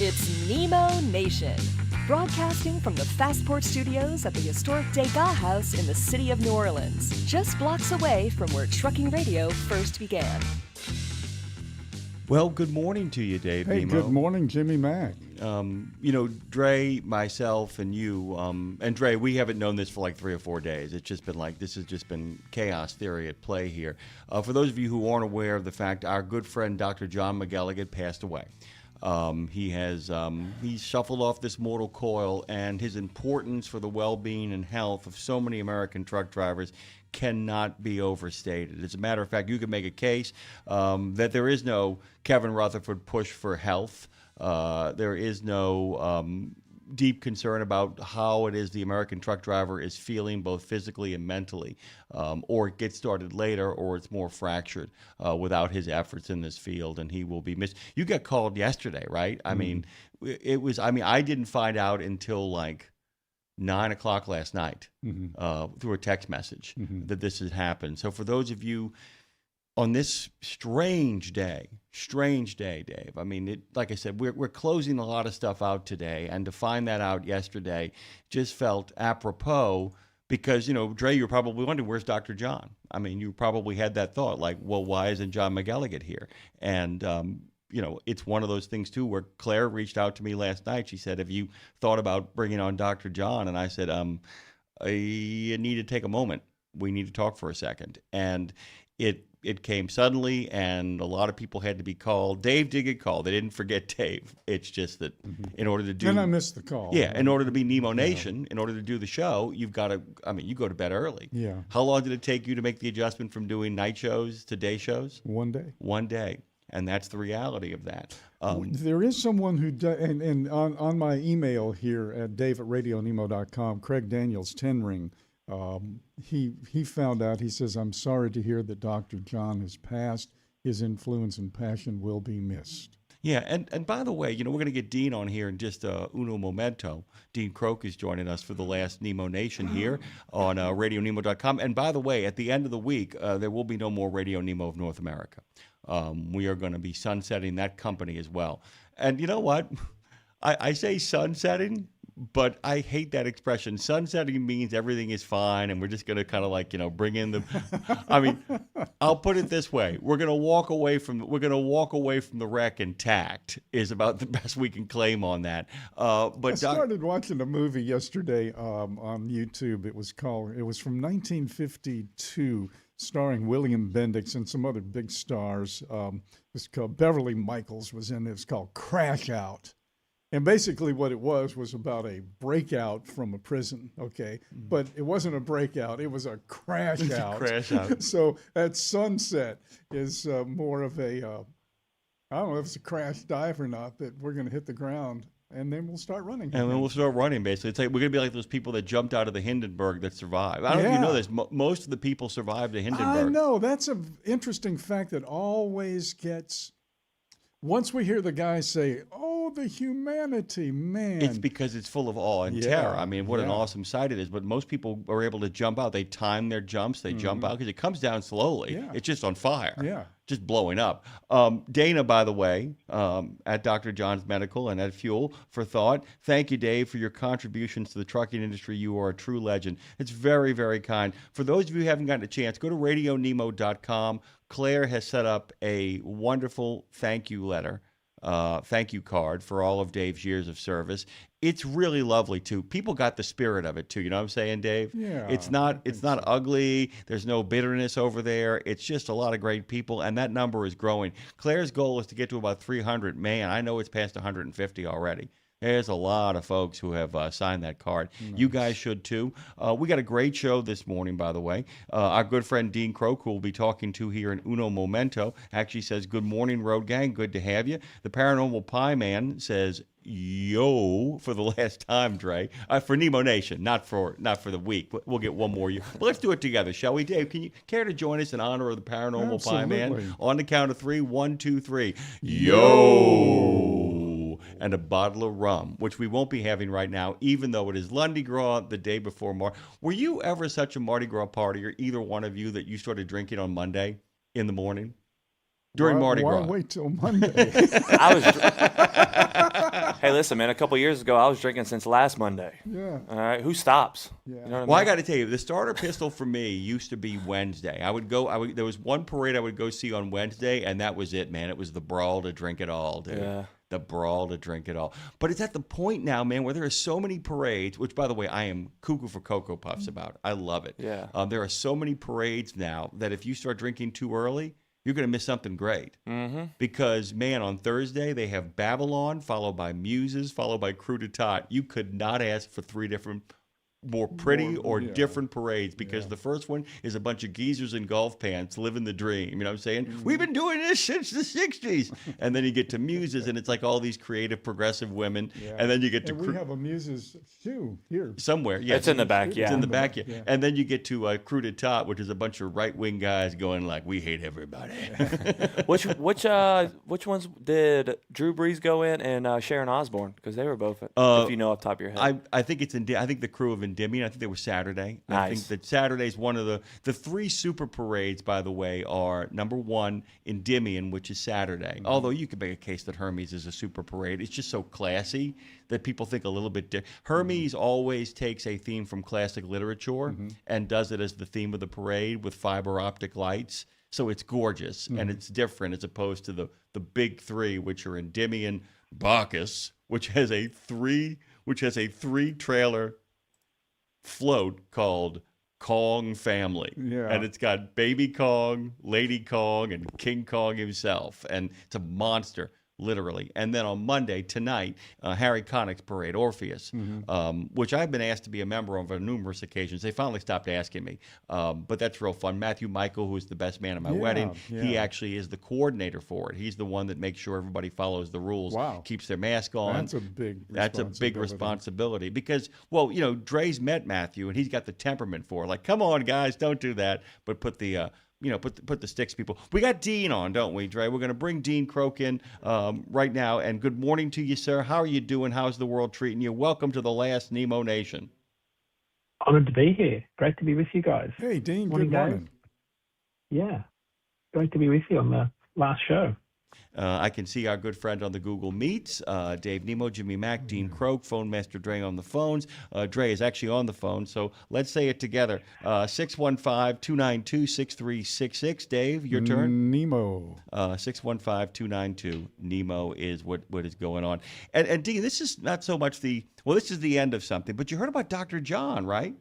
It's Nemo Nation, broadcasting from the Fastport Studios at the historic Degas House in the city of New Orleans, just blocks away from where trucking radio first began. Well, good morning to you, Dave. Hey, Nemo. good morning, Jimmy Mack. Dre, myself, and you, and Dre, we haven't known this for like 3 or 4 days. It's just been like, this has just been chaos theory at play here. For those of you who aren't aware of the fact, our good friend Dr. John McElligott passed away. He's shuffled off this mortal coil, and his importance for the well-being and health of so many American truck drivers cannot be overstated. As a matter of fact, you can make a case that there is no Kevin Rutherford push for health. There is no deep concern about how it is the American truck driver is feeling, both physically and mentally, or it gets started later, or it's more fractured without his efforts in this field, and he will be missed. You got called yesterday, right? I mean, I didn't find out until like 9 o'clock last night through a text message that this had happened. So for those of you on this strange day, Dave. I mean, like I said, we're closing a lot of stuff out today, and to find that out yesterday just felt apropos because, Dre, you're probably wondering, where's Dr. John? I mean, you probably had that thought, like, well, why isn't John McElligott here? And, it's one of those things, too, where Claire reached out to me last night. She said, have you thought about bringing on Dr. John? And I said, you need to take a moment. We need to talk for a second. And it came suddenly, and a lot of people had to be called. Dave did get called. They didn't forget Dave. It's just that in order to do... And I missed the call. Yeah, in order to be Nemo Nation, in order to do the show, you've got to... I mean, you go to bed early. Yeah. How long did it take you to make the adjustment from doing night shows to day shows? 1 day. 1 day. And that's the reality of that. There is someone who... And on my email here at dave@radionemo.com, Craig Daniels, 10 Ring... He found out, he says, I'm sorry to hear that Dr. John has passed. His influence and passion will be missed. Yeah, and by the way, we're going to get Dean on here in just uno momento. Dean Croak is joining us for the last Nemo Nation here on RadioNemo.com. And by the way, at the end of the week, there will be no more Radio Nemo of North America. We are going to be sunsetting that company as well. And you know what? I say sunsetting, but I hate that expression. Sunsetting means everything is fine, and we're just going to kind of like, bring in the. I mean, I'll put it this way: we're going to walk away from the wreck intact. Is about the best we can claim on that. But I started watching a movie yesterday on YouTube. It was from 1952. Starring William Bendix and some other big stars. It was called Beverly Michaels was in it. It was called Crash Out. And basically what it was about a breakout from a prison, okay? But it wasn't a breakout. It was a crash out. Crash out. So at sunset is more of a, I don't know if it's a crash dive or not, that we're going to hit the ground. And then we'll start running. And then we'll start running, basically. It's like we're going to be like those people that jumped out of the Hindenburg that survived. I don't know if you know this. Most of the people survived the Hindenburg. I know. That's an interesting fact that always gets... Once we hear the guy say, oh, the humanity, man. It's because it's full of awe and terror. I mean, what an awesome sight it is. But most people are able to jump out. They time their jumps. They jump out because it comes down slowly. Yeah. It's just on fire. Yeah. Just blowing up. Dana, by the way, at Dr. John's Medical and at Fuel for Thought. Thank you, Dave, for your contributions to the trucking industry. You are a true legend. It's very, very kind. For those of you who haven't gotten a chance, go to RadioNemo.com. Claire has set up a wonderful thank you letter, thank you card for all of Dave's years of service. It's really lovely too. People got the spirit of it too. You know what I'm saying, Dave? Yeah. It's not ugly. There's no bitterness over there. It's just a lot of great people, and that number is growing. Claire's goal is to get to about 300. Man, I know it's past 150 already. There's a lot of folks who have signed that card. Nice. You guys should too. We got a great show this morning, by the way. Our good friend Dean Croak, who we'll be talking to here in uno momento, actually says, good morning, Road Gang. Good to have you. The Paranormal Pie Man says, yo, for the last time, Dre. For Nemo Nation, not for the week. We'll get one more year. But let's do it together, shall we, Dave? Can you care to join us in honor of the Paranormal Pie Man? On the count of 3, 1, 2, 3. Yo! And a bottle of rum, which we won't be having right now, even though it is Lundi Gras the day before Mardi. Were you ever such a Mardi Gras partier, either one of you, that you started drinking on Monday in the morning? during Mardi Why Gras. wait till Monday? I was. Hey, listen, man. A couple years ago, I was drinking since last Monday. Yeah. All right. Who stops? Yeah. You know what Well, I I mean? got to tell you, the starter pistol for me used to be Wednesday. There was one parade I would go see on Wednesday, and that was it, man. It was the brawl to drink it all, dude. Yeah. The brawl to drink it all. But it's at the point now, man, where there are so many parades, which, by the way, I am cuckoo for Cocoa Puffs about. I love it. Yeah. There are so many parades now that if you start drinking too early, you're going to miss something great. Mm-hmm. Because, man, on Thursday, they have Babylon, followed by Muses, followed by Crew de Tot. You could not ask for three different more pretty or yeah. different parades, because the first one is a bunch of geezers in golf pants living the dream. You know what I'm saying? We've been doing this since the 60s. And then you get to Muses, and it's like all these creative, progressive women. Yeah. And then you get to And we have a Muse's shoe here. somewhere. Yeah, It's in the back, yeah. It's in the back, yeah. Yeah. And then you get to Crew de Tot, which is a bunch of right-wing guys going like, we hate everybody. Which ones did Drew Brees go in and Sharon Osbourne? Because they were both, if you know off the top of your head. I think it's I think the Crew of Endymion. I think they were Saturday. I think Nice. that Saturday's one of the three super parades, by the way, are number one, Endymion, which is Saturday. Although you could make a case that Hermes is a super parade. It's just so classy that people think a little bit Hermes always takes a theme from classic literature and does it as the theme of the parade with fiber optic lights. So it's gorgeous and it's different as opposed to the big three, which are Endymion, Bacchus, which has a three trailer float called Kong Family. Yeah. And it's got Baby Kong, Lady Kong, and King Kong himself. And it's a monster, literally. And then on Monday, tonight, Harry Connick's parade, Orpheus, which I've been asked to be a member of on numerous occasions. They finally stopped asking me. But that's real fun. Matthew Michael, who is the best man at my wedding, he actually is the coordinator for it. He's the one that makes sure everybody follows the rules, keeps their mask on. That's a big responsibility because, well, you know, Dre's met Matthew and he's got the temperament for it. Like, come on, guys, don't do that. But put the put the sticks, people. We got Dean on, don't we, Dre? We're going to bring Dean Croak in right now. And good morning to you, sir. How are you doing? How's the world treating you? Welcome to the last Nemo Nation. Honored to be here. Great to be with you guys. Hey, Dean, Morning, good morning. Yeah. Great to be with you on the last show. I can see our good friend on the Google Meets, Dave Nemo, Jimmy Mack, Dean Croak, Phone Master Dre on the phones. Dre is actually on the phone, so let's say it together. 615-292-6366. Dave, your turn. Nemo. 615-292-NEMO is what is going on. And Dean, this is not so much this is the end of something, but you heard about Dr. John, right?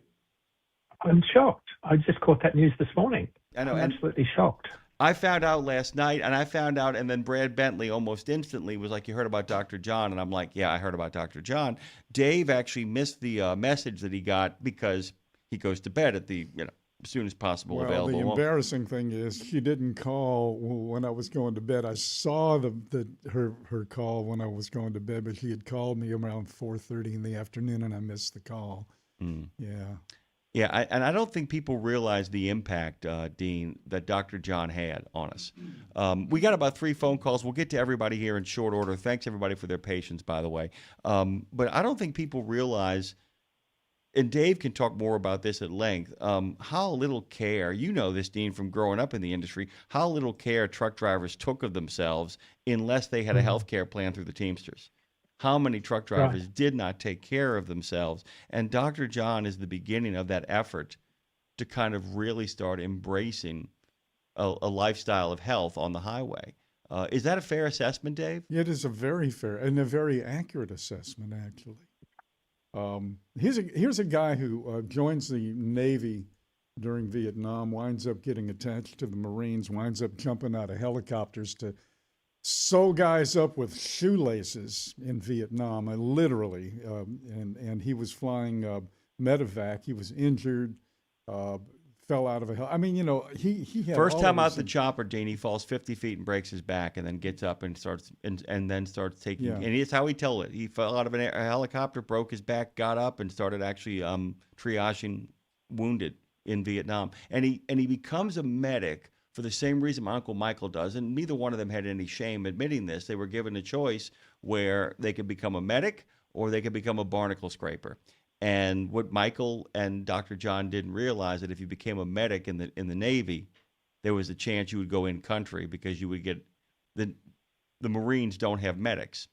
I'm shocked. I just caught that news this morning. I know. I'm absolutely shocked. I found out last night, and then Brad Bentley almost instantly was like, you heard about Dr. John? And I'm like, yeah, I heard about Dr. John. Dave actually missed the message that he got because he goes to bed at the, as soon as possible Well, available. the embarrassing thing is she didn't call when I was going to bed. I saw her call when I was going to bed, but she had called me around 4:30 in the afternoon, and I missed the call. Yeah. Yeah, I don't think people realize the impact, Dean, that Dr. John had on us. We got about 3 phone calls. We'll get to everybody here in short order. Thanks, everybody, for their patience, by the way. But I don't think people realize, and Dave can talk more about this at length, how little care, you know this, Dean, from growing up in the industry, how little care truck drivers took of themselves unless they had a health care plan through the Teamsters. How many truck drivers did not take care of themselves? And Dr. John is the beginning of that effort to kind of really start embracing a lifestyle of health on the highway. Is that a fair assessment, Dave? It is a very fair and a very accurate assessment, actually. Here's a guy who joins the Navy during Vietnam, winds up getting attached to the Marines, winds up jumping out of helicopters to sew guys up with shoelaces in Vietnam, literally. And he was flying medevac. He was injured, fell out of a I mean, he had first all time of out his- the chopper, Dean, he falls 50 feet and breaks his back, and then gets up and starts and then starts taking. Yeah. And it's how he told it. He fell out of a helicopter, broke his back, got up, and started actually triaging wounded in Vietnam. And he becomes a medic for the same reason my Uncle Michael does, and neither one of them had any shame admitting this. They were given a choice where they could become a medic or they could become a barnacle scraper. And what Michael and Dr. John didn't realize that if you became a medic in the Navy, there was a chance you would go in country because you would get the Marines don't have medics.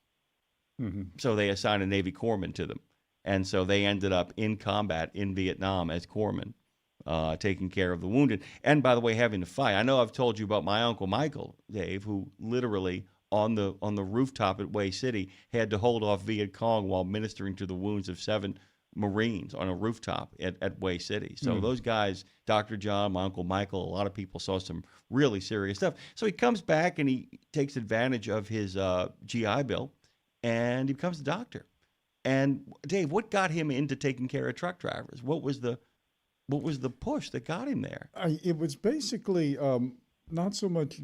Mm-hmm. So they assigned a Navy corpsman to them. And so they ended up in combat in Vietnam as corpsmen, taking care of the wounded. And by the way, having to fight. I know I've told you about my Uncle Michael, Dave, who literally on the rooftop at Way City had to hold off Viet Cong while ministering to the wounds of 7 Marines on a rooftop at Way City. So those guys, Dr. John, my Uncle Michael, a lot of people saw some really serious stuff. So he comes back and he takes advantage of his GI Bill, and he becomes a doctor. And Dave, what got him into taking care of truck drivers? What was the push that got him there? It was basically not so much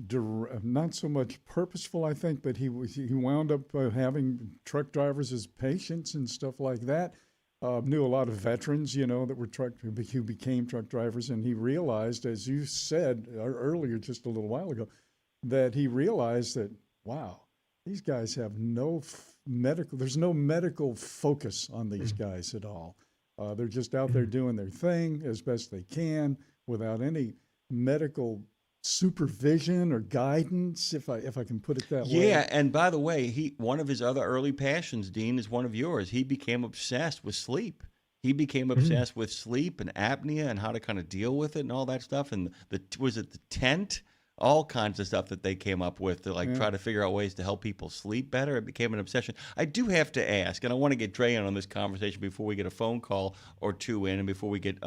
purposeful, I think, but he wound up having truck drivers as patients and stuff like that. Knew a lot of veterans, you know, that were who became truck drivers, and he realized, as you said earlier, just a little while ago, that he realized that, wow, these guys have there's no medical focus on these guys at all. They're just out there doing their thing as best they can without any medical supervision or guidance, if I can put it that way. Yeah, and by the way, one of his other early passions, Dean, is one of yours. He became obsessed with sleep. He became obsessed with sleep and apnea and how to kind of deal with it and all that stuff. And was it the tent? All kinds of stuff that they came up with to try to figure out ways to help people sleep better. It became an obsession. I do have to ask, and I want to get Dre in on this conversation before we get a phone call or two in, and before we get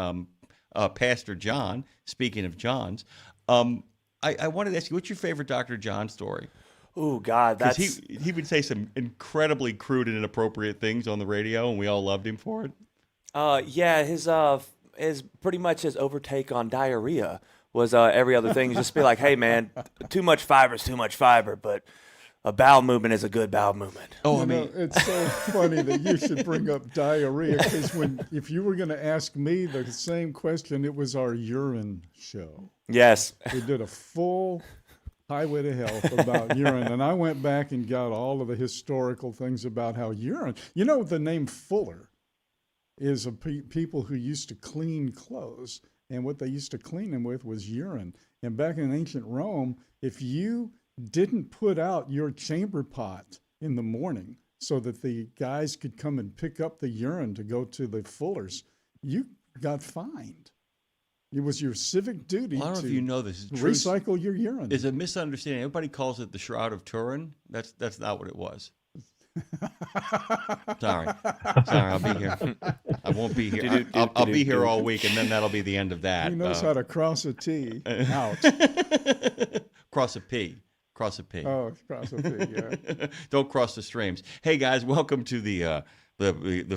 Pastor John. Speaking of Johns, I wanted to ask you, what's your favorite Dr. John story? Oh God, that's he would say some incredibly crude and inappropriate things on the radio, and we all loved him for it. Yeah, his pretty much his overtake on diarrhea was every other thing. Just be like, hey man, too much fiber is too much fiber, but a bowel movement is a good bowel movement. Oh, It's so funny that you should bring up diarrhea, because if you were going to ask me the same question, it was our urine show. Yes. We did a full Highway to Health about urine, and I went back and got all of the historical things about how urine. You know, the name Fuller is people who used to clean clothes, and what they used to clean them with was urine. And back in ancient Rome, if you didn't put out your chamber pot in the morning so that the guys could come and pick up the urine to go to the fullers, you got fined. It was your civic duty I don't know to if you know this. recycle your urine. It's a misunderstanding. Everybody calls it the Shroud of Turin. That's not what it was. Sorry, I'll be here. I won't be here. I'll be here all week, and then that'll be the end of that. He knows how to cross a T out. Cross a P. Cross a P. Oh, cross a P, yeah. Don't cross the streams. Hey, guys, welcome to the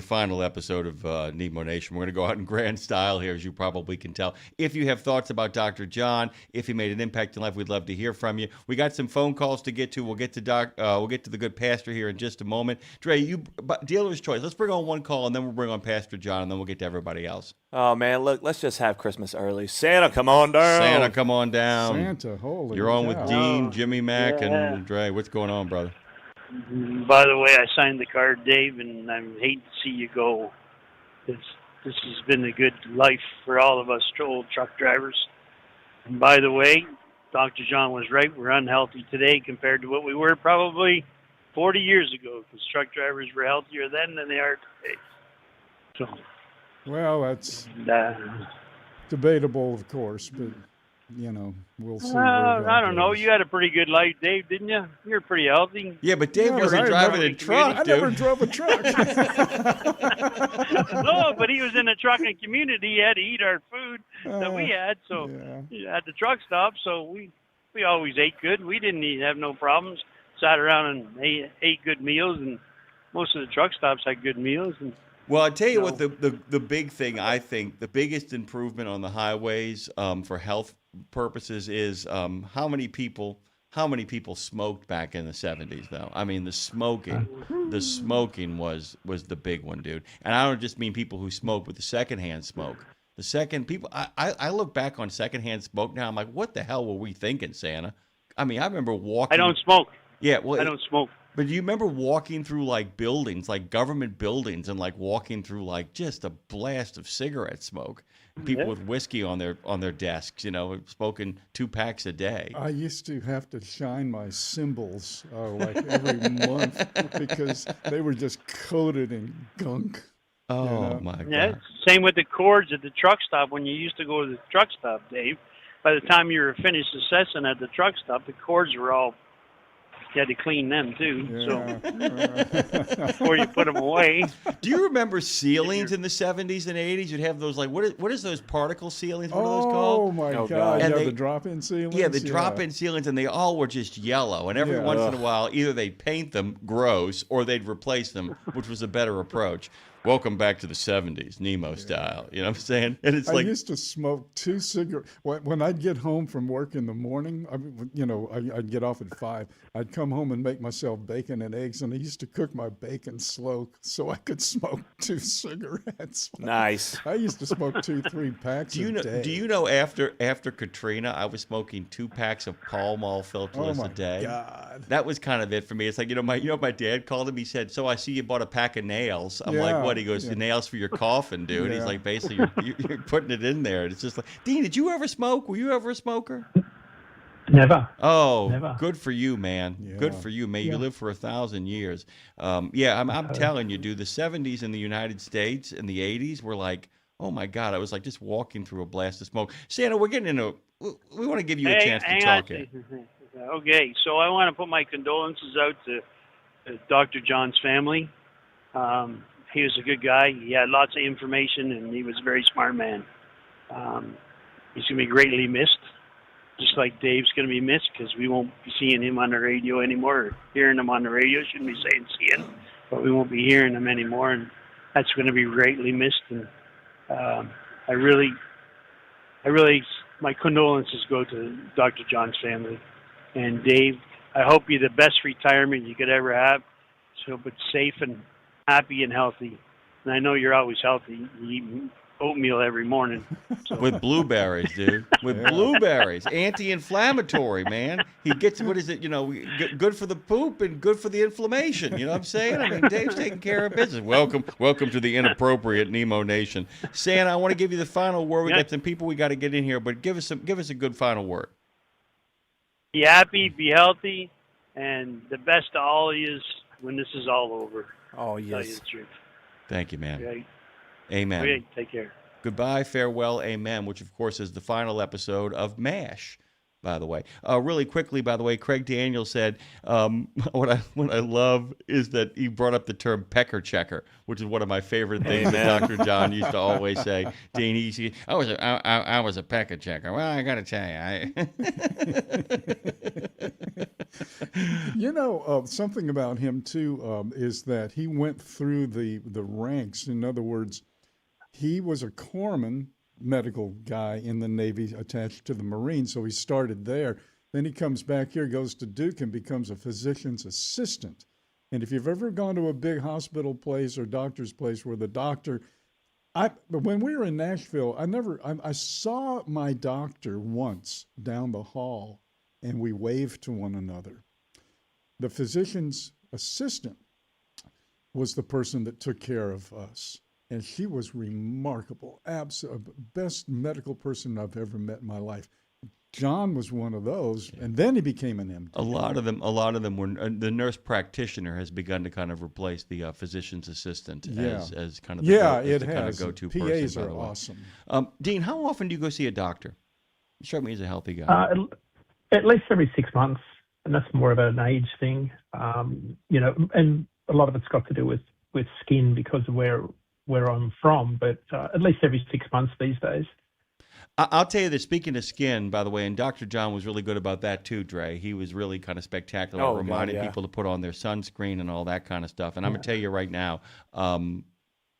final episode of Nemo Nation. We're going to go out in grand style here, as you probably can tell. If you have thoughts about Dr. John, if he made an impact in life, we'd love to hear from you. We got some phone calls to get to. We'll get to the good pastor here in just a moment. Dre, dealer's choice. Let's bring on one call, and then we'll bring on Pastor John, and then we'll get to everybody else. Oh man, look, let's just have Christmas early. Santa, come on down. Santa, come on down. Santa, holy You're on cow. with Dean, Jimmy Mack, and Dre. What's going on, brother? By the way, I signed the card, Dave, and I hate to see you go. This has been a good life for all of us old truck drivers. And by the way, Dr. John was right. We're unhealthy today compared to what we were probably 40 years ago, because truck drivers were healthier then than they are today. So, Well, that's debatable, of course, but, you know, we'll see. I don't know. You had a pretty good life, Dave, didn't you? You were pretty healthy. Yeah, but Dave wasn't driving a truck, I dude. never drove a truck. No, but he was in a trucking community. He had to eat our food that we had, so at the truck stop. So we always ate good. We didn't have no problems. Sat around and ate good meals, and most of the truck stops had good meals. And well, I tell you what, the big thing, I think, the biggest improvement on the highways for health purposes is how many people smoked back in the 70s, though. I mean, the smoking was the big one, dude. And I don't just mean people who smoke with the secondhand smoke. I look back on secondhand smoke now. I'm like, what the hell were we thinking, Santa? I mean, I remember walking. I don't smoke. Yeah, well, I don't smoke. But do you remember walking through like buildings, like government buildings, and like walking through like just a blast of cigarette smoke? People with whiskey on their desks, smoking 2 packs a day. I used to have to shine my cymbals like every month because they were just coated in gunk. Oh my Yeah, God! same with the cords at the truck stop. When you used to go to the truck stop, Dave, by the time you were finished assessing at the truck stop, the cords were all. You had to clean them too, so before you put them away. Do you remember ceilings in the 70s and 80s? You'd have those like what is those particle ceilings? What are those called? Oh my God! God. And The drop-in ceilings. Yeah, the drop-in ceilings, and they all were just yellow. And every once in a while, either they'd paint them gross or they'd replace them, which was a better approach. Welcome back to the 70s, Nemo style. You know what I'm saying? And it's like I used to smoke 2 cigarettes. When I'd get home from work in the morning, I'd get off at 5. I'd come home and make myself bacon and eggs, and I used to cook my bacon slow so I could smoke 2 cigarettes. Nice. I used to smoke 2-3 packs a day. Do you know after Katrina, I was smoking 2 packs of Pall Mall filterless a day? God. That was kind of it for me. It's like, my dad called him. He said, "So I see you bought a pack of nails." I'm like, "What?" He goes, "The nails for your coffin, dude." He's like, basically, you're putting it in there. It's just like, Dean, did you ever smoke? Were you ever a smoker? Never. Oh, Never. Good for you, man. Yeah. Good for you. May you live for 1,000 years. I'm telling you, dude, the 70s in the United States and the 80s were like, oh my God, I was like just walking through a blast of smoke. Santa, we want to give you a chance to talk here. Okay, so I want to put my condolences out to Dr. John's family. He was a good guy. He had lots of information, and he was a very smart man. He's going to be greatly missed, just like Dave's going to be missed, because we won't be seeing him on the radio anymore, or hearing him on the radio. Shouldn't be saying seeing, but we won't be hearing him anymore, and that's going to be greatly missed. And I really, my condolences go to Dr. John's family. And Dave, I hope you're the best retirement you could ever have. So, but safe and happy and healthy. And I know you're always healthy. You eat oatmeal every morning. So. With blueberries, dude. With blueberries. Anti-inflammatory, man. He gets, good for the poop and good for the inflammation. You know what I'm saying? I mean, Dave's taking care of business. Welcome to the inappropriate Nemo Nation. Santa, I want to give you the final word. We got some people we got to get in here, but give us a good final word. Be happy, be healthy, and the best to all of you when this is all over. Oh, Tell you yes. the truth. Thank you, man. Okay? Amen. Okay, take care. Goodbye, farewell, amen, which, of course, is the final episode of MASH, by the way. Really quickly, by the way, Craig Daniels said, what I love is that he brought up the term pecker checker, which is one of my favorite things that Dr. John used to always say. Dean, I was a pecker checker. Well, I got to tell you. Something about him, too, is that he went through the ranks. In other words, he was a corpsman, medical guy in the Navy attached to the Marines, so he started there. Then he comes back here, goes to Duke, and becomes a physician's assistant. And if you've ever gone to a big hospital place or doctor's place where the doctor, when we were in Nashville, I saw my doctor once down the hall, and we waved to one another. The physician's assistant was the person that took care of us. And she was remarkable, best medical person I've ever met in my life. John was one of those, and then he became an MD. A lot of them were. The nurse practitioner has begun to kind of replace the physician's assistant as kind of the go-to PAs person. are awesome. Dean, how often do you go see a doctor? You struck me as a healthy guy. At least every 6 months, and that's more of an age thing. And a lot of it's got to do with skin because of where I'm from, but at least every 6 months these days. I'll tell you this, speaking of skin, by the way, and Dr. John was really good about that too, Dre. He was really kind of spectacular, reminding people to put on their sunscreen and all that kind of stuff. And I'm going to tell you right now,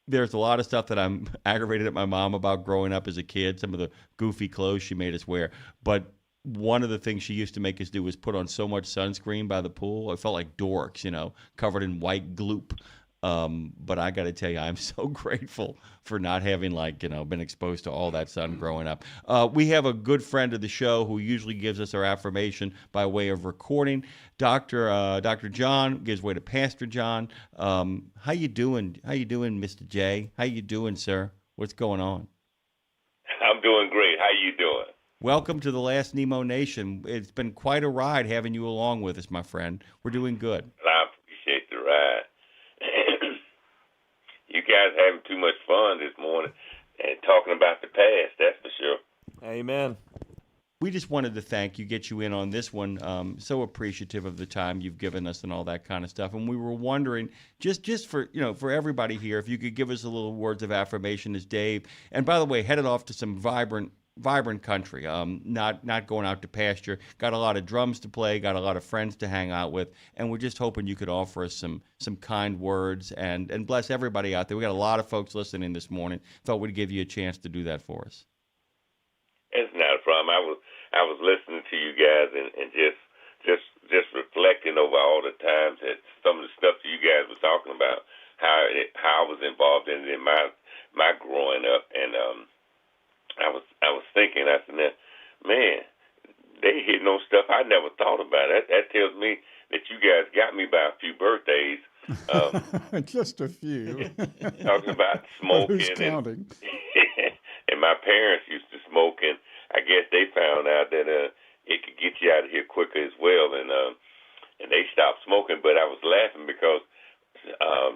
there's a lot of stuff that I'm aggravated at my mom about growing up as a kid, some of the goofy clothes she made us wear. But one of the things she used to make us do was put on so much sunscreen by the pool. I felt like dorks, covered in white gloop. But I got to tell you, I'm so grateful for not having been exposed to all that sun growing up. We have a good friend of the show who usually gives us our affirmation by way of recording. Dr. John gives way to Pastor John. How you doing? How you doing, Mr. J? How you doing, sir? What's going on? I'm doing great. How you doing? Welcome to the Last Nemo Nation. It's been quite a ride having you along with us, my friend. We're doing good. I appreciate the ride. You guys having too much fun this morning and talking about the past, that's for sure. Amen. We just wanted to get you in on this one. So appreciative of the time you've given us and all that kind of stuff. And we were wondering, just for everybody here, if you could give us a little words of affirmation as Dave. And by the way, headed off to some vibrant country, not going out to pasture. Got a lot of drums to play, got a lot of friends to hang out with, and we're just hoping you could offer us some kind words and bless everybody out there. We got a lot of folks listening this morning. Thought we'd give you a chance to do that for us. It's not a problem. I was listening to you guys and just reflecting over all the times that some of the stuff that you guys were talking about, how I was involved in it in my growing up, and I was thinking, I said, man, they hitting on stuff I never thought about. That tells me that you guys got me by a few birthdays. Just a few. Talking about smoking. Who's counting? And my parents used to smoke, and I guess they found out that it could get you out of here quicker as well, and they stopped smoking. But I was laughing because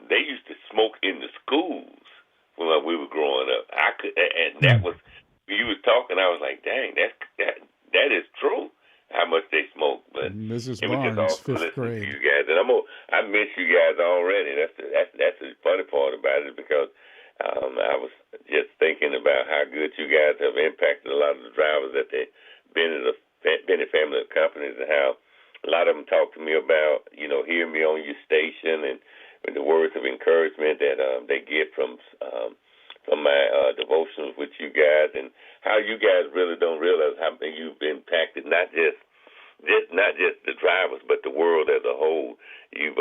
they used to smoke in the schools when we were growing up. And that was. When you was talking, I was like, dang, that is true, how much they smoke. But Mrs. it was just Barnes, awesome 5th grade. to you guys. And I miss you guys already. That's the funny part about it, because I was just thinking about how good you guys have impacted a lot of the drivers that they've been in family of companies, and how a lot of them talk to me about, hearing me on your station and the words of encouragement that they get from my devotions with you guys, and how you guys really don't realize how you've impacted not just the drivers, but the world as a whole. You've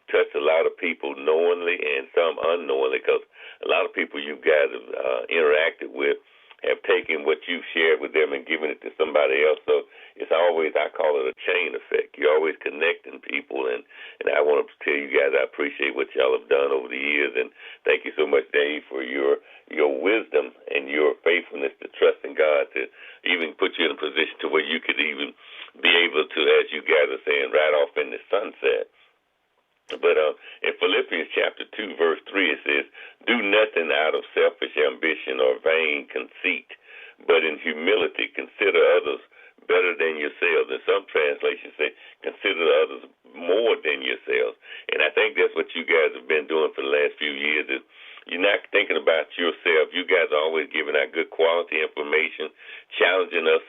touched a lot of people knowingly and some unknowingly, because a lot of people you guys have interacted with have taken what you've shared with them and given it to somebody else. So it's always, I call it a chain effect. You're always connecting people, and I want to tell you guys I appreciate what y'all have done over the years, and thank you so much, Dave, for your wisdom and your faithfulness to trust in God to even put you in a position to where you could even be able to, as you guys are saying, ride off in the sunset. But in Philippians chapter 2, verse 3, it says, do nothing out of selfish ambition or vain conceit, but in humility consider others better than yourselves. And some translations say, consider others more than yourselves. And I think that's what you guys have been doing for the last few years, is you're not thinking about yourself. You guys are always giving out good quality information, challenging us,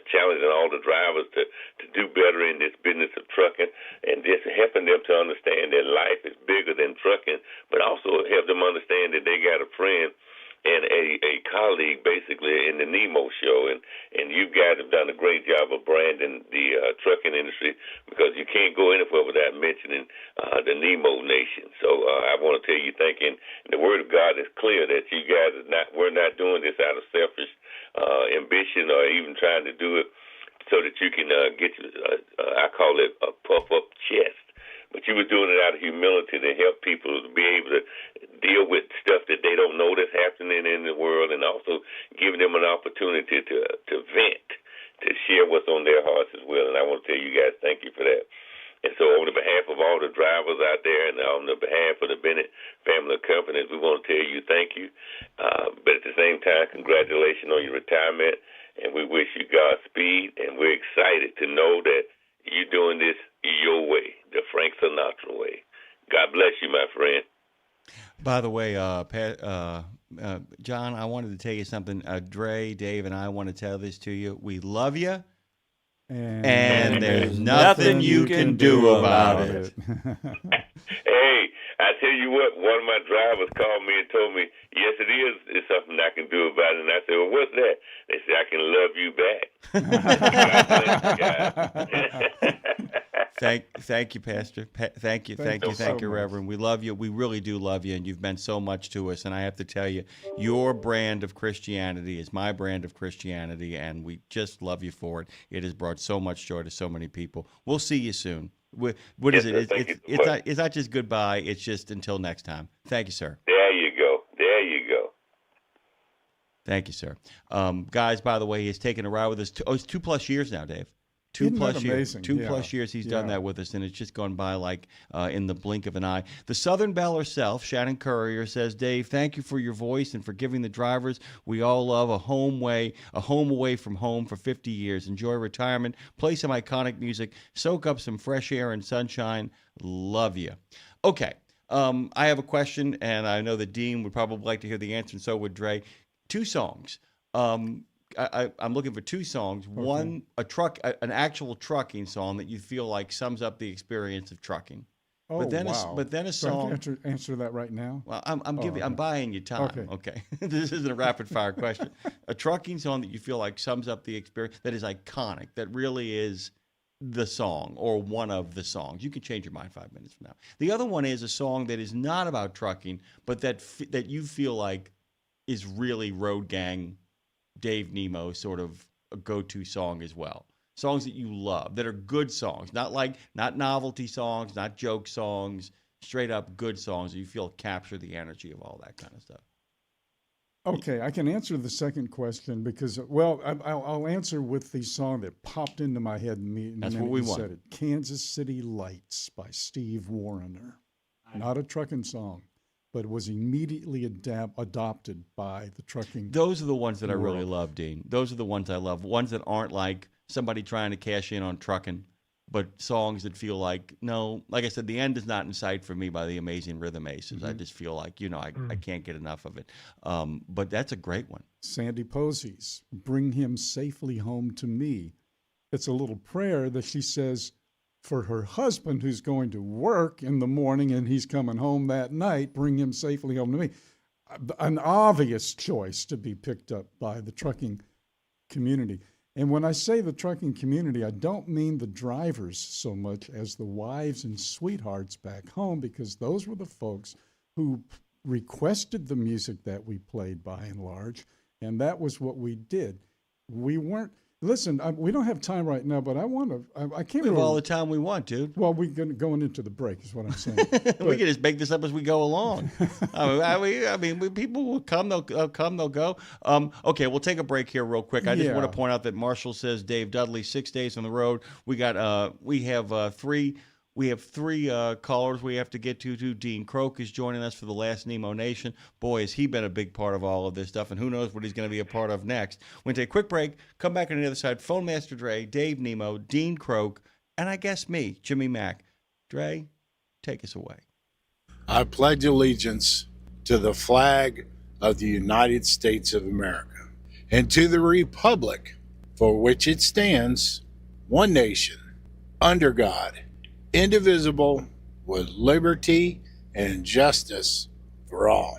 challenging all the drivers to do better in this business of trucking, and just helping them to understand that life is bigger than trucking, but also help them understand that they got a friend and a colleague basically in the Nemo show, and you guys have done a great job of branding the trucking industry, because you can't go anywhere without mentioning the Nemo Nation. So I want to tell you, thanking the Word of God is clear that you guys we're not doing this out of selfish ambition or even trying to do it so that you can get I call it a puff up chest. But you were doing it out of humility to help people to be able to deal with stuff that they don't know that's happening in the world, and also giving them an opportunity to vent, to share what's on their hearts as well. And I want to tell you guys, thank you for that. And so on the behalf of all the drivers out there, and on the behalf of the Bennett family of companies, we want to tell you thank you. But at the same time, congratulations on your retirement, and we wish you Godspeed, and we're excited to know that you're doing this your way, the Frank Sinatra way. God bless you, my friend. By the way, John, I wanted to tell you something. Dre, Dave, and I want to tell this to you. We love you, and there's nothing you can do about it. Hey, I tell you what, one of my drivers called me and told me, yes, it is. It's something I can do about it. And I said, well, what's that? They said, I can love you back. God bless you guys. Thank you, Pastor. Thank you, so much. Reverend. We love you. We really do love you, and you've meant so much to us. And I have to tell you, your brand of Christianity is my brand of Christianity, and we just love you for it. It has brought so much joy to so many people. We'll see you soon. What is Yes, it? sir. Thank you so much. It's not just goodbye. It's just until next time. Thank you, sir. There you go. There you go. Thank you, sir. Guys, by the way, he's taken a ride with us. It's 2+ years now, Dave. Isn't that Plus years. amazing? 2+ years he's done that with us, and it's just gone by like in the blink of an eye. The Southern Belle herself, Shannon Courier, says, Dave, thank you for your voice and for giving the drivers we all love a home away from home for 50 years. Enjoy retirement. Play some iconic music. Soak up some fresh air and sunshine. Love you. Okay. I have a question, and I know that Dean would probably like to hear the answer, and so would Dre. 2 songs. I'm looking for 2 songs. Okay. One, an actual trucking song that you feel like sums up the experience of trucking. Oh, but then wow. but then a So song. I can answer that right now. Well, I'm buying you time. Okay. This isn't a rapid fire question. A trucking song that you feel like sums up the experience, that is iconic, that really is the song or one of the songs. You can change your mind 5 minutes from now. The other one is a song that is not about trucking, but that you feel like is really road gang, Dave Nemo sort of a go-to song as well. Songs that you love, that are good songs, not novelty songs, not joke songs, straight up good songs that you feel capture the energy of all that kind of stuff. Okay, I can answer the second question because, well, I'll answer with the song that popped into my head and That's what we want. said it. Kansas City Lights by Steve Wariner. Not a trucking song, but it was immediately adopted by the trucking. Those are the ones that world. I really love, Dean. Those are the ones I love. Ones that aren't like somebody trying to cash in on trucking, but songs that feel like, no, like I said, the end is not in sight for me by the Amazing Rhythm Aces. I just feel like, I can't get enough of it. But that's a great one. Sandy Posey's Bring Him Safely Home to Me. It's a little prayer that she says for her husband who's going to work in the morning and he's coming home that night, bring him safely home to me. An obvious choice to be picked up by the trucking community. And when I say the trucking community, I don't mean the drivers so much as the wives and sweethearts back home, because those were the folks who requested the music that we played by and large, and that was what we did. We weren't, listen, we don't have time right now, but I want to, I can't We have all the time we want, dude. Well, we're going into the break is what I'm saying. We can just make this up as we go along. I mean, people will come, they'll come, they'll go. Okay, we'll take a break here real quick. I just want to point out that Marshall says, Dave Dudley, 6 days on the road. We have three callers we have to get to. Dean Croak is joining us for the last Nemo Nation. Boy, has he been a big part of all of this stuff, and who knows what he's going to be a part of next. We're going to take a quick break, come back on the other side. Phone Master Dre, Dave Nemo, Dean Croak, and I guess me, Jimmy Mack. Dre, take us away. I pledge allegiance to the flag of the United States of America and to the republic for which it stands, one nation, under God, indivisible, with liberty and justice for all.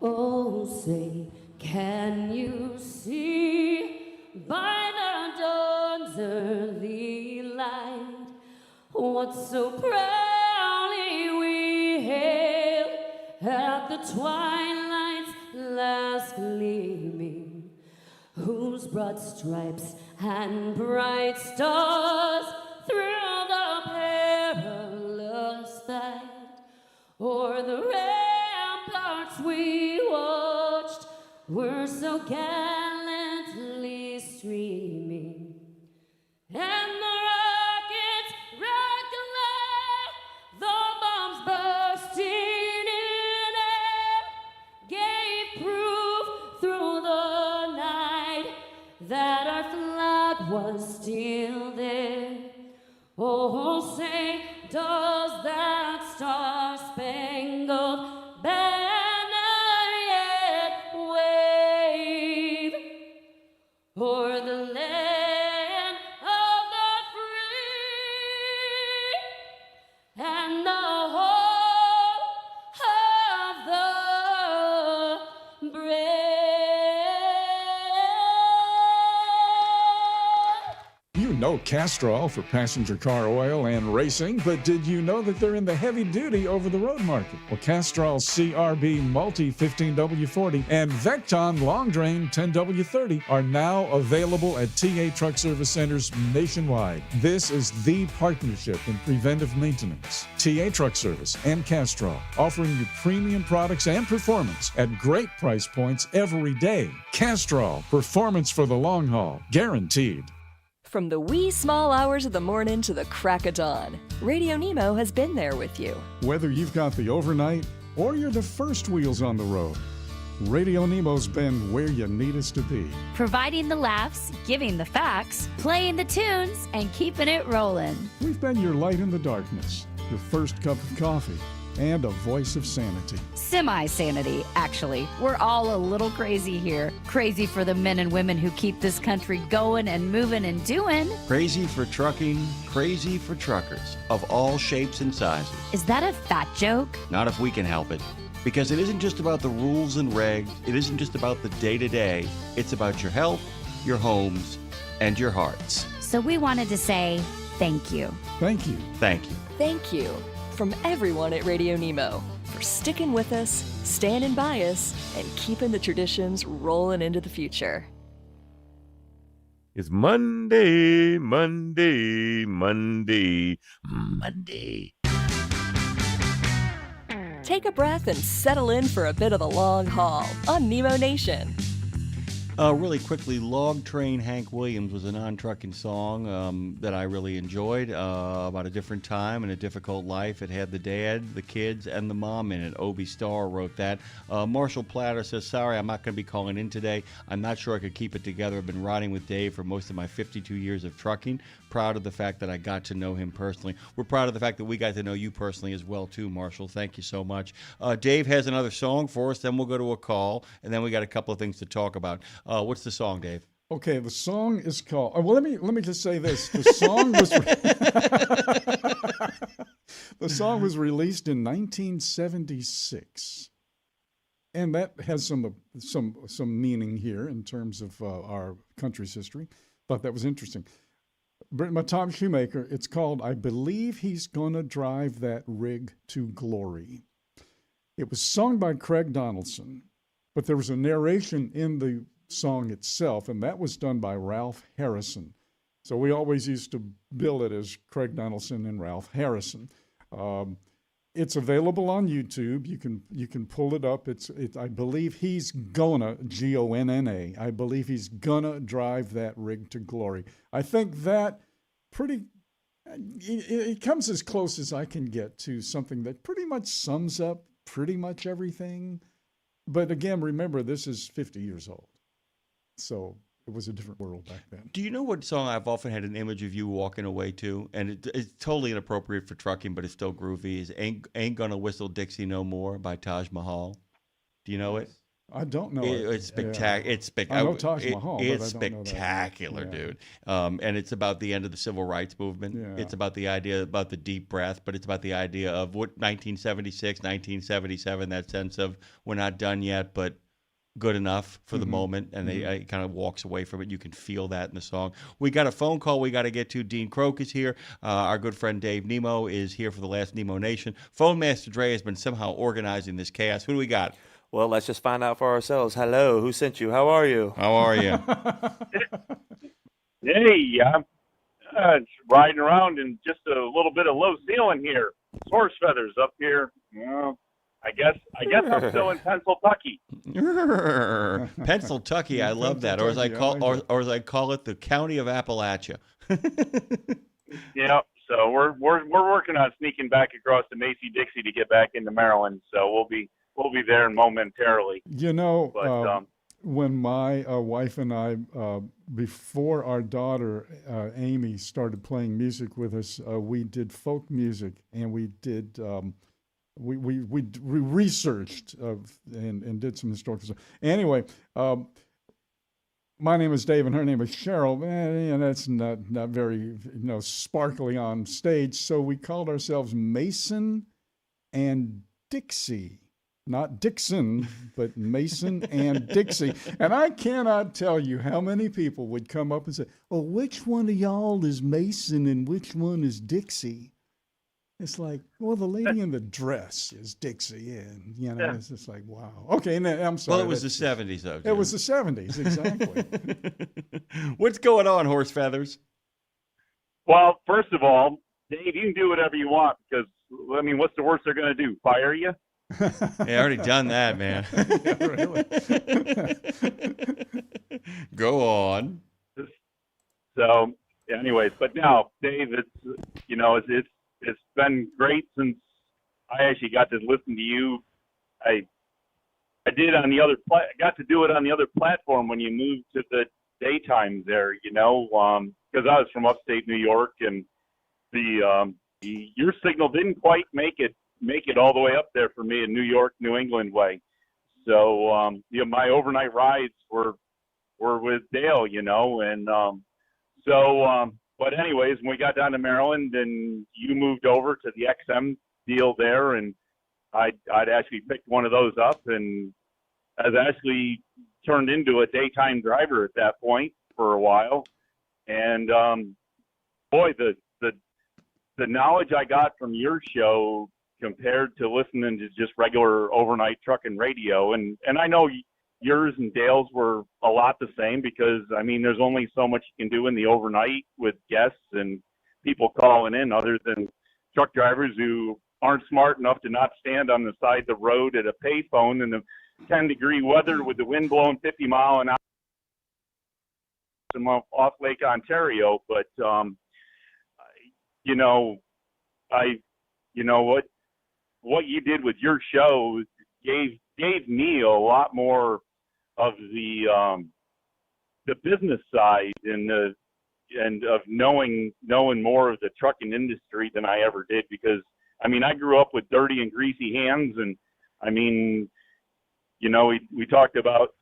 Oh, say, can you see by the dawn's early light what so proudly we hailed at the twilight's last gleaming, whose broad stripes and bright stars through the perilous fight o'er the ramparts we watched were so gallantly streaming, and the rockets red glare, the bombs bursting in air, gave proof through the night that our flag was still there. Oh, say, does that star-spangled banner yet wave o'er the land of the free and the home of the brave? You You know Castrol for passenger car oil and racing, but did you know that they're in the heavy-duty over-the-road market? Well, Castrol CRB Multi 15W40 and Vecton Long Drain 10W30 are now available at TA Truck Service Centers nationwide. This is the partnership in preventive maintenance. TA Truck Service and Castrol, offering you premium products and performance at great price points every day. Castrol, performance for the long haul, guaranteed. From the wee small hours of the morning to the crack of dawn, Radio Nemo has been there with you. Whether you've got the overnight or you're the first wheels on the road, Radio Nemo's been where you need us to be. Providing the laughs, giving the facts, playing the tunes, and keeping it rolling. We've been your light in the darkness, your first cup of coffee, and a voice of sanity. Semi-sanity, actually. We're all a little crazy here. Crazy for the men and women who keep this country going and moving and doing. Crazy for trucking, crazy for truckers of all shapes and sizes. Is that a fat joke? Not if we can help it. Because it isn't just about the rules and regs, it isn't just about the day-to-day, it's about your health, your homes, and your hearts. So we wanted to say thank you. Thank you. Thank you. Thank you from everyone at Radio Nemo for sticking with us, standing by us, and keeping the traditions rolling into the future. It's Monday, Monday, Monday, Monday. Take a breath and settle in for a bit of the long haul on Nemo Nation. Really quickly, Log Train Hank Williams was a non-trucking song that I really enjoyed about a different time and a difficult life. It had the dad, the kids, and the mom in it. Obie Starr wrote that. Marshall Platter says, sorry, I'm not going to be calling in today. I'm not sure I could keep it together. I've been riding with Dave for most of my 52 years of trucking. Proud of the fact that I got to know him personally. We're proud of the fact that we got to know you personally as well, too, Marshall. Thank you so much. Dave has another song for us, then we'll go to a call, and then we got a couple of things to talk about. What's the song, Dave? Okay, the song is called. Well, let me just say this: the song was the song was released in 1976, and that has some meaning here in terms of our country's history. Thought that was interesting. By Tom Shoemaker. It's called "I Believe He's Gonna Drive That Rig to Glory." It was sung by Craig Donaldson, but there was a narration in the song itself, and that was done by Ralph Harrison. So we always used to bill it as Craig Donaldson and Ralph Harrison. It's available on YouTube. You can pull it up. I believe he's gonna, Gonna. I believe he's gonna drive that rig to glory. I think that it comes as close as I can get to something that pretty much sums up pretty much everything. But again, remember, this is 50 years old. So it was a different world back then. Do you know what song I've often had an image of you walking away to? And it's totally inappropriate for trucking, but it's still groovy. Is Ain't Gonna Whistle Dixie No More by Taj Mahal. Do you know it? I don't know. It's spectacular. Yeah. It's spectacular. I know Taj Mahal, but it's I don't know that. spectacular, Yeah. dude. And it's about the end of the civil rights movement. Yeah. It's about the idea about the deep breath, but it's about the idea of what 1976, 1977, that sense of we're not done yet, but good enough for the moment, and it kind of walks away from it. You can feel that in the song. We got a phone call we got to get to. Dean Croak is here. Our good friend Dave Nemo is here for the last Nemo Nation. Phone Master Dre has been somehow organizing this chaos. Who do we got? Well, let's just find out for ourselves. Hello, who sent you? How are you? How are you? Hey, I'm riding around in just a little bit of low ceiling here. Horse feathers up here. Well, I guess I'm still in Pennsylvania. Pennsylvania, I love that. Or as I call it, the county of Appalachia. Yeah, so we're working on sneaking back across the Macy-Dixie to get back into Maryland. So we'll be there momentarily. You know, but, when my wife and I, before our daughter Amy started playing music with us, we did folk music, and we did. We researched and did some historical stuff. Anyway, my name is Dave and her name is Cheryl. And that's not very sparkly on stage. So we called ourselves Mason and Dixie. Not Dixon, but Mason and Dixie. And I cannot tell you how many people would come up and say, "Oh, which one of y'all is Mason and which one is Dixie?" It's like, well, the lady in the dress is Dixie, and it's just like, wow. Okay, I'm sorry. Well, it was the 70s, though. It was the 70s, exactly. What's going on, Horse Feathers? Well, first of all, Dave, you can do whatever you want because, I mean, what's the worst they're going to do? Fire you? Yeah, I already done that, man. Yeah, really. Go on. So, anyways, but now, Dave, it's been great since I actually got to listen to you. I did on the other got to do it on the other platform when you moved to the daytime there, because I was from upstate New York, and your signal didn't quite make it all the way up there for me in New York, New England way. So my overnight rides were with Dale, but anyways, when we got down to Maryland and you moved over to the XM deal there, and I'd actually picked one of those up, and I was actually turned into a daytime driver at that point for a while. And boy, the knowledge I got from your show compared to listening to just regular overnight trucking radio, and I know yours and Dale's were a lot the same because, I mean, there's only so much you can do in the overnight with guests and people calling in other than truck drivers who aren't smart enough to not stand on the side of the road at a payphone in the 10-degree weather with the wind blowing 50 mile an hour off Lake Ontario. But, what you did with your show gave me a lot more of the business side and of knowing more of the trucking industry than I ever did, because I mean I grew up with dirty and greasy hands, and I mean we talked about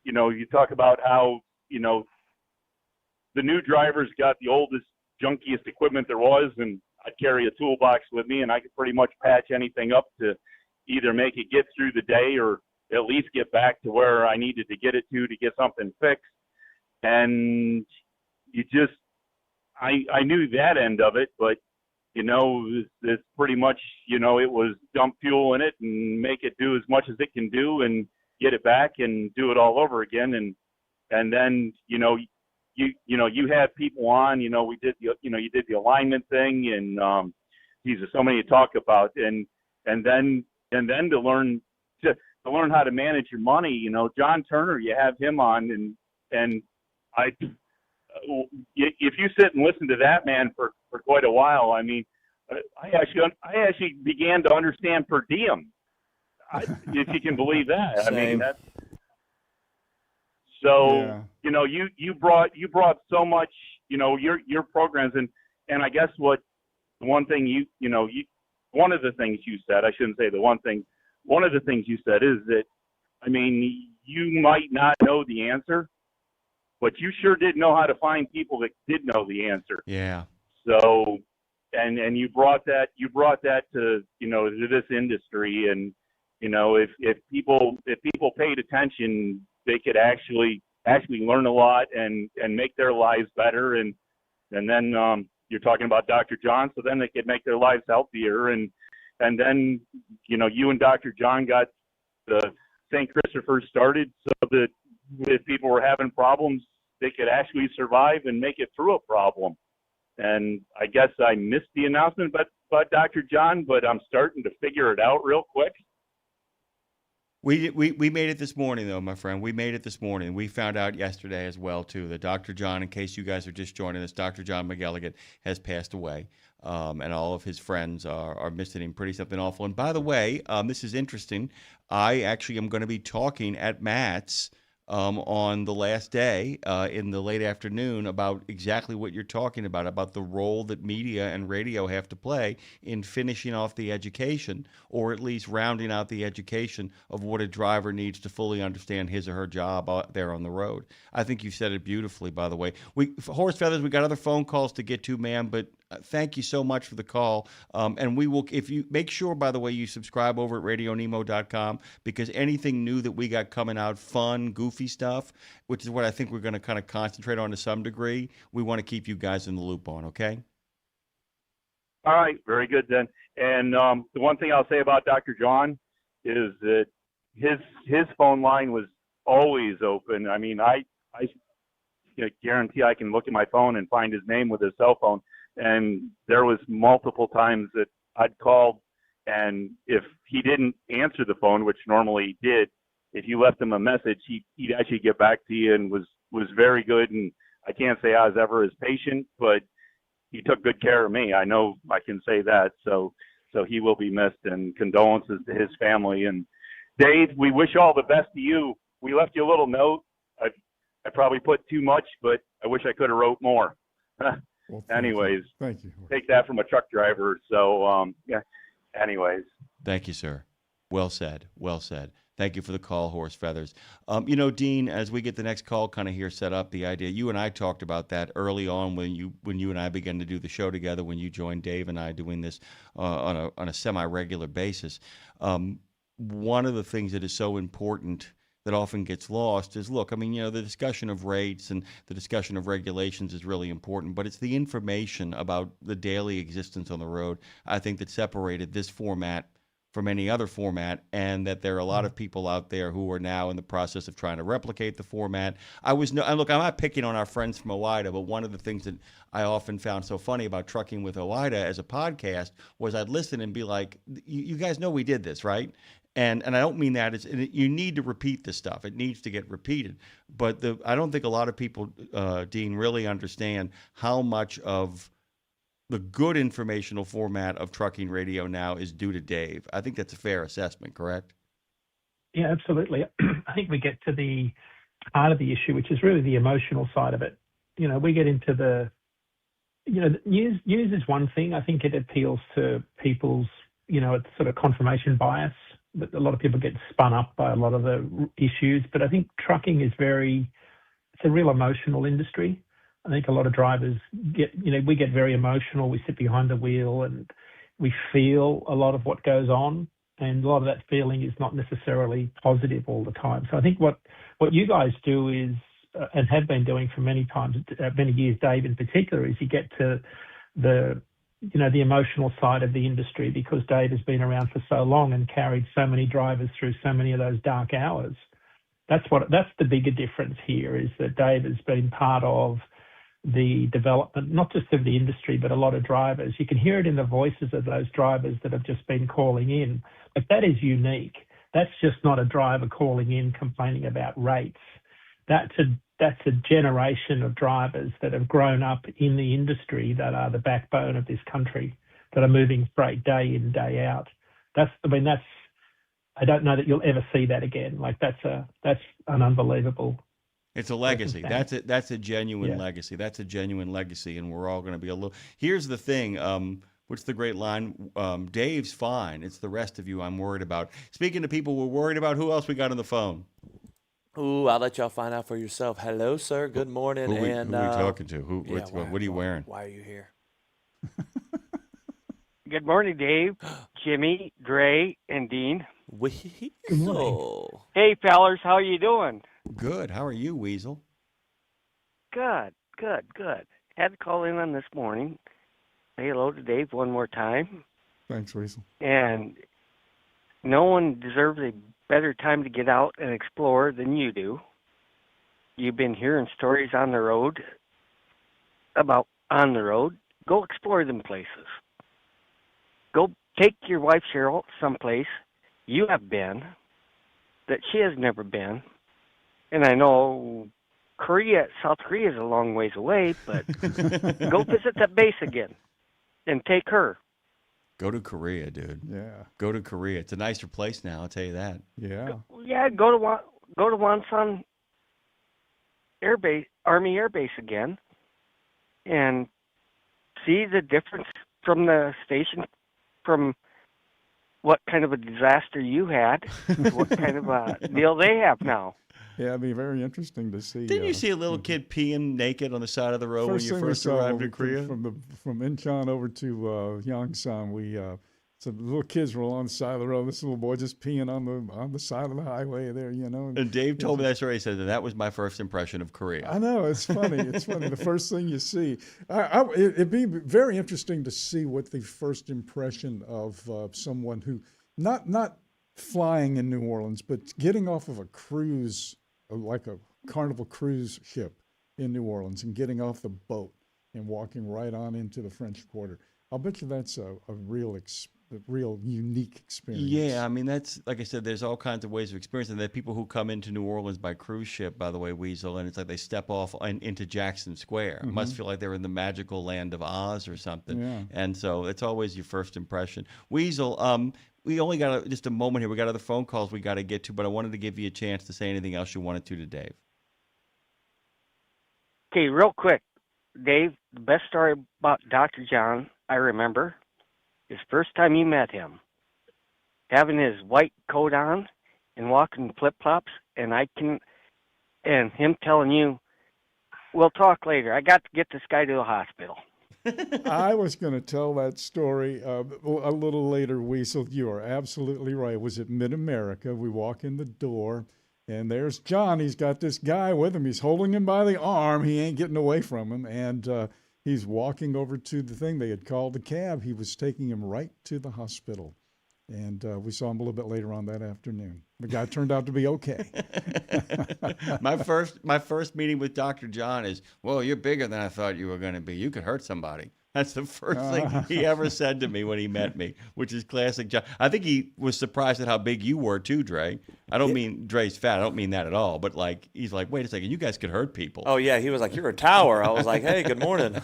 you talk about how the new drivers got the oldest junkiest equipment there was, and I'd carry a toolbox with me and I could pretty much patch anything up to either make it get through the day or at least get back to where I needed to get it to get something fixed. And I knew that end of it, but it's pretty much, it was dump fuel in it and make it do as much as it can do and get it back and do it all over again. And then, you had people on, we did you did the alignment thing, and these are so many to talk about, and then to learn how to manage your money. John Turner, you have him on, and if you sit and listen to that man for quite a while, I mean, I actually began to understand per diem, if you can believe that. Same. I mean, that's so. Yeah. You brought so much, your programs, and I guess one of the things you said, I shouldn't say the one thing. One of the things you said is that, I mean, you might not know the answer, but you sure did know how to find people that did know the answer. Yeah. So, and you brought that to, to this industry, and, if people paid attention, they could actually learn a lot and make their lives better. And then, you're talking about Dr. John, so then they could make their lives healthier. And then, you and Dr. John got the St. Christopher's started so that if people were having problems, they could actually survive and make it through a problem. And I guess I missed the announcement about Dr. John, but I'm starting to figure it out real quick. We made it this morning, though, my friend. We made it this morning. We found out yesterday as well, too, that Dr. John, in case you guys are just joining us, Dr. John McElligott has passed away, and all of his friends are missing him pretty something awful. And by the way, this is interesting. I actually am going to be talking at Matt's on the last day in the late afternoon about exactly what you're talking about the role that media and radio have to play in finishing off the education, or at least rounding out the education of what a driver needs to fully understand his or her job out there on the road. I think you said it beautifully, by the way. Horse Feathers, we got other phone calls to get to, man, but thank you so much for the call. And we will, if you make sure, by the way, you subscribe over at RadioNemo.com, because anything new that we got coming out, fun, goofy stuff, which is what I think we're going to kind of concentrate on to some degree, we want to keep you guys in the loop on, okay? All right, very good then. And the one thing I'll say about Dr. John is that his phone line was always open. I mean, I guarantee I can look at my phone and find his name with his cell phone. And there was multiple times that I'd called, and if he didn't answer the phone, which normally he did, if you left him a message, he'd actually get back to you and was very good. And I can't say I was ever his patient, but he took good care of me. I know I can say that. So he will be missed, and condolences to his family. And Dave, we wish all the best to you. We left you a little note. I probably put too much, but I wish I could have wrote more. Well, anyways, thank you. Take that from a truck driver. So yeah. Anyways, thank you, sir. Well said. Well said. Thank you for the call, Horse Feathers. Dean, as we get the next call kind of here set up, the idea, you and I talked about that early on when you and I began to do the show together, when you joined Dave and I doing this on a semi-regular basis. One of the things that is so important that often gets lost is, look, I mean, the discussion of rates and the discussion of regulations is really important, but it's the information about the daily existence on the road, I think, that separated this format from any other format, and that there are a lot of people out there who are now in the process of trying to replicate the format. Look, I'm not picking on our friends from OIDA, but one of the things that I often found so funny about Trucking with OIDA as a podcast was I'd listen and be like, you guys know we did this, right? And I don't mean that. You need to repeat this stuff. It needs to get repeated. But I don't think a lot of people, Dean, really understand how much of the good informational format of trucking radio now is due to Dave. I think that's a fair assessment, correct? Yeah, absolutely. I think we get to the heart of the issue, which is really the emotional side of it. We get into the news is one thing. I think it appeals to people's, it's sort of confirmation bias. That a lot of people get spun up by a lot of the issues. But I think trucking is it's a real emotional industry. I think a lot of drivers we get very emotional. We sit behind the wheel and we feel a lot of what goes on, and a lot of that feeling is not necessarily positive all the time. So I think what you guys do is, and have been doing for many years, Dave in particular, is you get to the emotional side of the industry, because Dave has been around for so long and carried so many drivers through so many of those dark hours. That's the bigger difference here, is that Dave has been part of the development, not just of the industry, but a lot of drivers. You can hear it in the voices of those drivers that have just been calling in. But that is unique. That's just not a driver calling in complaining about rates. That's a generation of drivers that have grown up in the industry, that are the backbone of this country, that are moving freight day in, day out. I don't know that you'll ever see that again. That's an unbelievable. It's a legacy. That's a genuine legacy. That's a genuine legacy, and we're all going to be a little. Here's the thing. What's the great line? Dave's fine. It's the rest of you I'm worried about. Speaking of people we're worried about, who else we got on the phone? Ooh, I'll let y'all find out for yourself. Hello, sir. Good morning. Who are we talking to? What are you wearing? Why are you here? Good morning, Dave, Jimmy, Dre, and Dean. Weasel. Hey, fellers, how you doing? Good. How are you, Weasel? Good. Had to call in on this morning. Say hello to Dave one more time. Thanks, Weasel. And no one deserves a better time to get out and explore than you do. You've been hearing stories on the road about on the road. Go explore them places. Go take your wife Cheryl someplace you have been that she has never been. And I know South Korea is a long ways away, but go visit that base again and take her. Go to Korea, dude. Yeah. Go to Korea. It's a nicer place now, I'll tell you that. Yeah. Go to Wonsan Army Air Base again and see the difference from the station, from what kind of a disaster you had to what kind of a deal they have now. Yeah, it'd be very interesting to see. Didn't you see a little kid peeing naked on the side of the road when you thing we first saw arrived when in we came Korea? from Incheon over to Yongsan, so the little kids were on the side of the road. This little boy just peeing on the side of the highway there, And Dave told me that story. He said that was my first impression of Korea. I know, it's funny. It's funny. The first thing you see, it'd be very interesting to see what the first impression of someone who not flying in New Orleans, but getting off of a cruise, like a Carnival cruise ship in New Orleans, and getting off the boat and walking right on into the French Quarter. I'll bet you that's a real unique experience. Yeah, I mean, that's, like I said, there's all kinds of ways of experiencing. There are people who come into New Orleans by cruise ship, by the way, Weasel, and it's like they step off into Jackson Square. It must feel like they're in the magical land of Oz or something. Yeah. And so it's always your first impression. Weasel, we only got just a moment here. We got other phone calls we got to get to, but I wanted to give you a chance to say anything else you wanted to Dave. Okay, real quick, Dave, the best story about Dr. John I remember is first time you met him, having his white coat on and walking flip-flops, and him telling you, we'll talk later. I got to get this guy to the hospital. I was going to tell that story a little later, Weasel. You are absolutely right. It was at Mid-America. We walk in the door, and there's John. He's got this guy with him. He's holding him by the arm. He ain't getting away from him. And he's walking over to the thing. They had called the cab. He was taking him right to the hospital. And we saw him a little bit later on that afternoon. The guy turned out to be okay. My first meeting with Dr. John is, well, you're bigger than I thought you were going to be. You could hurt somebody. That's the first thing he ever said to me when he met me, which is classic John. I think he was surprised at how big you were too, Dre. I don't mean Dre's fat. I don't mean that at all. But like, he's like, wait a second, you guys could hurt people. Oh yeah, he was like, you're a tower. I was like, hey, good morning.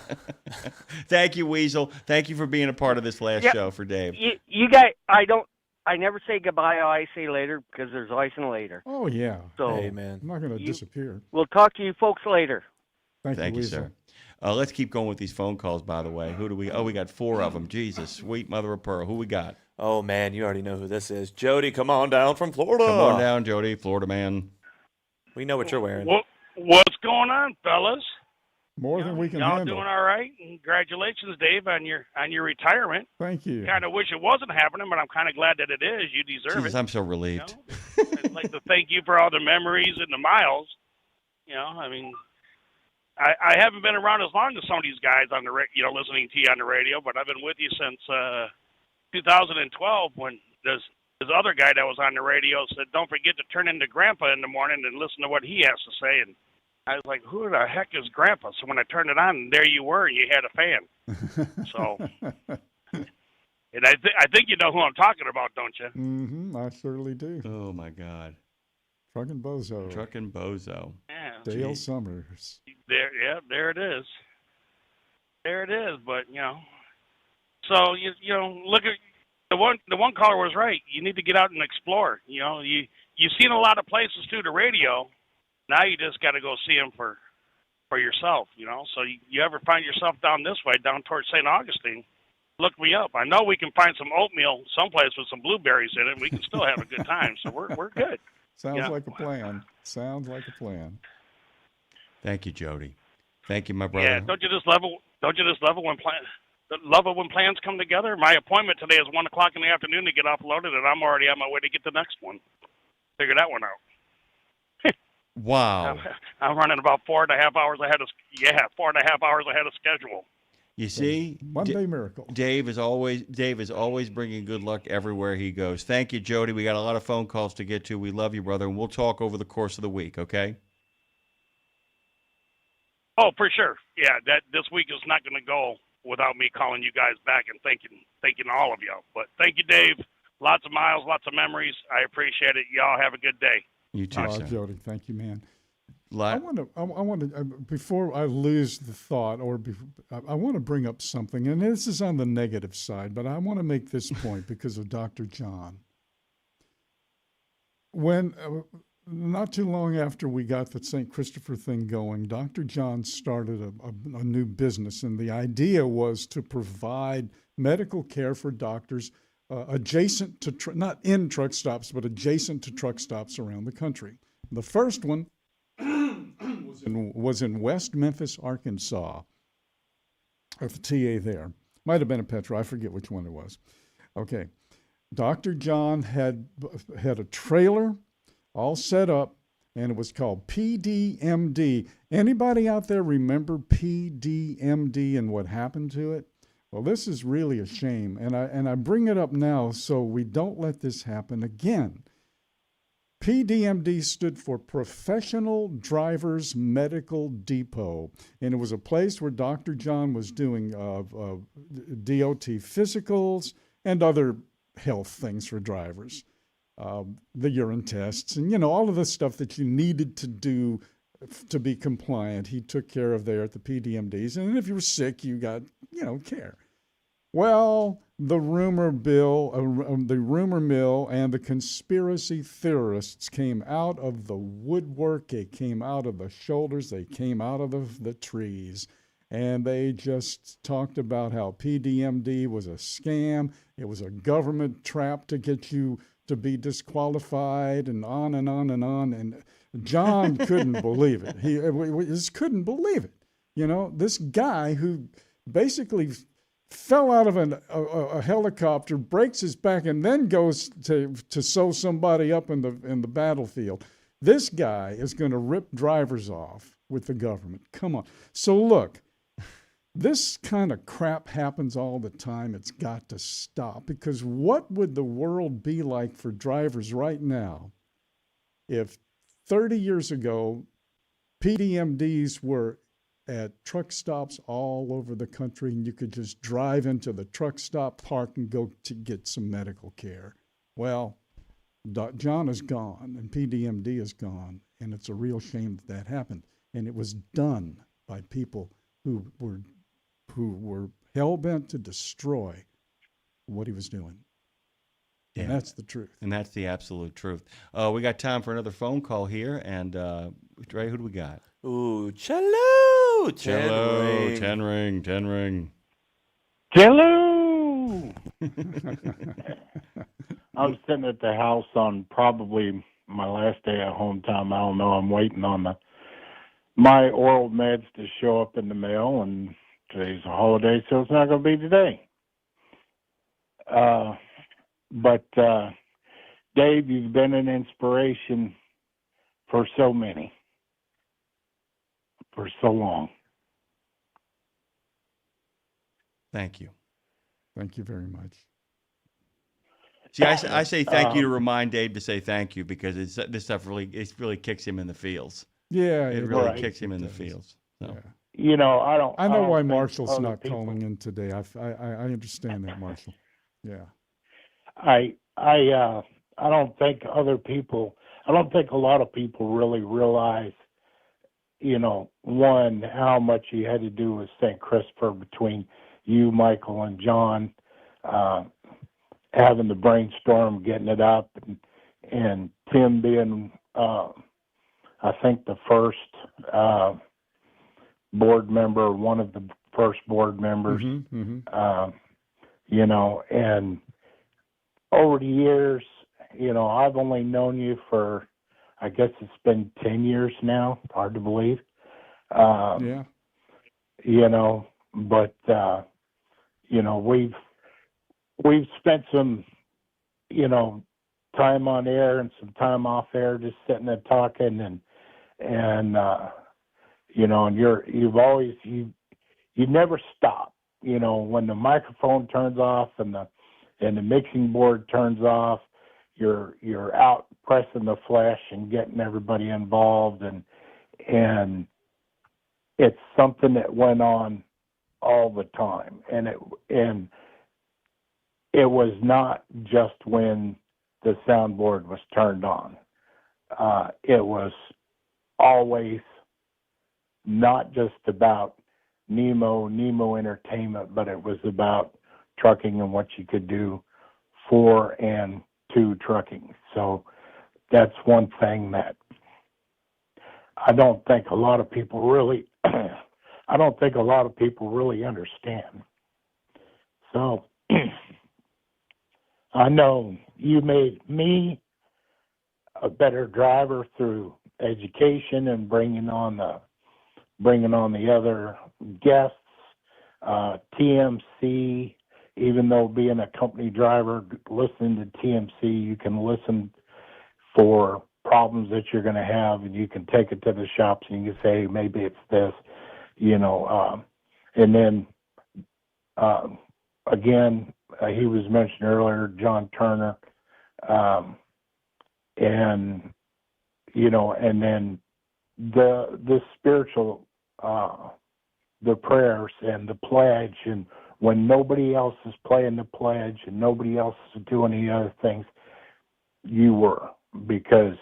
Thank you, Weasel. Thank you for being a part of this last show for Dave. You guys, I never say goodbye. I say later because there's always a later. Oh, yeah. So, hey, man. I'm not going to disappear. We'll talk to you folks later. Thank you, Weasel. sir. Let's keep going with these phone calls, by the way. Who do we? Oh, we got 4 of them. Jesus, sweet mother of pearl. Who we got? Oh, man, you already know who this is. Jody, come on down from Florida. Come on down, Jody, Florida man. We know what you're wearing. What's going on, fellas? More than we can y'all handle. Doing all right? And congratulations, Dave, on your retirement. Thank you. Kind of wish it wasn't happening, but I'm kind of glad that it is. You deserve Jesus, it. I'm so relieved. I'd like to thank you for all the memories and the miles. I mean, I haven't been around as long as some of these guys on the listening to you on the radio, but I've been with you since 2012 when this other guy that was on the radio said, "Don't forget to turn into Grandpa in the morning and listen to what he has to say." And I was like, who the heck is Grandpa? So when I turned it on, there you were, and you had a fan. So, and I think you know who I'm talking about, don't you? Mm-hmm. I certainly do. Oh, my God. Truckin' Bozo. Truckin' Bozo. Yeah. Dale Summers. There it is. There it is. But so you look at the one caller was right. You need to get out and explore. You've seen a lot of places through the radio. Now you just got to go see them for yourself. So you ever find yourself down this way, down towards St. Augustine, look me up. I know we can find some oatmeal someplace with some blueberries in it. We can still have a good time. So we're good. Sounds like a plan. Sounds like a plan. Thank you, Jody. Thank you, my brother. Yeah, don't you just love it when plans come together? My appointment today is 1:00 in the afternoon to get offloaded, and I'm already on my way to get the next one. Figure that one out. Wow. I'm running about 4.5 hours ahead of 4.5 hours ahead of schedule. You see, Monday miracle. Dave is always bringing good luck everywhere he goes. Thank you, Jody. We got a lot of phone calls to get to. We love you, brother, and we'll talk over the course of the week. Okay? Oh, for sure. Yeah, that this week is not going to go without me calling you guys back and thanking all of you. But thank you, Dave. Lots of miles, lots of memories. I appreciate it. Y'all have a good day. You too, sir. Jody. Thank you, man. I want to before I lose the thought, I want to bring up something, and this is on the negative side, but I want to make this point because of Dr. John. When not too long after we got the St. Christopher thing going, Dr. John started a new business, and the idea was to provide medical care for doctors adjacent to not in truck stops, but adjacent to truck stops around the country. The first one was in West Memphis, Arkansas, at the TA there. Might have been a Petro. I forget which one it was. Okay. Dr. John had a trailer all set up, and it was called PDMD. Anybody out there remember PDMD and what happened to it? Well, this is really a shame, and I bring it up now so we don't let this happen again. PDMD stood for Professional Drivers Medical Depot, and it was a place where Dr. John was doing DOT physicals and other health things for drivers, the urine tests, and, all of the stuff that you needed to do to be compliant. He took care of there at the PDMDs, and if you were sick, you got, care. Well, the rumor mill and the conspiracy theorists came out of the woodwork. They came out of the shoulders. They came out of the trees. And they just talked about how PDMD was a scam. It was a government trap to get you to be disqualified, and on and on and on. And John couldn't believe it. He just couldn't believe it. This guy who basically fell out of a helicopter, breaks his back, and then goes to sew somebody up in the battlefield. This guy is going to rip drivers off with the government. Come on. So look, this kind of crap happens all the time. It's got to stop, because what would the world be like for drivers right now if 30 years ago PDMDs were at truck stops all over the country, and you could just drive into the truck stop, park, and go to get some medical care? Well, John is gone, and PDMD is gone, and it's a real shame that happened. And it was done by people who were hell-bent to destroy what he was doing. Yeah. And that's the truth. And that's the absolute truth. We got time for another phone call here, and Dre, who do we got? Ooh, cello. 10 ring. Jello! I'm sitting at the house on probably my last day at home time. I don't know. I'm waiting on my oral meds to show up in the mail, and today's a holiday, so it's not going to be today. But Dave, you've been an inspiration for so many, for so long. Thank you. Thank you very much. See, I say thank you to remind Dave to say thank you, because this stuff really kicks him in the feels. Yeah, it really kicks him in the feels. So. Yeah. I know why think Marshall's not people calling in today. I understand that, Marshall. Yeah. I don't think a lot of people really realize, one, how much you had to do with St. Christopher between you, Michael, and John, having the brainstorm, getting it up, and Tim being, I think, the first board member, one of the first board members, and over the years, I've only known you for, I guess it's been 10 years now. Hard to believe. Yeah. But, we've spent some, time on air and some time off air, just sitting and talking, and you never stop, when the microphone turns off and the mixing board turns off, you're out pressing the flesh and getting everybody involved, and it's something that went on all the time, and it was not just when the soundboard was turned on. It was always not just about Nemo Entertainment, but it was about trucking and what you could do for and to trucking. So that's one thing that I don't think a lot of people really understand. So I know you made me a better driver through education and bringing on the other guests. TMC, even though being a company driver, listening to TMC, you can listen for problems that you're going to have, and you can take it to the shops and you can say, hey, maybe it's this, and then again, he was mentioned earlier, John Turner, and then the spiritual, the prayers and the pledge, and when nobody else is playing the pledge and nobody else is doing any other things, you were, because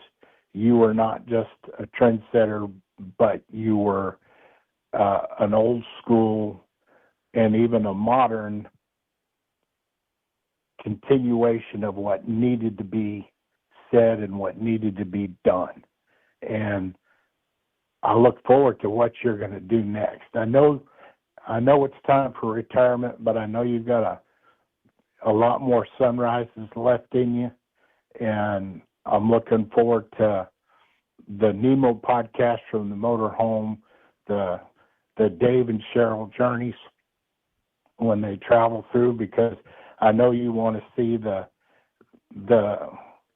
you were not just a trendsetter, but you were an old school and even a modern continuation of what needed to be said and what needed to be done. And I look forward to what you're going to do next. I know it's time for retirement, but I know you've got a lot more sunrises left in you, and I'm looking forward to the Nemo podcast from the motorhome, the Dave and Cheryl journeys when they travel through, because I know you want to see the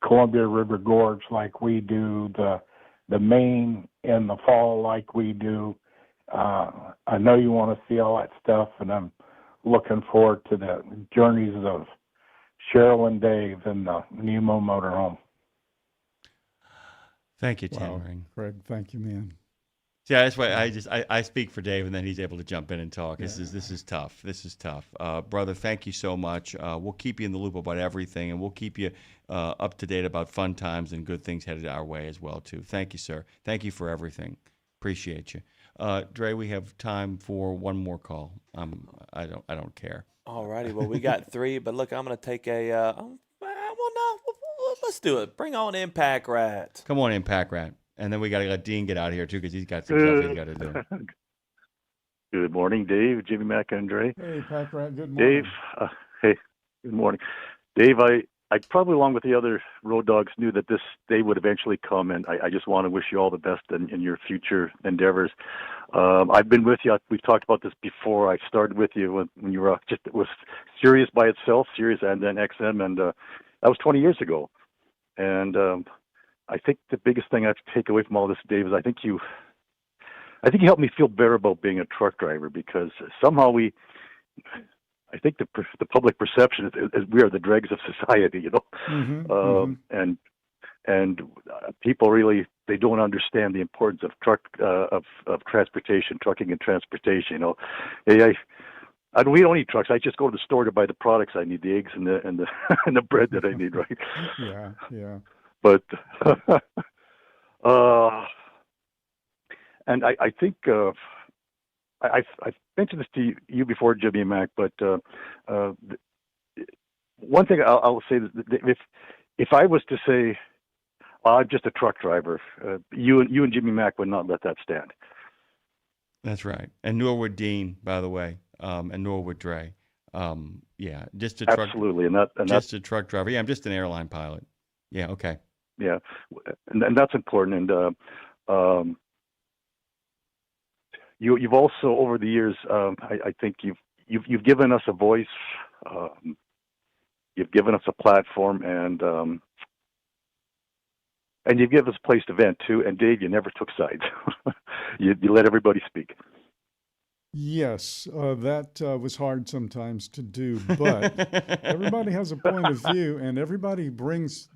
Columbia River Gorge like we do, the Maine in the fall like we do. I know you want to see all that stuff, and I'm looking forward to the journeys of Cheryl and Dave and the Nemo motorhome. Thank you, Tim. Wow, Craig, thank you, man. Yeah, that's why I speak for Dave, and then he's able to jump in and talk. This is tough. This is tough, brother. Thank you so much. We'll keep you in the loop about everything, and we'll keep you up to date about fun times and good things headed our way as well too. Thank you, sir. Thank you for everything. Appreciate you, Dre. We have time for one more call. I don't care. All righty. Well, we got 3, but look, I'm gonna take a. Let's do it. Bring on Impact Rat. Come on, Impact Rat. And then we got to let Dean get out of here, too, because he's got some stuff he's got to do. Good morning, Dave, Jimmy, Mac, and Andre. Hey, Pack Rat, good morning. Dave, hey, good morning. Dave, I probably, along with the other road dogs, knew that this day would eventually come, and I just want to wish you all the best in your future endeavors. I've been with you. We've talked about this before. I started with you when you were it was Sirius by itself, Sirius and then XM, and that was 20 years ago. And I think the biggest thing I have to take away from all this, Dave, is I think you helped me feel better about being a truck driver, because somehow I think the public perception is we are the dregs of society, and people really, they don't understand the importance of transportation, trucking and transportation. We don't need trucks. I just go to the store to buy the products I need, the eggs and the and the bread that I need, right? Yeah. But and I think I've mentioned this to you before, Jimmy and Mac. But one thing I'll say that if I was to say I'm just a truck driver, you and Jimmy Mac would not let that stand. That's right, and nor would Dean, by the way, and nor would Dre. Just a truck. Absolutely, and just a truck driver. Yeah, I'm just an airline pilot. Yeah, okay. Yeah, and that's important. And you've also, over the years, I think you've given us a voice. You've given us a platform, and you've given us a place to vent too. And Dave, you never took sides. you let everybody speak. Yes, that was hard sometimes to do, but everybody has a point of view, and everybody brings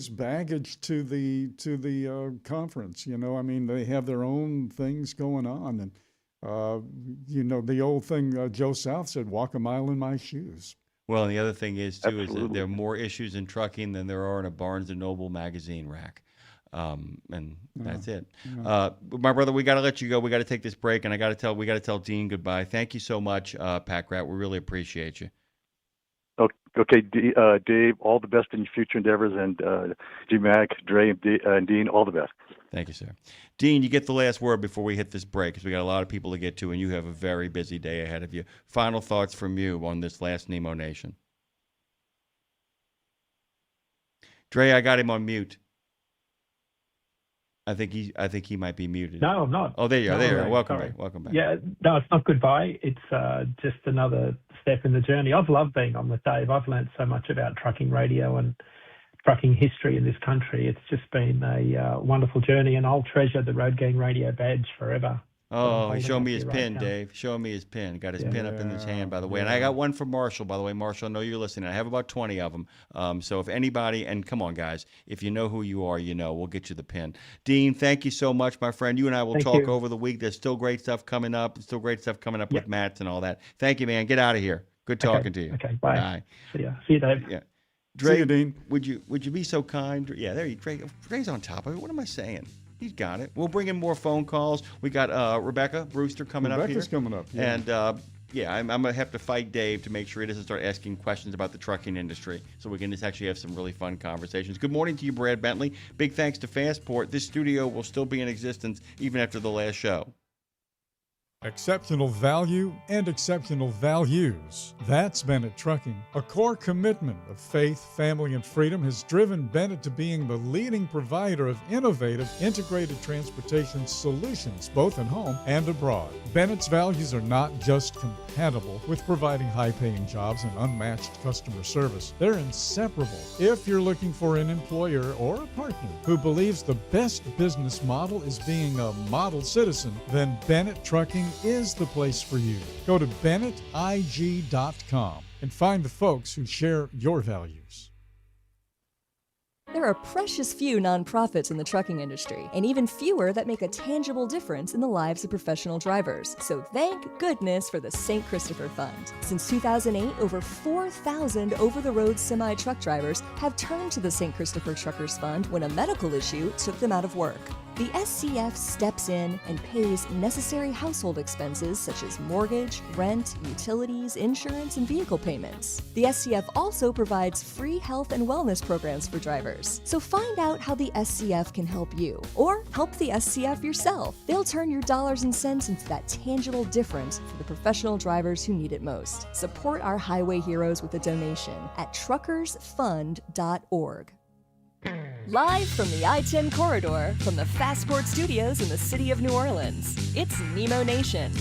baggage to the conference. They have their own things going on, and the old thing Joe South said, "Walk a mile in my shoes." Well, and the other thing is too Absolutely. is that there are more issues in trucking than there are in a Barnes and Noble magazine rack. And that's it. My brother, we got to let you go. We got to take this break, and we got to tell Dean goodbye. Thank you so much, Pack Rat. We really appreciate you. Okay, Dave, all the best in your future endeavors, and Jimmy Mac, Dre, and Dean, all the best. Thank you, sir. Dean, you get the last word before we hit this break, because we got a lot of people to get to, and you have a very busy day ahead of you. Final thoughts from you on this last Nemo Nation. Dre, I got him on mute. I think he might be muted. No, I'm not. Oh, there you are. No, There you no, are. Welcome sorry. back. Welcome back. Yeah, no, it's not goodbye. It's just another step in the journey. I've loved being on with Dave. I've learned so much about trucking radio and trucking history in this country. It's just been a wonderful journey, and I'll treasure the Road Gang Radio badge forever. Oh, he holding showed up me his here right pin, now. Dave. Show me his pin. Got his pin up in his hand, by the way. And Yeah. I got one for Marshall, by the way. Marshall, I know you're listening. I have about 20 of them. So if anybody, and come on, guys, if you know who you are, you know. We'll get you the pin. Dean, thank you so much, my friend. You and I will Thank talk you. over the week. There's still great stuff coming up. Still great stuff coming up Yep. with Matt and all that. Thank you, man. Get out of here. Good talking to you. Okay, bye. Bye. See you, Dave. Yeah. See Dre, you, Dean. would you be so kind? Yeah, there you Dre's on top of it. What am I saying? He's got it. We'll bring in more phone calls. We got Rebecca Brewster coming up here. Rebecca's coming up. Yeah. And I'm going to have to fight Dave to make sure he doesn't start asking questions about the trucking industry so we can just actually have some really fun conversations. Good morning to you, Brad Bentley. Big thanks to Fastport. This studio will still be in existence even after the last show. Exceptional value and exceptional values. That's Bennett Trucking. A core commitment of faith, family, and freedom has driven Bennett to being the leading provider of innovative, integrated transportation solutions, both at home and abroad. Bennett's values are not just compatible with providing high-paying jobs and unmatched customer service. They're inseparable. If you're looking for an employer or a partner who believes the best business model is being a model citizen, then Bennett Trucking is the place for you. Go to BennettIG.com and find the folks who share your values. There are precious few nonprofits in the trucking industry, and even fewer that make a tangible difference in the lives of professional drivers. So thank goodness for the St. Christopher Fund. Since 2008, over 4,000 over-the-road semi-truck drivers have turned to the St. Christopher Truckers Fund when a medical issue took them out of work. The SCF steps in and pays necessary household expenses such as mortgage, rent, utilities, insurance, and vehicle payments. The SCF also provides free health and wellness programs for drivers. So find out how the SCF can help you, or help the SCF yourself. They'll turn your dollars and cents into that tangible difference for the professional drivers who need it most. Support our highway heroes with a donation at truckersfund.org. Live from the I-10 corridor from the Fastport Studios in the city of New Orleans, it's Nemo Nation.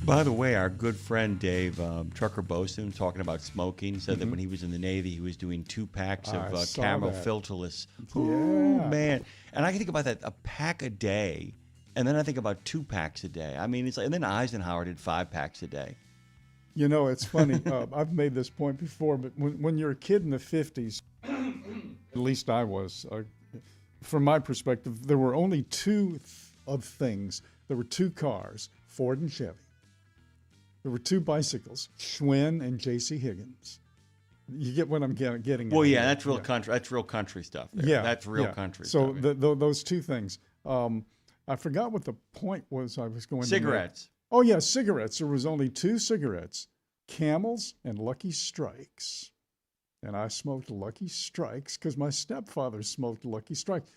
By the way, our good friend Dave, Trucker Bosun, talking about smoking, said that when he was in the Navy, he was doing 2 packs of Camel filterless. Ooh, man. And I can think about that, a pack a day, and then I think about 2 packs a day. I mean, it's like, and then Eisenhower did 5 packs a day. You know, it's funny. I've made this point before, but when you're a kid in the 50s, at least I was, from my perspective, there were only 2 things. There were 2 cars, Ford and Chevy. There were 2 bicycles, Schwinn and J.C. Higgins. You get what I'm getting at. Well, yeah, that's real country. That's real country stuff. There. Yeah, that's real country. So stuff. those 2 things. I forgot what the point was. I was going cigarettes. To oh yeah, cigarettes. There was only 2 cigarettes, Camels and Lucky Strikes. And I smoked Lucky Strikes because my stepfather smoked Lucky Strikes.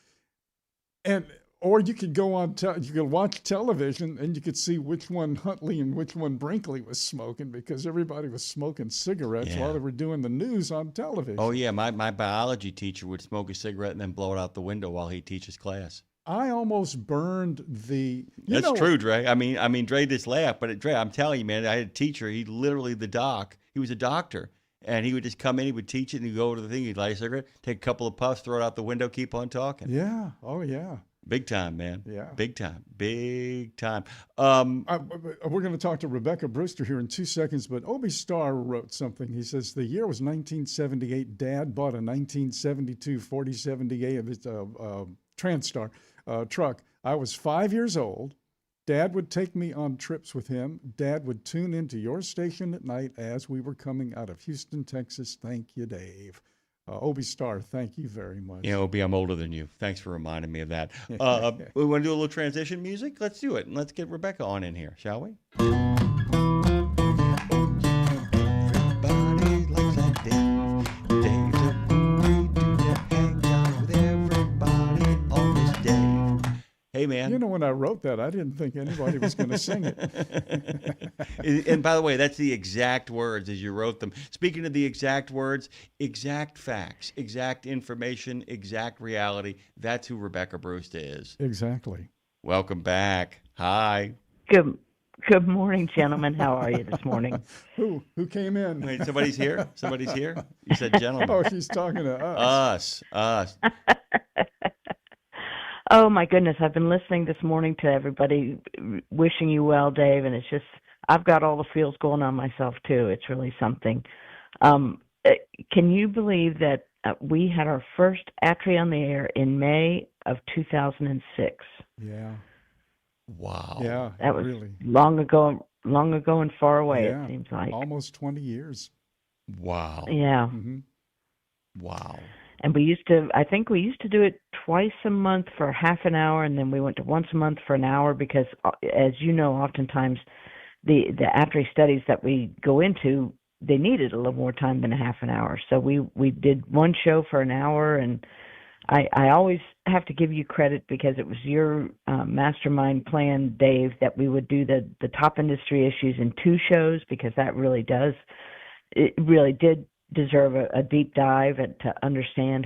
Or you could go on, you could watch television and you could see which one Huntley and which one Brinkley was smoking because everybody was smoking cigarettes while they were doing the news on television. Oh yeah, my biology teacher would smoke a cigarette and then blow it out the window while he teaches class. I almost burned the. That's true, Dre. I mean, Dre just laughed, but Dre, I'm telling you, man, I had a teacher. He literally he was a doctor. And he would just come in, he would teach it, and he'd go over to the thing, he'd light a cigarette, take a couple of puffs, throw it out the window, keep on talking. Yeah. Oh, yeah. Big time, man. Yeah. Big time. Big time. We're going to talk to Rebecca Brewster here in 2 seconds, but Obi Starr wrote something. He says, the year was 1978. Dad bought a 1972 4078 of his Transstar truck. I was 5 years old. Dad would take me on trips with him. Dad would tune into your station at night as we were coming out of Houston, Texas. Thank you, Dave. Obi Starr, thank you very much. Yeah, Obi, I'm older than you. Thanks for reminding me of that. We want to do a little transition music? Let's do it. And let's get Rebecca on in here, shall we? Everybody likes that Dave. Dave's a movie to hang out with everybody on this day. Hey, man. You know, when I wrote that, I didn't think anybody was going to sing it. And by the way, that's the exact words as you wrote them. Speaking of the exact words, exact facts, exact information, exact reality. That's who Rebecca Brewster is. Exactly. Welcome back. Hi. Good morning, gentlemen. How are you this morning? Who came in? Wait, somebody's here? Somebody's here? You said gentlemen. Oh, she's talking to us. Us. Oh, my goodness. I've been listening this morning to everybody wishing you well, Dave, and it's just, I've got all the feels going on myself, too. It's really something. Can you believe that we had our first Atri on the air in May of 2006? Yeah. Wow. Yeah, That was really. long ago and far away, Yeah. it seems like. Almost 20 years. Wow. Yeah. Mm-hmm. Wow. And I think we used to do it twice a month for half an hour, and then we went to once a month for an hour because, as you know, oftentimes the Atri studies that we go into, they needed a little more time than a half an hour. So we did one show for an hour, and I always have to give you credit because it was your mastermind plan, Dave, that we would do the top industry issues in 2 shows because it really did deserve a deep dive and to understand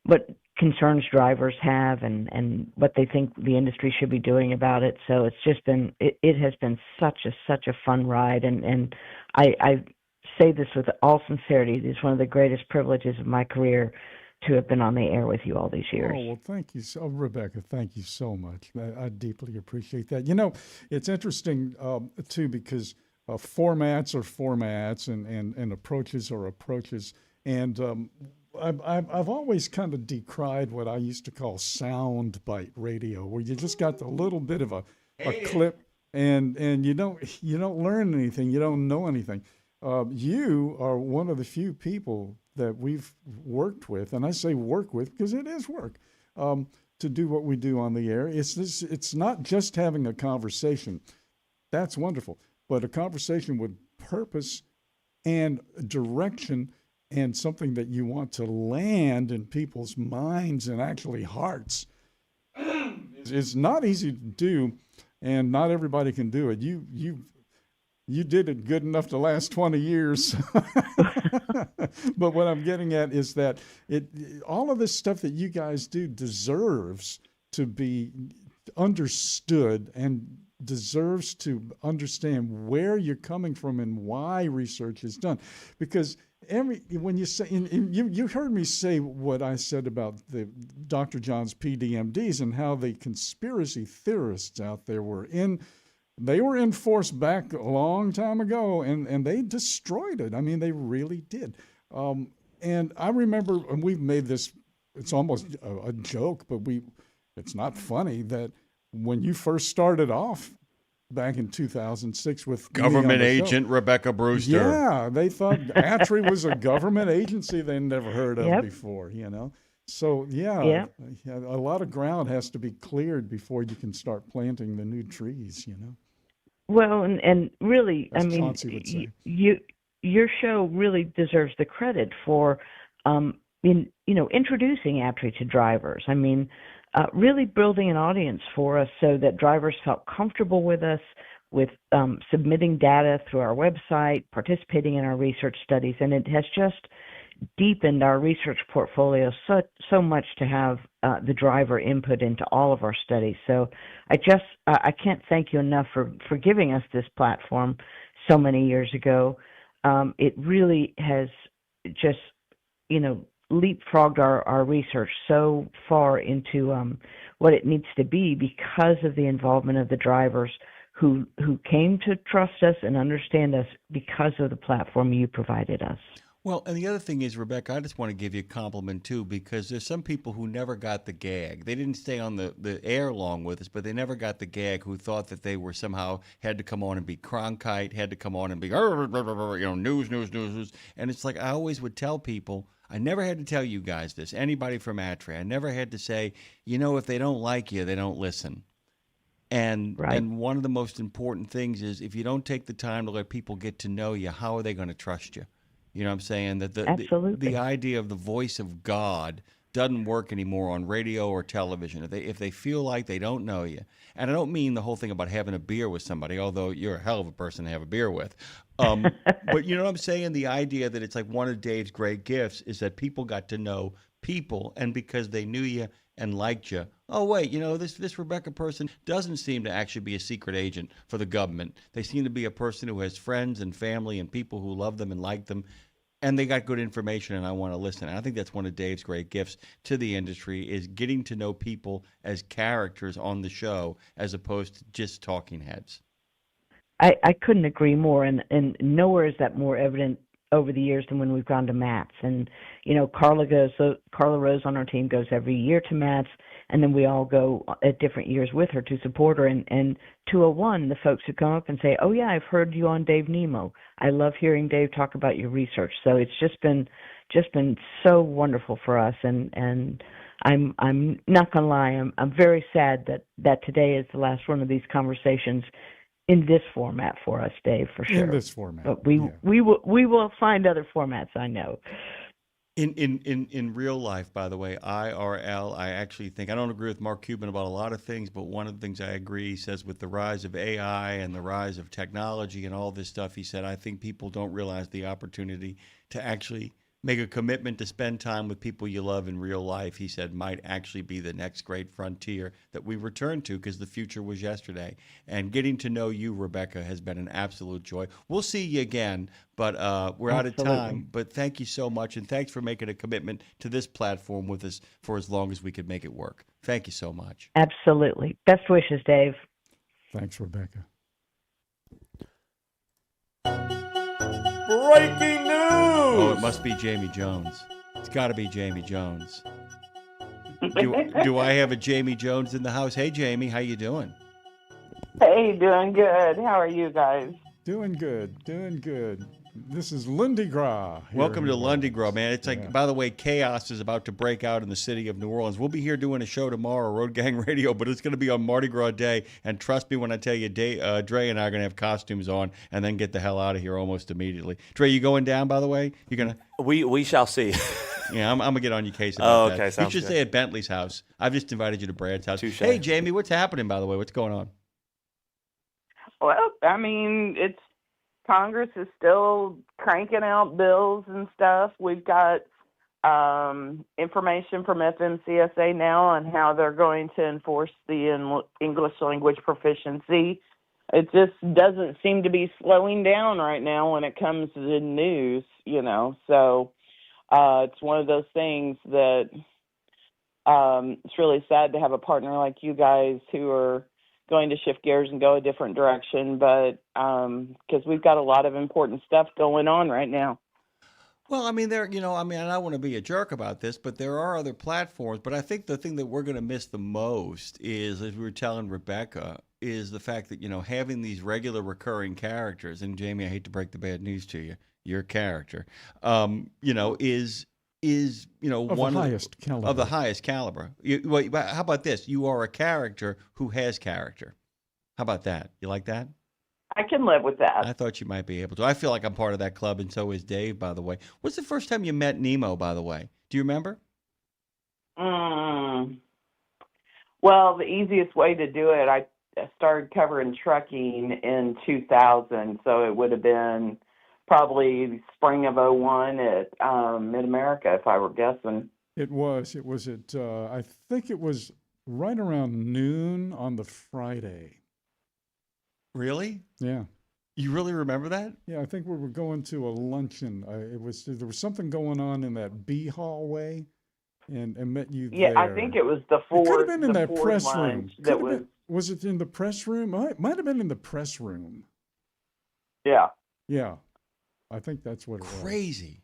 what concerns drivers have and what they think the industry should be doing about it. So it's just been, it has been such a fun ride. And I say this with all sincerity. It's one of the greatest privileges of my career to have been on the air with you all these years. Oh, well, thank you. Rebecca, thank you so much. I deeply appreciate that. You know, it's interesting, too, because formats are formats and approaches are approaches. And I've always kind of decried what I used to call sound bite radio, where you just got a little bit of a clip and you don't learn anything, you don't know anything. You are one of the few people that we've worked with, and I say work with because it is work, to do what we do on the air. It's not just having a conversation. That's wonderful. But a conversation with purpose and direction and something that you want to land in people's minds and actually hearts is not easy to do, and not everybody can do it. You did it good enough to last 20 years. But what I'm getting at is that all of this stuff that you guys do deserves to be understood and deserves to understand where you're coming from and why research is done. Because when you say, you heard me say what I said about the Dr. John's PDMDs and how the conspiracy theorists out there they were in force back a long time ago, and they destroyed it. I mean, they really did. And I remember, and we've made this, it's almost a joke, but it's not funny, that when you first started off back in 2006 with Government agent Rebecca Brewster. Yeah, they thought Atri was a government agency they never heard of before, you know. So, a lot of ground has to be cleared before you can start planting the new trees, you know. Well, and really, As I mean, Chauncey would say. your show really deserves the credit for, introducing Atri to drivers. I mean, really building an audience for us so that drivers felt comfortable with us, with submitting data through our website, participating in our research studies, and it has just deepened our research portfolio so much to have the driver input into all of our studies. So I can't thank you enough for giving us this platform so many years ago. It really has just, leapfrogged our research so far into what it needs to be because of the involvement of the drivers who came to trust us and understand us because of the platform you provided us. Well, and the other thing is, Rebecca, I just want to give you a compliment, too, because there's some people who never got the gag. They didn't stay on the air long with us, but they never got the gag, who thought that they were somehow had to come on and be Cronkite, had to come on and be, news. And it's like I always would tell people, I never had to tell you guys this, anybody from Atri. I never had to say, if they don't like you, they don't listen. And one of the most important things is if you don't take the time to let people get to know you, how are they going to trust you? You know what I'm saying? That the idea of the voice of God doesn't work anymore on radio or television. If they feel like they don't know you, and I don't mean the whole thing about having a beer with somebody, although you're a hell of a person to have a beer with. But you know what I'm saying? The idea that it's like one of Dave's great gifts is that people got to know people, and because they knew you and liked you. Oh wait, this Rebecca person doesn't seem to actually be a secret agent for the government. They seem to be a person who has friends and family and people who love them and like them, and they got good information, and I want to listen. And I think that's one of Dave's great gifts to the industry is getting to know people as characters on the show as opposed to just talking heads. I couldn't agree more, and nowhere is that more evident over the years than when we've gone to Matt's. And Carla Rose on our team goes every year to Matt's, and then we all go at different years with her to support her. And 201, the folks who come up and say, "Oh yeah, I've heard you on Dave Nemo. I love hearing Dave talk about your research." So it's just been so wonderful for us, and I'm not gonna lie, I'm very sad that today is the last one of these conversations in this format for us, Dave, for sure. In this format. But we will find other formats, I know. In real life, by the way, IRL, I actually think, I don't agree with Mark Cuban about a lot of things, but one of the things I agree, he says with the rise of AI and the rise of technology and all this stuff, he said, I think people don't realize the opportunity to actually make a commitment to spend time with people you love in real life, he said, might actually be the next great frontier that we return to because the future was yesterday. And getting to know you, Rebecca, has been an absolute joy. We'll see you again, but we're out of time. But thank you so much, and thanks for making a commitment to this platform with us for as long as we could make it work. Thank you so much. Absolutely. Best wishes, Dave. Thanks, Rebecca. Breaking news! Oh, it must be Jamie Jones. It's got to be Jamie Jones. Do I have a Jamie Jones in the house? Hey, Jamie, how you doing? Hey, doing good. How are you guys? Doing good. This is Lindy Gra. Welcome to Lundy Grove, man. It's like, by the way, chaos is about to break out in the city of New Orleans. We'll be here doing a show tomorrow, Road Gang Radio, but it's going to be on Mardi Gras Day. And trust me when I tell you, Dre and I are going to have costumes on and then get the hell out of here almost immediately. Dre, you going down, by the way? You're going to? We shall see. Yeah, I'm going to get on your case about that. Sounds You should good. stay at Bentley's house. I've just invited you to Brad's house. Touche. Hey, Jamie, what's happening, by the way? What's going on? Well, I mean, Congress is still cranking out bills and stuff. We've got information from FMCSA now on how they're going to enforce the English language proficiency. It just doesn't seem to be slowing down right now when it comes to the news, So it's one of those things that it's really sad to have a partner like you guys who are going to shift gears and go a different direction, but because we've got a lot of important stuff going on right now. Well, I mean, and I don't want to be a jerk about this, but there are other platforms. But I think the thing that we're going to miss the most is, as we were telling Rebecca, is the fact that, having these regular recurring characters, and Jamie, I hate to break the bad news to you, your character, is of one the highest caliber. Of the highest caliber. How about this? You are a character who has character. How about that? You like that? I can live with that. I thought you might be able to. I feel like I'm part of that club, and so is Dave, by the way. What's the first time you met Nemo, by the way? Do you remember? Well, the easiest way to do it, I started covering trucking in 2000, so it would have been probably spring of 01 at Mid-America, if I were guessing. It was at, I think it was right around noon on the Friday. Really? Yeah. You really remember that? Yeah, I think we were going to a luncheon. There was something going on in that B hallway, and met you there. Yeah, I think it was the Ford. It could have been in that press room. That was it in the press room? It might have been in the press room. Yeah. Yeah. I think that's what it was. Crazy.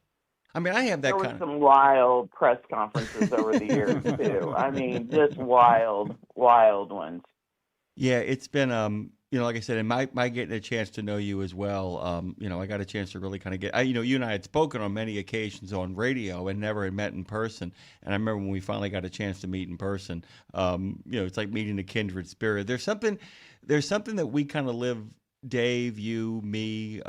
I mean, I have that there kind of... There was some wild press conferences over the years, too. I mean, just wild ones. Yeah, it's been, like I said, and my getting a chance to know you as well, I got a chance to really kind of get, you and I had spoken on many occasions on radio and never had met in person. And I remember when we finally got a chance to meet in person, it's like meeting a kindred spirit. There's something that we kind of live, Dave, you, me,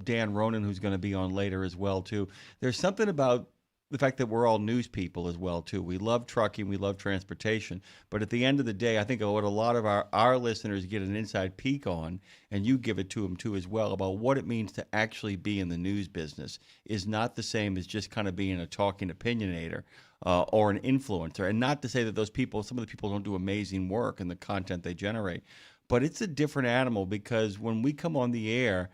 Dan Ronan, who's going to be on later as well, too. There's something about the fact that we're all news people as well too. We love trucking, we love transportation, but at the end of the day, I think what a lot of our listeners get an inside peek on, and you give it to them too as well, about what it means to actually be in the news business is not the same as just kind of being a talking opinionator or an influencer. And not to say that some of the people don't do amazing work in the content they generate, but it's a different animal because when we come on the air,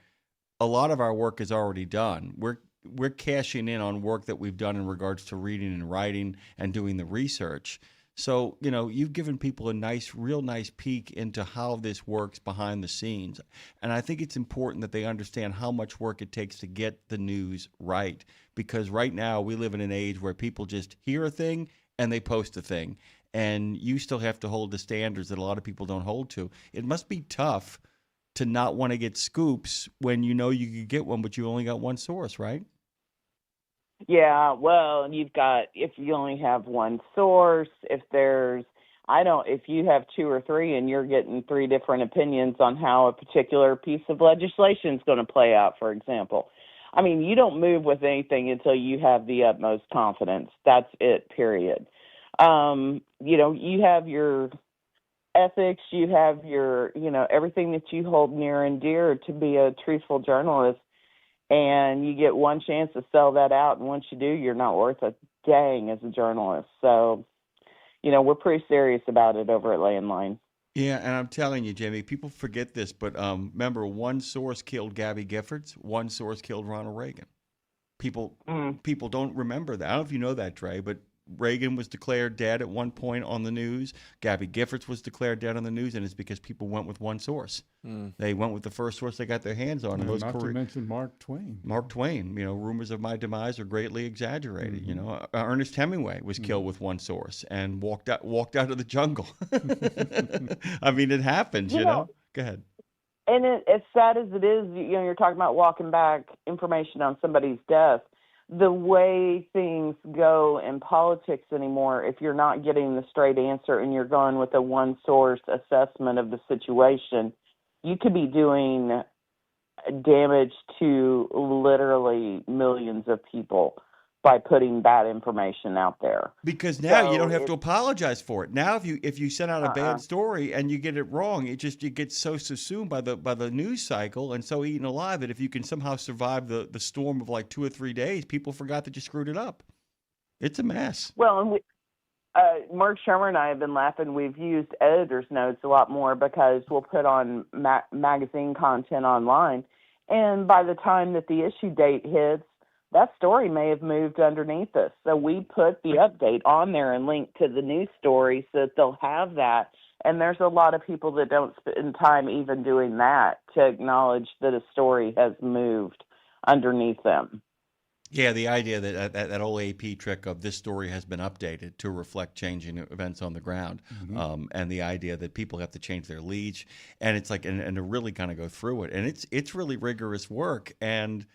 a lot of our work is already done. We're cashing in on work that we've done in regards to reading and writing and doing the research. So, you've given people a real nice peek into how this works behind the scenes. And I think it's important that they understand how much work it takes to get the news right. Because right now we live in an age where people just hear a thing and they post a thing. And you still have to hold the standards that a lot of people don't hold to. It must be tough to not want to get scoops when you know you could get one, but you only got one source, right? Yeah, well, if you only have one source, if you have two or three and you're getting three different opinions on how a particular piece of legislation is going to play out, for example. I mean, you don't move with anything until you have the utmost confidence. That's it, period. You have your ethics, you have your, everything that you hold near and dear to be a truthful journalist. And you get one chance to sell that out, and once you do, you're not worth a dang as a journalist. So, we're pretty serious about it over at Landline. Yeah, and I'm telling you, Jamie, people forget this, but remember, one source killed Gabby Giffords, one source killed Ronald Reagan. People don't remember that. I don't know if you know that, Dre, but Reagan was declared dead at one point on the news. Gabby Giffords was declared dead on the news, and it's because people went with one source. They went with the first source they got their hands on. And not to mention Mark Twain. Mark Twain. Rumors of my demise are greatly exaggerated. Ernest Hemingway was killed with one source and walked out of the jungle. I mean, it happens. Go ahead. And as sad as it is, you're talking about walking back information on somebody's death. The way things go in politics anymore, if you're not getting the straight answer and you're going with a one source assessment of the situation, you could be doing damage to literally millions of people by putting bad information out there. Because now you don't have to apologize for it. Now, if you send out a bad story and you get it wrong, it gets so subsumed by the news cycle and so eaten alive that if you can somehow survive the storm of like 2 or 3 days, people forgot that you screwed it up. It's a mess. Well, and Mark Shermer and I have been laughing. We've used editor's notes a lot more because we'll put on magazine content online, and by the time that the issue date hits, that story may have moved underneath us. So we put the update on there and link to the news story so that they'll have that. And there's a lot of people that don't spend time even doing that to acknowledge that a story has moved underneath them. Yeah, the idea that old AP trick of this story has been updated to reflect changing events on the ground, and the idea that people have to change their leads, and it's like and to really kind of go through it, and it's really rigorous work, and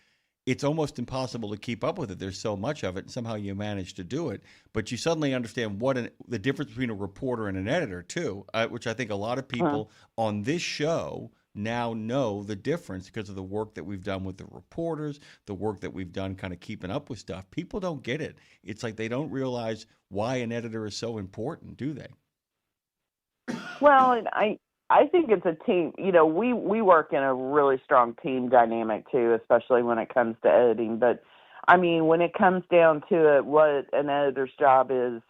it's almost impossible to keep up with it. There's so much of it, and somehow you manage to do it. But you suddenly understand the difference between a reporter and an editor, too, which I think a lot of people on this show now know the difference because of the work that we've done with the reporters, the work that we've done kind of keeping up with stuff. People don't get it. It's like they don't realize why an editor is so important, do they? Well, and I think it's a team. We work in a really strong team dynamic too, especially when it comes to editing. But I mean, when it comes down to it, what an editor's job is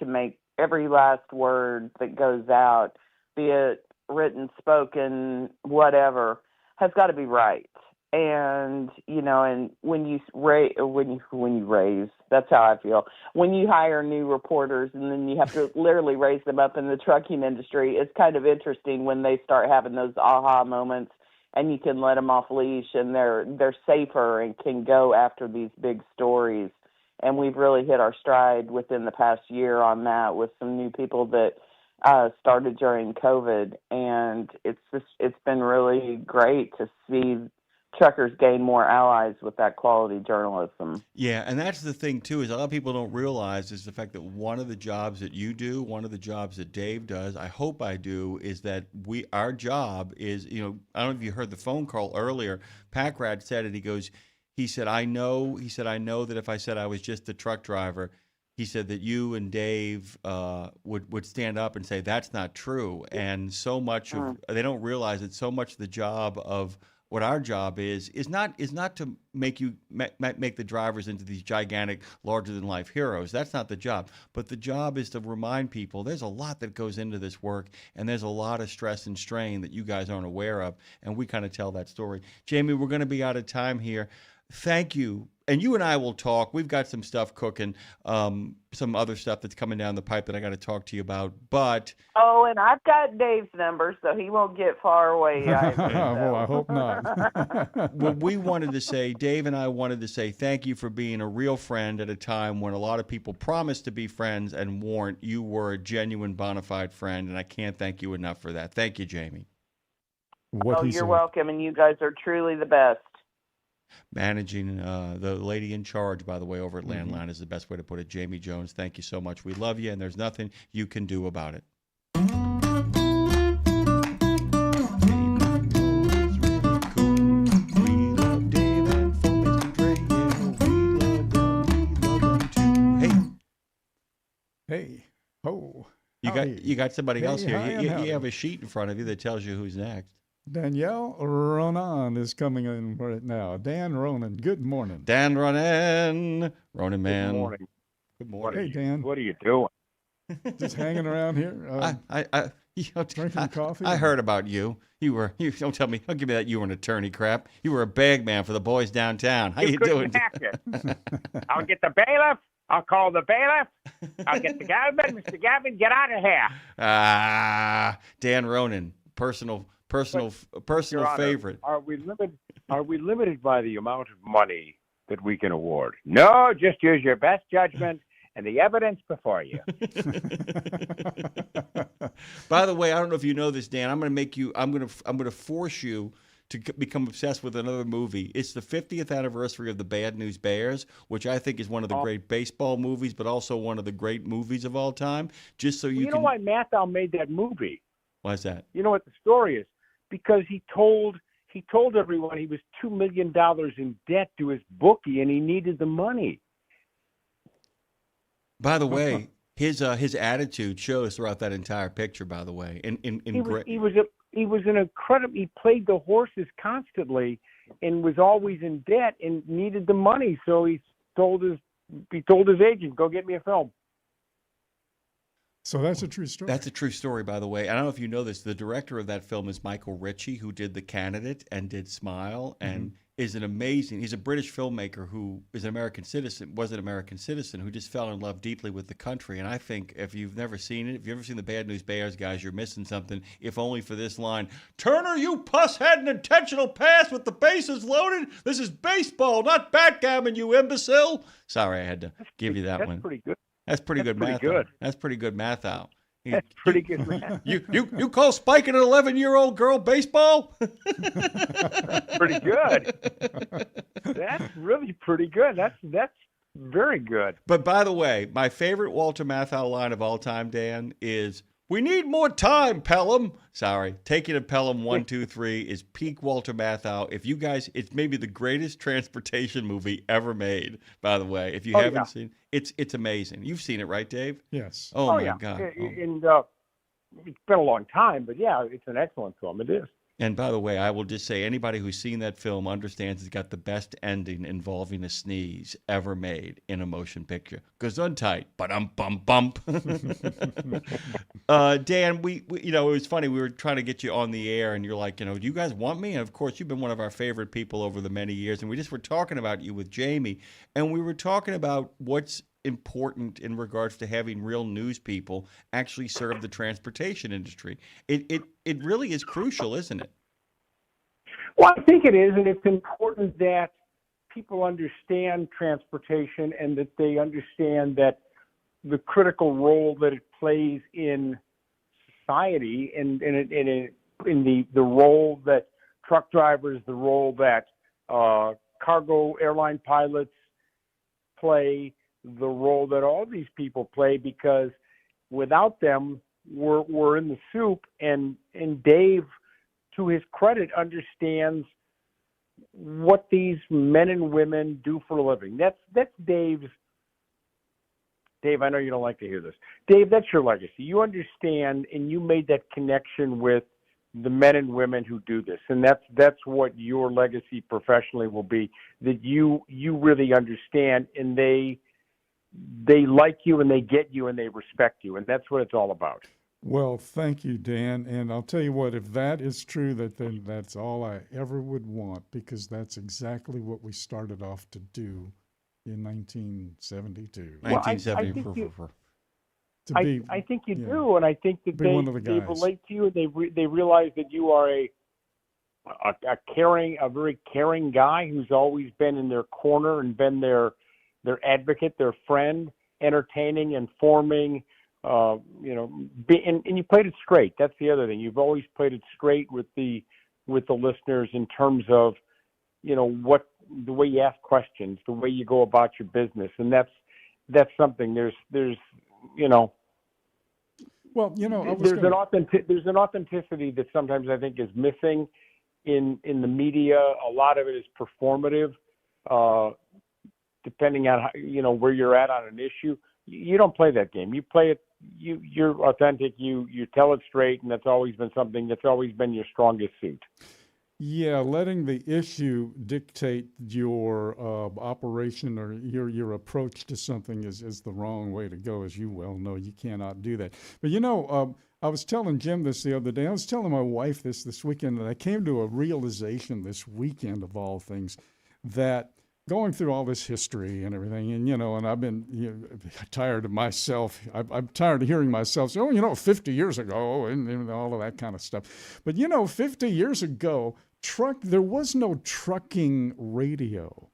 to make every last word that goes out, be it written, spoken, whatever, has got to be right. And and when you raise, that's how I feel. When you hire new reporters and then you have to literally raise them up in the trucking industry, it's kind of interesting when they start having those aha moments, and you can let them off leash, and they're safer and can go after these big stories. And we've really hit our stride within the past year on that with some new people that started during COVID, and it's been really great to see truckers gain more allies with that quality journalism. Yeah, and that's the thing too, is a lot of people don't realize is the fact that one of the jobs that you do, one of the jobs that Dave does, I hope I do, is that our job is, I don't know if you heard the phone call earlier, Packrad said it, he goes, He said, I know. He said, I know that if I said I was just a truck driver, he said that you and Dave would stand up and say that's not true. And so much of they don't realize that so much of the job of what our job is not to make the drivers into these gigantic, larger than life heroes. That's not the job. But the job is to remind people there's a lot that goes into this work, and there's a lot of stress and strain that you guys aren't aware of. And we kind of tell that story. Jamie, we're going to be out of time here. Thank you. And you and I will talk. We've got some stuff cooking, some other stuff that's coming down the pipe that I got to talk to you about. But Oh, and I've got Dave's number, so he won't get far away either. Well, I hope not. well, we wanted to say, Dave and I wanted to say thank you for being a real friend at a time when a lot of people promised to be friends and weren't. You were a genuine, bona fide friend, and I can't thank you enough for that. Thank you, Jamie. You're welcome, and you guys are truly the best. Managing the lady in charge, by the way, over at Landline is the best way to put it. Jamie Jones, thank you so much. We love you, and there's nothing you can do about it. Hey, ho. You got somebody else here. You howdy. have a sheet in front of you that tells you who's next. Danielle Ronan is coming in right now. Dan Ronan, good morning. Dan Ronan man. Good morning. Good morning. Hey, Dan. What are you doing? Just hanging around here. Drinking coffee. I heard about you. You don't tell me. Don't give me that you were an attorney crap. You were a bag man for the boys downtown. How you doing? I'll get the bailiff. I'll call the bailiff. I'll get the Gavin. Mr. Gavin, get out of here. Dan Ronan, personal Your Honor, favorite. Are we limited by the amount of money that we can award? No, just use your best judgment and the evidence before you. By the way, I don't know if you know this, Dan. I'm going to force you to become obsessed with another movie. It's the 50th anniversary of the Bad News Bears, which I think is one of the great baseball movies, but also one of the great movies of all time. Just so you know why Mathau made that movie? Why is that? You know what the story is? Because he told everyone he was $2 million in debt to his bookie, and he needed the money. By the way, his attitude shows throughout that entire picture. By the way, He was an incredible. He played the horses constantly, and was always in debt and needed the money. So he told his agent, "Go get me a film." So that's a true story. That's a true story, by the way. I don't know if you know this. The director of that film is Michael Ritchie, who did The Candidate and did Smile, and is an amazing. He's a British filmmaker who is an American citizen, was an American citizen who just fell in love deeply with the country. And I think if you've never seen it, if you've ever seen the Bad News Bears, guys, you're missing something. If only for this line: "Turner, you puss had an intentional pass with the bases loaded. This is baseball, not backgammon, you imbecile." Sorry, I had to give you that one. That's pretty good. That's pretty good math. That's pretty good math out. That's pretty good math. You call spiking an 11-year-old girl baseball? That's pretty good. That's really pretty good. That's very good. But by the way, my favorite Walter Matthau line of all time, Dan, is "We need more time, Pelham." Sorry, Taking of Pelham 1, 2, 3 is peak Walter Matthau. If you guys, it's maybe the greatest transportation movie ever made. By the way, if you haven't seen, it's amazing. You've seen it, right, Dave? Yes. Oh my yeah. God. And it's been a long time, but yeah, it's an excellent film. It is. And by the way, I will just say anybody who's seen that film understands it's got the best ending involving a sneeze ever made in a motion picture. Gesundheit, bump. Dan, we it was funny. We were trying to get you on the air, and you're like, do you guys want me? And of course, you've been one of our favorite people over the many years. And we just were talking about you with Jamie, and we were talking about what's important in regards to having real news people actually serve the transportation industry. It really is crucial, isn't it? Well, I think it is, and it's important that people understand transportation and that they understand that the critical role that it plays in society and in the role that truck drivers, the role that cargo airline pilots play, the role that all these people play, because without them, we're in the soup. And Dave, to his credit, understands what these men and women do for a living. That's Dave's. Dave, I know you don't like to hear this. Dave, that's your legacy. You understand, and you made that connection with the men and women who do this, and that's what your legacy professionally will be. That you really understand, and they like you, and they get you, and they respect you, and that's what it's all about. Well, thank you, Dan. And I'll tell you what, if that is true, then that's all I ever would want, because that's exactly what we started off to do in 1972. Well, I think you do, and I think that be one of the they guys. relate to you, and they realize that you are a very caring guy who's always been in their corner and been their advocate, their friend, entertaining, informing. And you played it straight. That's the other thing. You've always played it straight with the listeners in terms of, what the way you ask questions, the way you go about your business, and that's something. There's Well, there's an authenticity that sometimes I think is missing in the media. A lot of it is performative, depending on how, where you're at on an issue. You don't play that game. You play it. You're authentic. You tell it straight, and that's always been something that's always been your strongest suit. Yeah, letting the issue dictate your operation or your approach to something is the wrong way to go, as you well know. You cannot do that. But I was telling Jim this the other day. I was telling my wife this weekend, and I came to a realization this weekend, of all things, that going through all this history and everything, and I've been tired of myself. I'm tired of hearing myself say, 50 years ago, and all of that kind of stuff. But 50 years ago, there was no trucking radio.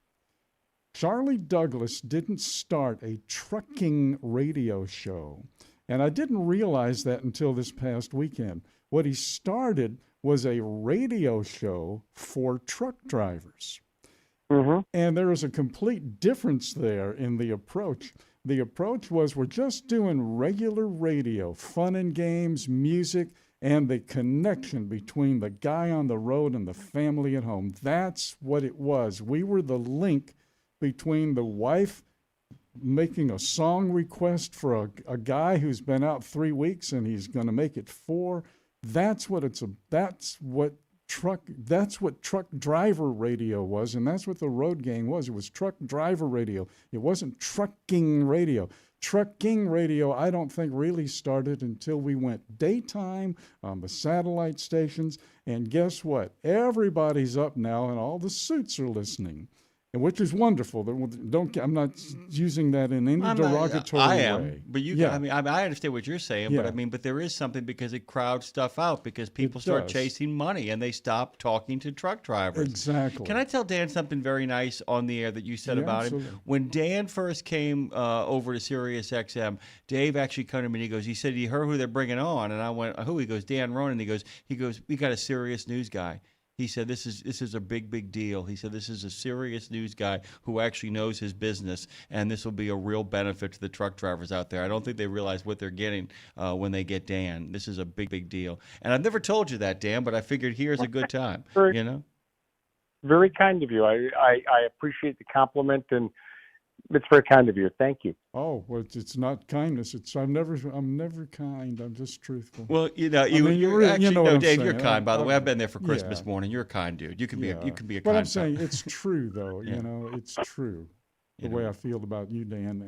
Charlie Douglas didn't start a trucking radio show. And I didn't realize that until this past weekend. What he started was a radio show for truck drivers. Mm-hmm. And there is a complete difference there in the approach. The approach was, we're just doing regular radio, fun and games, music, and the connection between the guy on the road and the family at home. That's what it was. We were the link between the wife making a song request for a guy who's been out 3 weeks and he's going to make it 4. That's what truck driver radio was, and that's what the road gang was. It was truck driver radio. It wasn't trucking radio. Trucking radio, I don't think, really started until we went daytime on the satellite stations. And guess what? Everybody's up now, and all the suits are listening, and which is wonderful. I'm not using that in any derogatory way. I am, but I understand what you're saying, but there is something, because it crowds stuff out, because people start chasing money and they stop talking to truck drivers. Exactly. Can I tell Dan something very nice on the air that you said about him? When Dan first came over to Sirius XM, Dave actually came to me and he said, you heard who they're bringing on? And I went, who? He goes, Dan Ronan. He goes, we got a serious news guy. He said, this is a big deal. He said, this is a serious news guy who actually knows his business, and this will be a real benefit to the truck drivers out there. I don't think they realize what they're getting when they get Dan. This is a big deal. And I've never told you that, Dan, but I figured here's a good time, Very kind of you. I appreciate the compliment, and it's very kind of you. Thank you. Oh, well, it's not kindness. I'm never kind. I'm just truthful. Well, Dave, you're kind. By the way, I've been there for Christmas morning. You're a kind dude. You can be a kind. But I'm saying it's true, though. It's true. The way I feel about you, Dan,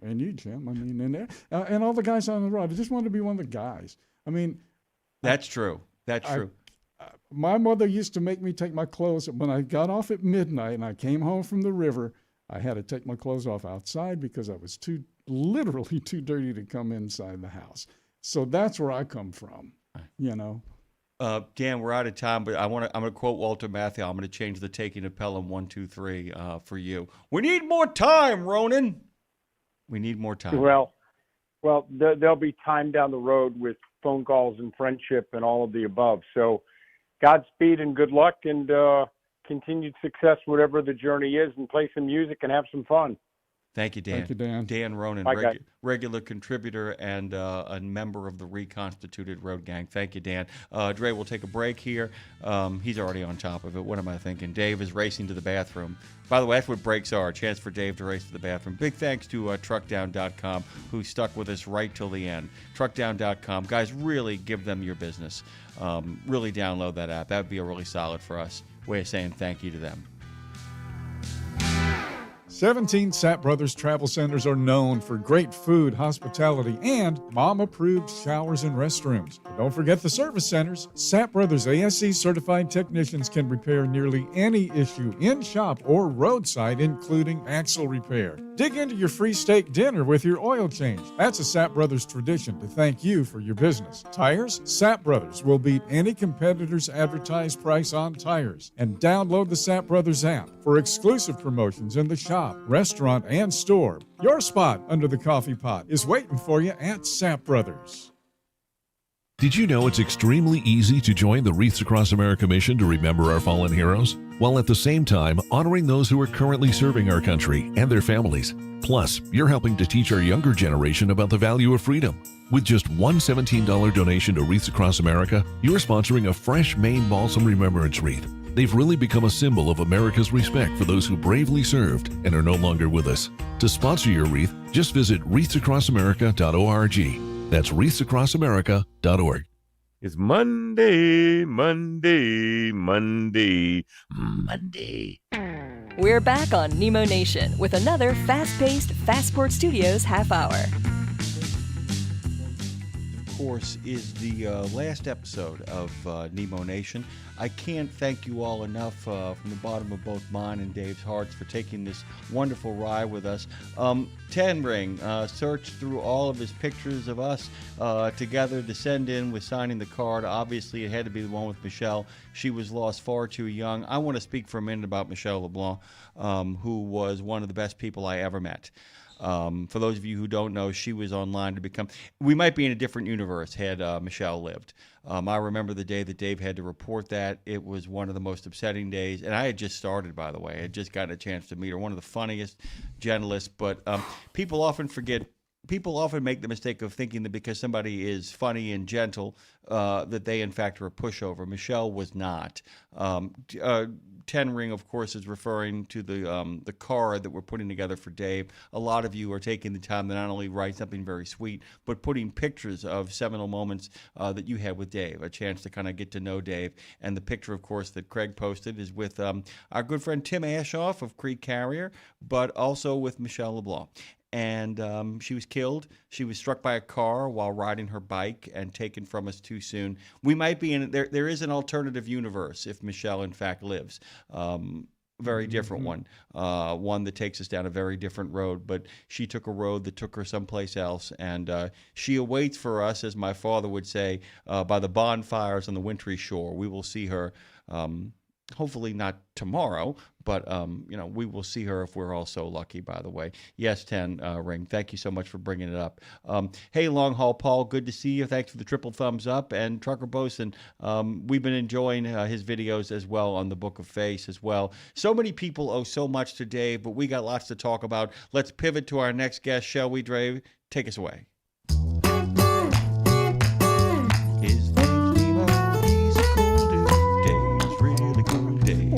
and you, Jim. I mean, and all the guys on the road. I just wanted to be one of the guys. I mean, that's true. That's true. My mother used to make me take my clothes when I got off at midnight and I came home from the river. I had to take my clothes off outside because I was literally too dirty to come inside the house. So that's where I come from, Dan, we're out of time, but I'm going to quote Walter Matthau. I'm going to change the Taking of Pelham 1, 2, 3 for you. We need more time, Ronan. We need more time. Well, there'll be time down the road with phone calls and friendship and all of the above. So Godspeed and good luck, and continued success, whatever the journey is, and play some music and have some fun. Thank you, Dan. Thank you, Dan. Dan Ronan, Bye, guys. regular contributor and a member of the reconstituted Road Gang. Thank you, Dan. Dre, we'll take a break here. He's already on top of it. What am I thinking? Dave is racing to the bathroom. By the way, that's what breaks are, a chance for Dave to race to the bathroom. Big thanks to truckdown.com, who stuck with us right till the end. Truckdown.com. Guys, really give them your business. Really download that app. That would be a really solid for us way of saying thank you to them. 17 Sapp Brothers Travel Centers are known for great food, hospitality, and mom-approved showers and restrooms. But don't forget the service centers. Sapp Brothers ASE certified technicians can repair nearly any issue in shop or roadside, including axle repair. Dig into your free steak dinner with your oil change. That's a Sapp Brothers tradition to thank you for your business. Tires? Sapp Brothers will beat any competitor's advertised price on tires. And download the Sapp Brothers app for exclusive promotions in the shop, restaurant, and store. Your spot under the coffee pot is waiting for you at Sapp Brothers. Did you know it's extremely easy to join the Wreaths Across America mission to remember our fallen heroes, while at the same time honoring those who are currently serving our country and their families? Plus, you're helping to teach our younger generation about the value of freedom. With just one $17 donation to Wreaths Across America, you're sponsoring a fresh Maine Balsam Remembrance Wreath. They've really become a symbol of America's respect for those who bravely served and are no longer with us. To sponsor your wreath, just visit wreathsacrossamerica.org. That's wreathsacrossamerica.org. It's Monday, Monday, Monday, Monday. We're back on Nemo Nation with another fast-paced Fastport Studios half hour. Of course, is the last episode of Nemo Nation. I can't thank you all enough from the bottom of both mine and Dave's hearts for taking this wonderful ride with us. Ten Ring searched through all of his pictures of us together to send in with signing the card. Obviously, it had to be the one with Michelle. She was lost far too young. I want to speak for a minute about Michelle LeBlanc, who was one of the best people I ever met. For those of you who don't know, she was online to become... We might be in a different universe had Michelle lived. I remember the day that Dave had to report that. It was one of the most upsetting days. And I had just started, by the way. I had just gotten a chance to meet her. One of the funniest, gentlest. But people often forget... People often make the mistake of thinking that because somebody is funny and gentle, that they, in fact, are a pushover. Michelle was not. Ten Ring, of course, is referring to the card that we're putting together for Dave. A lot of you are taking the time to not only write something very sweet, but putting pictures of seminal moments that you had with Dave, a chance to kind of get to know Dave. And the picture, of course, that Craig posted is with our good friend Tim Ashoff of Creek Carrier, but also with Michelle LeBlanc. And she was killed. She was struck by a car while riding her bike and taken from us too soon. We might be in there. There is an alternative universe if Michelle, in fact, lives. Very different one. One that takes us down a very different road. But she took a road that took her someplace else. And she awaits for us, as my father would say, by the bonfires on the wintry shore. We will see her. Hopefully not tomorrow, but we will see her if we're all so lucky, by the way. Yes, 10 Ring. Thank you so much for bringing it up. Hey, Long Haul Paul, good to see you. Thanks for the triple thumbs up. And Trucker Bosun, we've been enjoying his videos as well on the Book of Face as well. So many people owe so much to Dave, but we got lots to talk about. Let's pivot to our next guest, shall we, Dave? Take us away.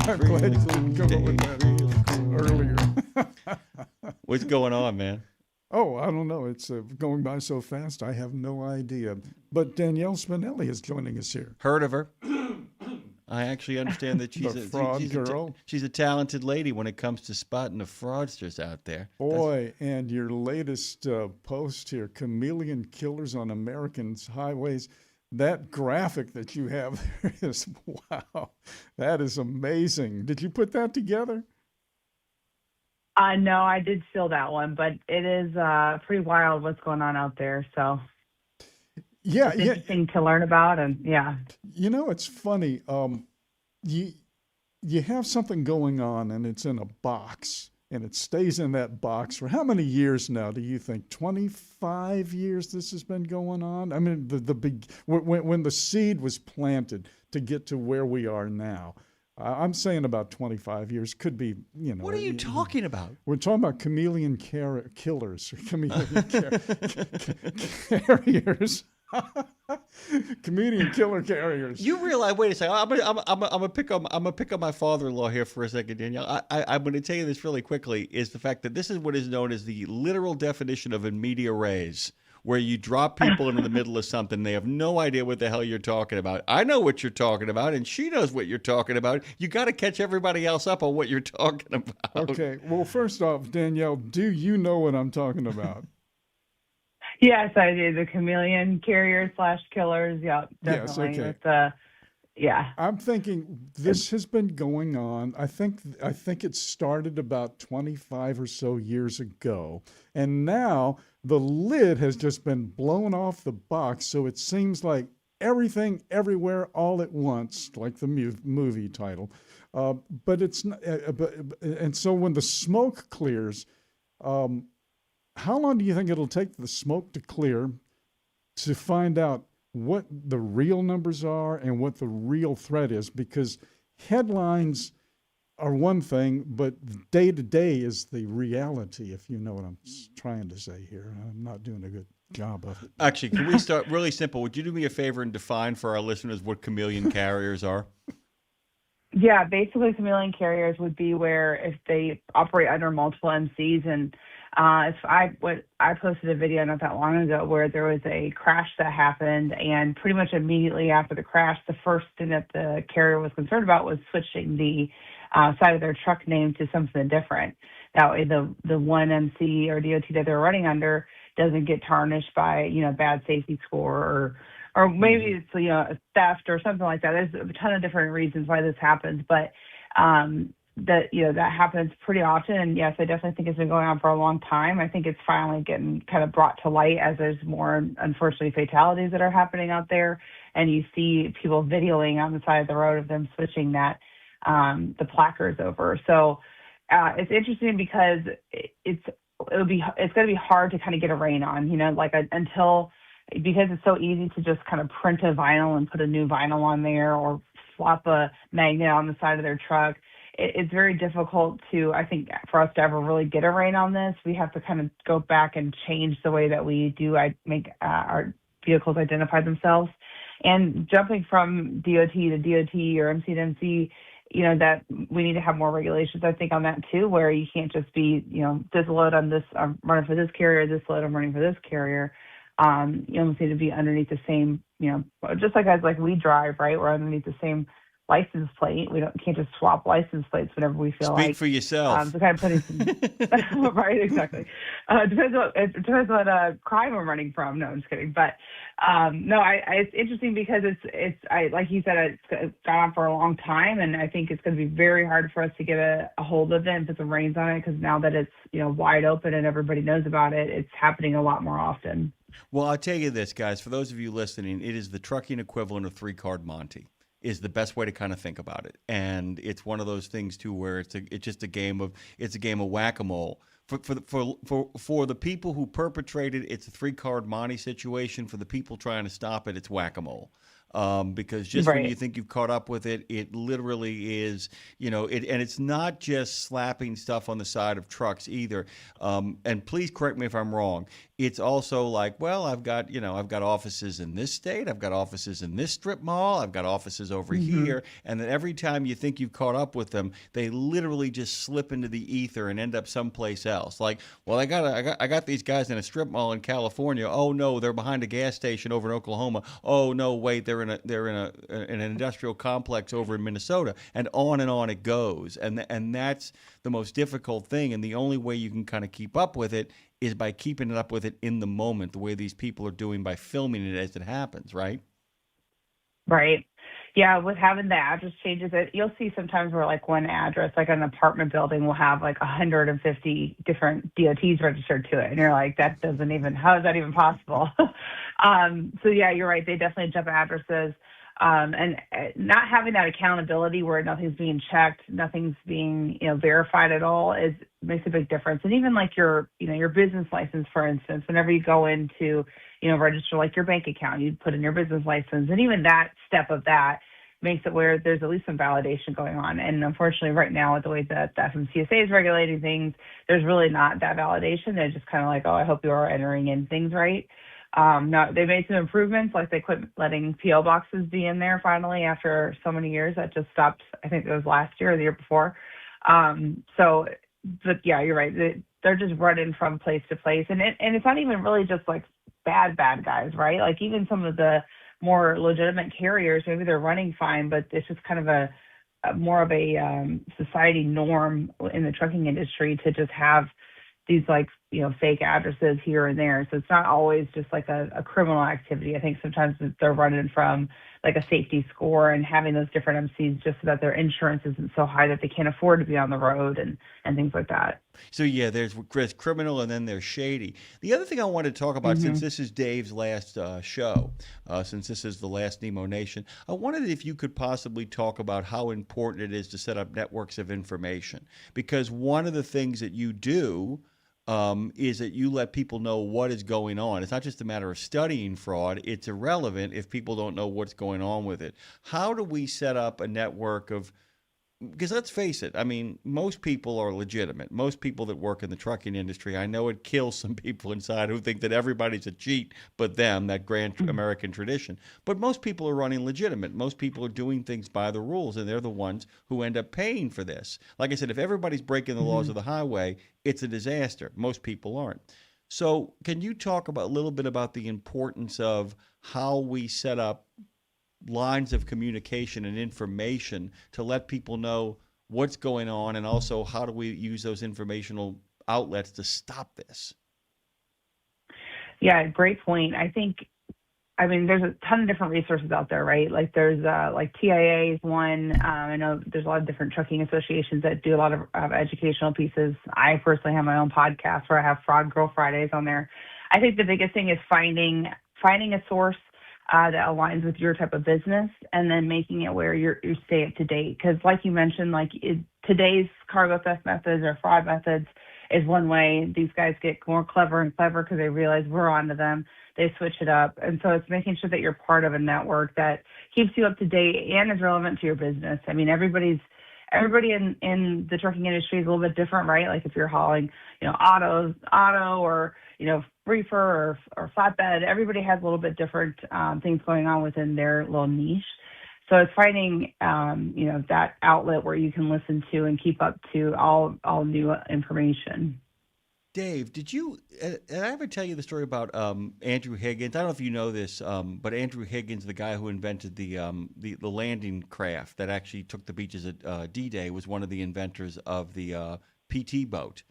I'm glad you didn't come up with that earlier. What's going on, man? Oh, I don't know. It's going by so fast, I have no idea. But Danielle Spinelli is joining us here. Heard of her. I actually understand that she's she's a talented lady when it comes to spotting the fraudsters out there. Boy, and your latest post here, Chameleon Killers on Americans' Highways. That graphic that you have there is, wow, that is amazing. Did you put that together? No, I did steal that one, but it is pretty wild what's going on out there. So yeah, it's interesting to learn about, and yeah. You know, it's funny. You have something going on, and it's in a box. And it stays in that box for how many years now, do you think? 25 years this has been going on? I mean, when the seed was planted to get to where we are now, I'm saying about 25 years. Could be, you know. What are you talking about? We're talking about chameleon killers, chameleon carriers. Chameleon killer carriers. You realize? Wait a second. I'm gonna pick on my father-in-law here for a second, Danielle. I'm going to tell you this really quickly. Is the fact that this is what is known as the literal definition of in media res, where you drop people into the middle of something. They have no idea what the hell you're talking about. I know what you're talking about, and she knows what you're talking about. You got to catch everybody else up on what you're talking about. Okay. Well, first off, Danielle, do you know what I'm talking about? Yes, I do. The chameleon carriers / killers. Yeah, definitely. Yes, okay. Yeah. I'm thinking this has been going on. I think it started about 25 or so years ago, and now the lid has just been blown off the box. So it seems like everything, everywhere, all at once, like the movie title. But it's not. And so when the smoke clears, how long do you think it'll take the smoke to clear to find out what the real numbers are and what the real threat is? Because headlines are one thing, but day to day is the reality, if you know what I'm trying to say here. I'm not doing a good job of it. Actually, can we start really simple? Would you do me a favor and define for our listeners what chameleon carriers are? Yeah, basically chameleon carriers would be where if they operate under multiple MCs, and I posted a video not that long ago where there was a crash that happened, and pretty much immediately after the crash, the first thing that the carrier was concerned about was switching the side of their truck name to something different. That way the one MC or DOT that they're running under doesn't get tarnished by, bad safety score or maybe it's, a theft or something like that. There's a ton of different reasons why this happens, but that happens pretty often. And yes, I definitely think it's been going on for a long time. I think it's finally getting kind of brought to light as there's more, unfortunately, fatalities that are happening out there. And you see people videoing on the side of the road of them switching the placards over. So it's interesting because it's going to be hard to kind of get a rein on, because it's so easy to just kind of print a vinyl and put a new vinyl on there or slap a magnet on the side of their truck. It's very difficult to, I think, for us to ever really get a rein on this. We have to kind of go back and change the way that we do make our vehicles identify themselves. And jumping from DOT to DOT or MC to MC, that we need to have more regulations, I think, on that too, where you can't just be, this load on this, I'm running for this carrier, this load I'm running for this carrier. You almost need to be underneath the same, just like we drive, right? We're underneath the same license plate. We can't just swap license plates whenever we feel like. Speak for yourself. So kind of putting some, right, exactly. Depends what crime I'm running from. No, I'm just kidding. But it's interesting because it's like you said, it's gone on for a long time, and I think it's going to be very hard for us to get a hold of it and put some reins on it, because now that it's wide open and everybody knows about it, it's happening a lot more often. Well, I'll tell you this, guys. For those of you listening, it is the trucking equivalent of 3-card Monte. Is the best way to kind of think about it, and it's one of those things too where it's just a game of whack-a-mole. For the people who perpetrated, it's a 3-card Monte situation. For the people trying to stop it, it's whack-a-mole. Because just when you think you've caught up with it, it literally is, and it's not just slapping stuff on the side of trucks either. And please correct me if I'm wrong. It's also like, well, I've got offices in this state, I've got offices in this strip mall, I've got offices over here, and then every time you think you've caught up with them, they literally just slip into the ether and end up someplace else. Like, well, I got these guys in a strip mall in California. Oh no, they're behind a gas station over in Oklahoma. Oh no, wait, they're in an industrial complex over in Minnesota, and on it goes. And that's the most difficult thing, and the only way you can kind of keep up with it is by keeping it up with it in the moment, the way these people are doing by filming it as it happens, right? Right. Yeah, with having the address changes, you'll see sometimes where like one address, like an apartment building, will have like 150 different DOTs registered to it. And you're like, how is that even possible? So yeah, you're right. They definitely jump addresses. And not having that accountability where nothing's being checked, nothing's being, verified at all makes a big difference. And even like your business license, for instance, whenever you go into, register like your bank account, you put in your business license, and even that step of that, makes it where there's at least some validation going on. And unfortunately, right now, with the way that the FMCSA is regulating things, there's really not that validation. They're just kind of like, oh, I hope you are entering in things right. Now, they made some improvements, like they quit letting PO boxes be in there finally after so many years. That just stopped, I think it was last year or the year before. But yeah, you're right. They're just running from place to place. And it's not even really just like bad guys, right? Like even some of the more legitimate carriers, maybe they're running fine, but it's just kind of a more of a society norm in the trucking industry to just have these like, fake addresses here and there. So it's not always just like a criminal activity. I think sometimes they're running from like a safety score and having those different MCs just so that their insurance isn't so high that they can't afford to be on the road and things like that. So yeah, there's criminal and then there's shady. The other thing I wanted to talk about, since this is Dave's last show, since this is the last Nemo Nation, I wondered if you could possibly talk about how important it is to set up networks of information. Because one of the things that you do is that you let people know what is going on. It's not just a matter of studying fraud. It's irrelevant if people don't know what's going on with it. How do we set up a network of, because let's face it, I mean, most people are legitimate. Most people that work in the trucking industry, I know it kills some people inside who think that everybody's a cheat but them, that grand American tradition. But most people are running legitimate. Most people are doing things by the rules, and they're the ones who end up paying for this. Like I said, if everybody's breaking the laws of the highway, it's a disaster. Most people aren't. So can you talk about a little bit about the importance of how we set up lines of communication and information to let people know what's going on, and also how do we use those informational outlets to stop this? Yeah, great point. I mean, there's a ton of different resources out there, right? Like there's like TIA is one. I know there's a lot of different trucking associations that do a lot of educational pieces. I personally have my own podcast where I have Fraud Girl Fridays on there. I think the biggest thing is finding a source that aligns with your type of business, and then making it where you stay up to date. Because like you mentioned, today's cargo theft methods or fraud methods is one way. These guys get more clever and clever because they realize we're onto them. They switch it up. And so it's making sure that you're part of a network that keeps you up to date and is relevant to your business. I mean, everybody in the trucking industry is a little bit different, right? Like if you're hauling, auto or, reefer or flatbed, everybody has a little bit different things going on within their little niche. So it's finding, that outlet where you can listen to and keep up to all new information. Dave, did I ever tell you the story about Andrew Higgins? I don't know if you know this, but Andrew Higgins, the guy who invented the landing craft that actually took the beaches at D-Day, was one of the inventors of the PT boat.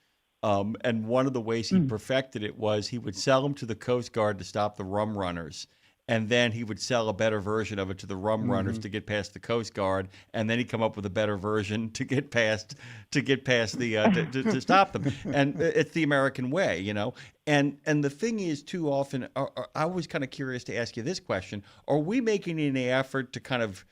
And one of the ways he perfected it was he would sell them to the Coast Guard to stop the rum runners. And then he would sell a better version of it to the rum runners to get past the Coast Guard, and then he'd come up with a better version to get past to stop them. And it's the American way, And the thing is, too often, I was kind of curious to ask you this question: are we making any effort to kind of,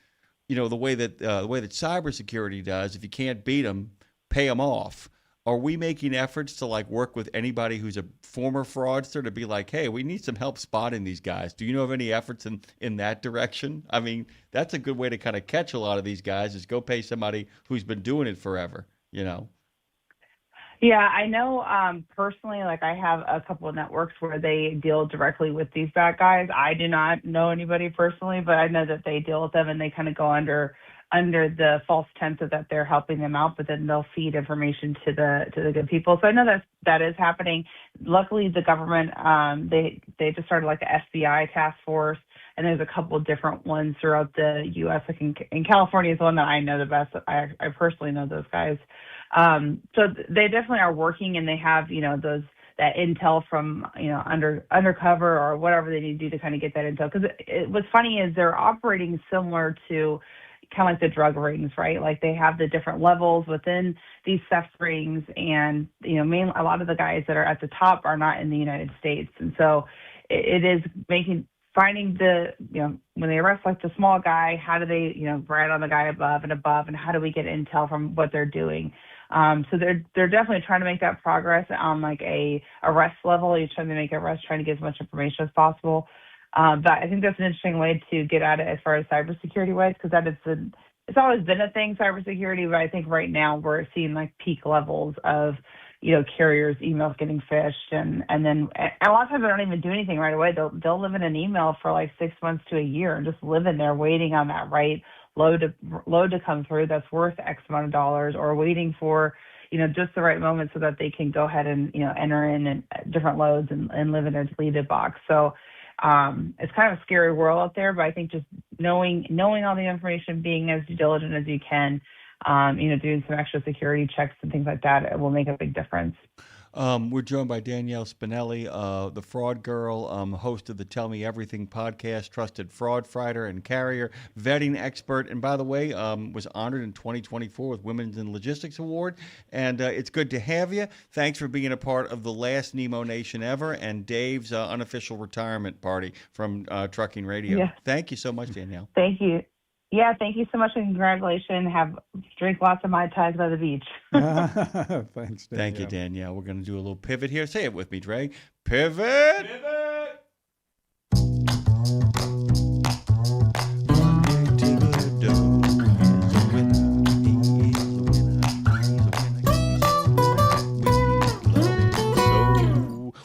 the way that cybersecurity does? If you can't beat them, pay them off. Are we making efforts to work with anybody who's a former fraudster to be like, hey, we need some help spotting these guys? Do you know of any efforts in that direction? I mean, that's a good way to kind of catch a lot of these guys, is go pay somebody who's been doing it forever, Yeah, I know personally, I have a couple of networks where they deal directly with these bad guys. I do not know anybody personally, but I know that they deal with them, and they kind of go under the false tense that they're helping them out, but then they'll feed information to the good people. So I know that is happening. Luckily, the government, they just started like an FBI task force, and there's a couple of different ones throughout the U.S. In California is the one that I know the best. I personally know those guys. So they definitely are working, and they have, that intel from, undercover or whatever they need to do to kind of get that intel. Because what's funny is they're operating similar to kind of like the drug rings, right? Like they have the different levels within these theft rings, and mainly a lot of the guys that are at the top are not in the United States, and so it is finding the when they arrest the small guy, how do they rat on the guy above, and how do we get intel from what they're doing? So they're definitely trying to make that progress on a arrest level. You're trying to make arrests, trying to get as much information as possible. But I think that's an interesting way to get at it as far as cybersecurity wise, because it's always been a thing, cybersecurity. But I think right now we're seeing like peak levels of, carriers' emails getting phished, and then a lot of times they don't even do anything right away. They'll live in an email for like 6 months to a year and just live in there waiting on that right load to come through that's worth X amount of dollars, or waiting for just the right moment so that they can go ahead and enter in and different loads and live in their deleted box. So it's kind of a scary world out there, but I think just knowing all the information, being as due diligent as you can, doing some extra security checks and things like that, it will make a big difference. We're joined by Danielle Spinelli, the fraud girl, host of the Tell Me Everything podcast, trusted fraud fighter and carrier, vetting expert, and by the way, was honored in 2024 with Women's in Logistics Award. And it's good to have you. Thanks for being a part of the last Nemo Nation ever and Dave's unofficial retirement party from Trucking Radio. Yeah. Thank you so much, Danielle. Thank you. Yeah, thank you so much and congratulations. Drink lots of Mai Tais by the beach. Thanks, Danielle. Thank you, Danielle. We're going to do a little pivot here. Say it with me, Dre. Pivot! Pivot!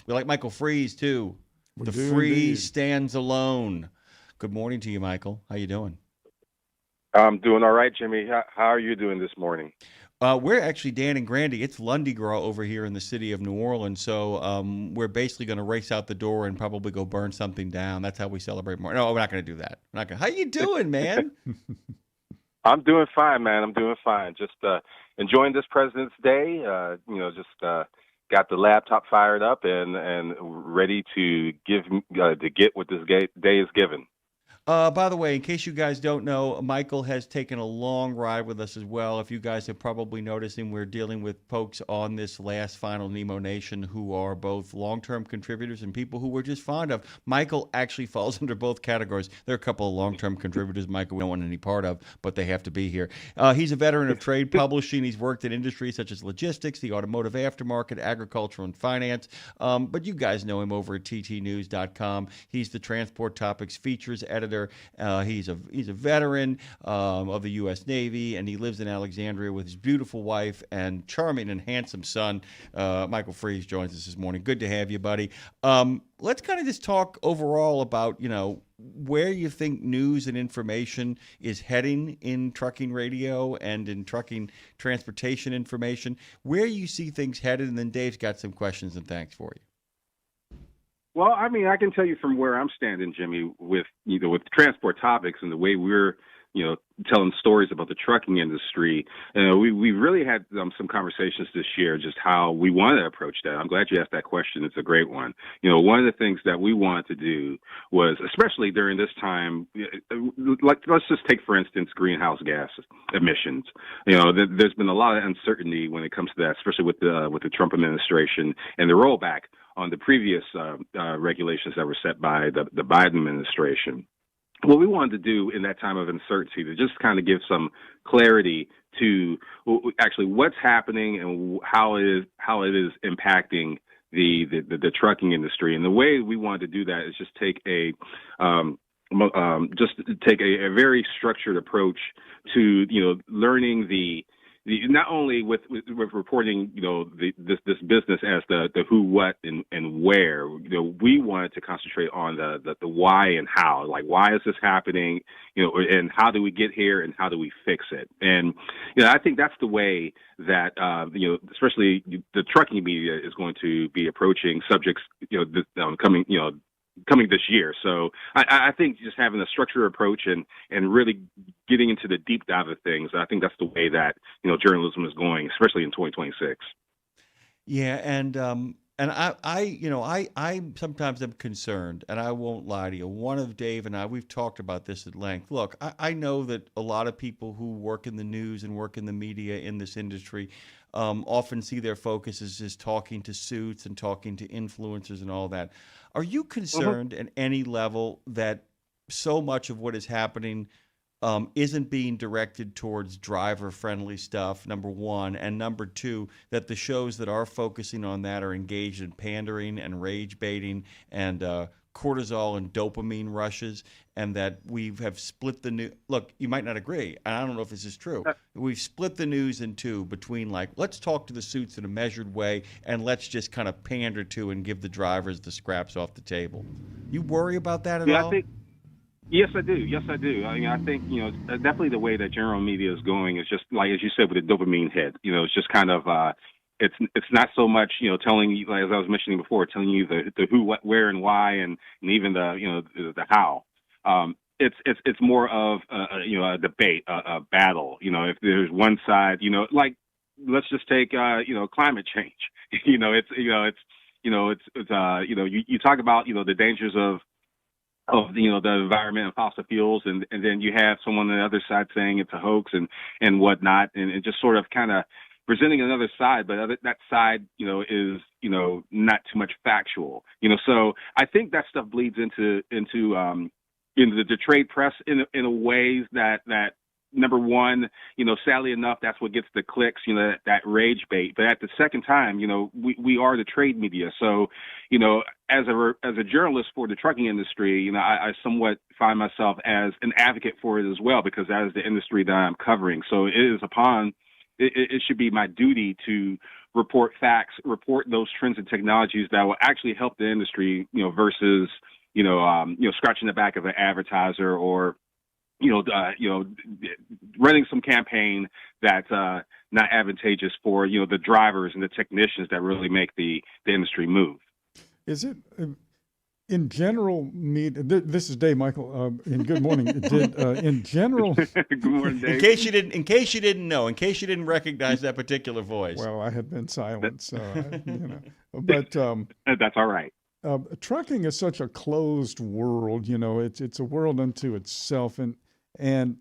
We like Michael Freeze, too. The Freeze stands alone. Good morning to you, Michael. How you doing? I'm doing all right, Jimmy. How are you doing this morning? We're actually Dan and Grandy. It's Lundy Gras over here in the city of New Orleans. So we're basically going to race out the door and probably go burn something down. That's how we celebrate more. No, we're not going to do that. We're not going. How you doing, man? I'm doing fine, man. I'm doing fine. Just enjoying this President's Day. Got the laptop fired up and ready to get what this day is given. By the way, in case you guys don't know, Michael has taken a long ride with us as well. If you guys have probably noticed him, we're dealing with folks on this last final Nemo Nation who are both long-term contributors and people who we're just fond of. Michael actually falls under both categories. There are a couple of long-term contributors Michael we don't want any part of, but they have to be here. He's a veteran of trade publishing. He's worked in industries such as logistics, the automotive aftermarket, agriculture, and finance. But you guys know him over at ttnews.com. He's the Transport Topics features editor. He's a veteran of the U.S. Navy, and he lives in Alexandria with his beautiful wife and charming and handsome son. Michael Freeze joins us this morning. Good to have you, buddy. Let's kind of just talk overall about, where you think news and information is heading in trucking radio and in trucking transportation information, where you see things headed, and then Dave's got some questions and thanks for you. Well, I mean, I can tell you from where I'm standing, Jimmy, with Transport Topics and the way we're, telling stories about the trucking industry. We really had some conversations this year, just how we want to approach that. I'm glad you asked that question. It's a great one. One of the things that we wanted to do was, especially during this time, let's just take, for instance, greenhouse gas emissions. There's been a lot of uncertainty when it comes to that, especially with the Trump administration and the rollback on the previous regulations that were set by the Biden administration. What we wanted to do in that time of uncertainty to just kind of give some clarity to actually what's happening and how it is impacting the trucking industry. And the way we wanted to do that is just take a very structured approach to learning the not only with reporting this business as the who, what, and where. We wanted to concentrate on the why and how. Like, why is this happening? And how do we get here, and how do we fix it? And I think that's the way that especially the trucking media is going to be approaching subjects coming this year. So I think just having a structured approach and really getting into the deep dive of things, I think that's the way that, journalism is going, especially in 2026. Yeah. And I sometimes am concerned, and I won't lie to you. One of Dave and I, we've talked about this at length. Look, I know that a lot of people who work in the news and work in the media in this industry often see their focus as just talking to suits and talking to influencers and all that. Are you concerned at any level that so much of what is happening isn't being directed towards driver-friendly stuff, number one, and number two, that the shows that are focusing on that are engaged in pandering and rage baiting and cortisol and dopamine rushes, and that we have split the news. Look, you might not agree, and I don't know if this is true. We've split the news in two between, like, let's talk to the suits in a measured way, and let's just kind of pander to and give the drivers the scraps off the table. You worry about that at all? I think. Yes, I do. Yes, I do. I mean, I think, definitely the way that general media is going is just like, as you said, with the dopamine hit. It's just kind of, it's not so much, telling you, like, as I was mentioning before, telling you the who, what, where, and why, and even the how. It's more of a debate, a battle. If there's one side, like, let's just take climate change. You talk about the dangers of the environment and fossil fuels, and then you have someone on the other side saying it's a hoax and whatnot, and just sort of kind of presenting another side, but that side is not too much factual. So I think that stuff bleeds into the trade press in a ways that number one, sadly enough, that's what gets the clicks, that rage bait. But at the second time, we are the trade media. So, as a journalist for the trucking industry, I somewhat find myself as an advocate for it as well, because that is the industry that I'm covering. So it should be my duty to report facts, report those trends and technologies that will actually help the industry, versus, scratching the back of an advertiser or, running some campaign that's not advantageous for the drivers and the technicians that really make the industry move. Is it in general? This is Dave Michael. And good morning. In general, good morning, Dave. In case you didn't know, in case you didn't recognize that particular voice. Well, I had been silent, so but that's all right. Trucking is such a closed world. It's a world unto itself, and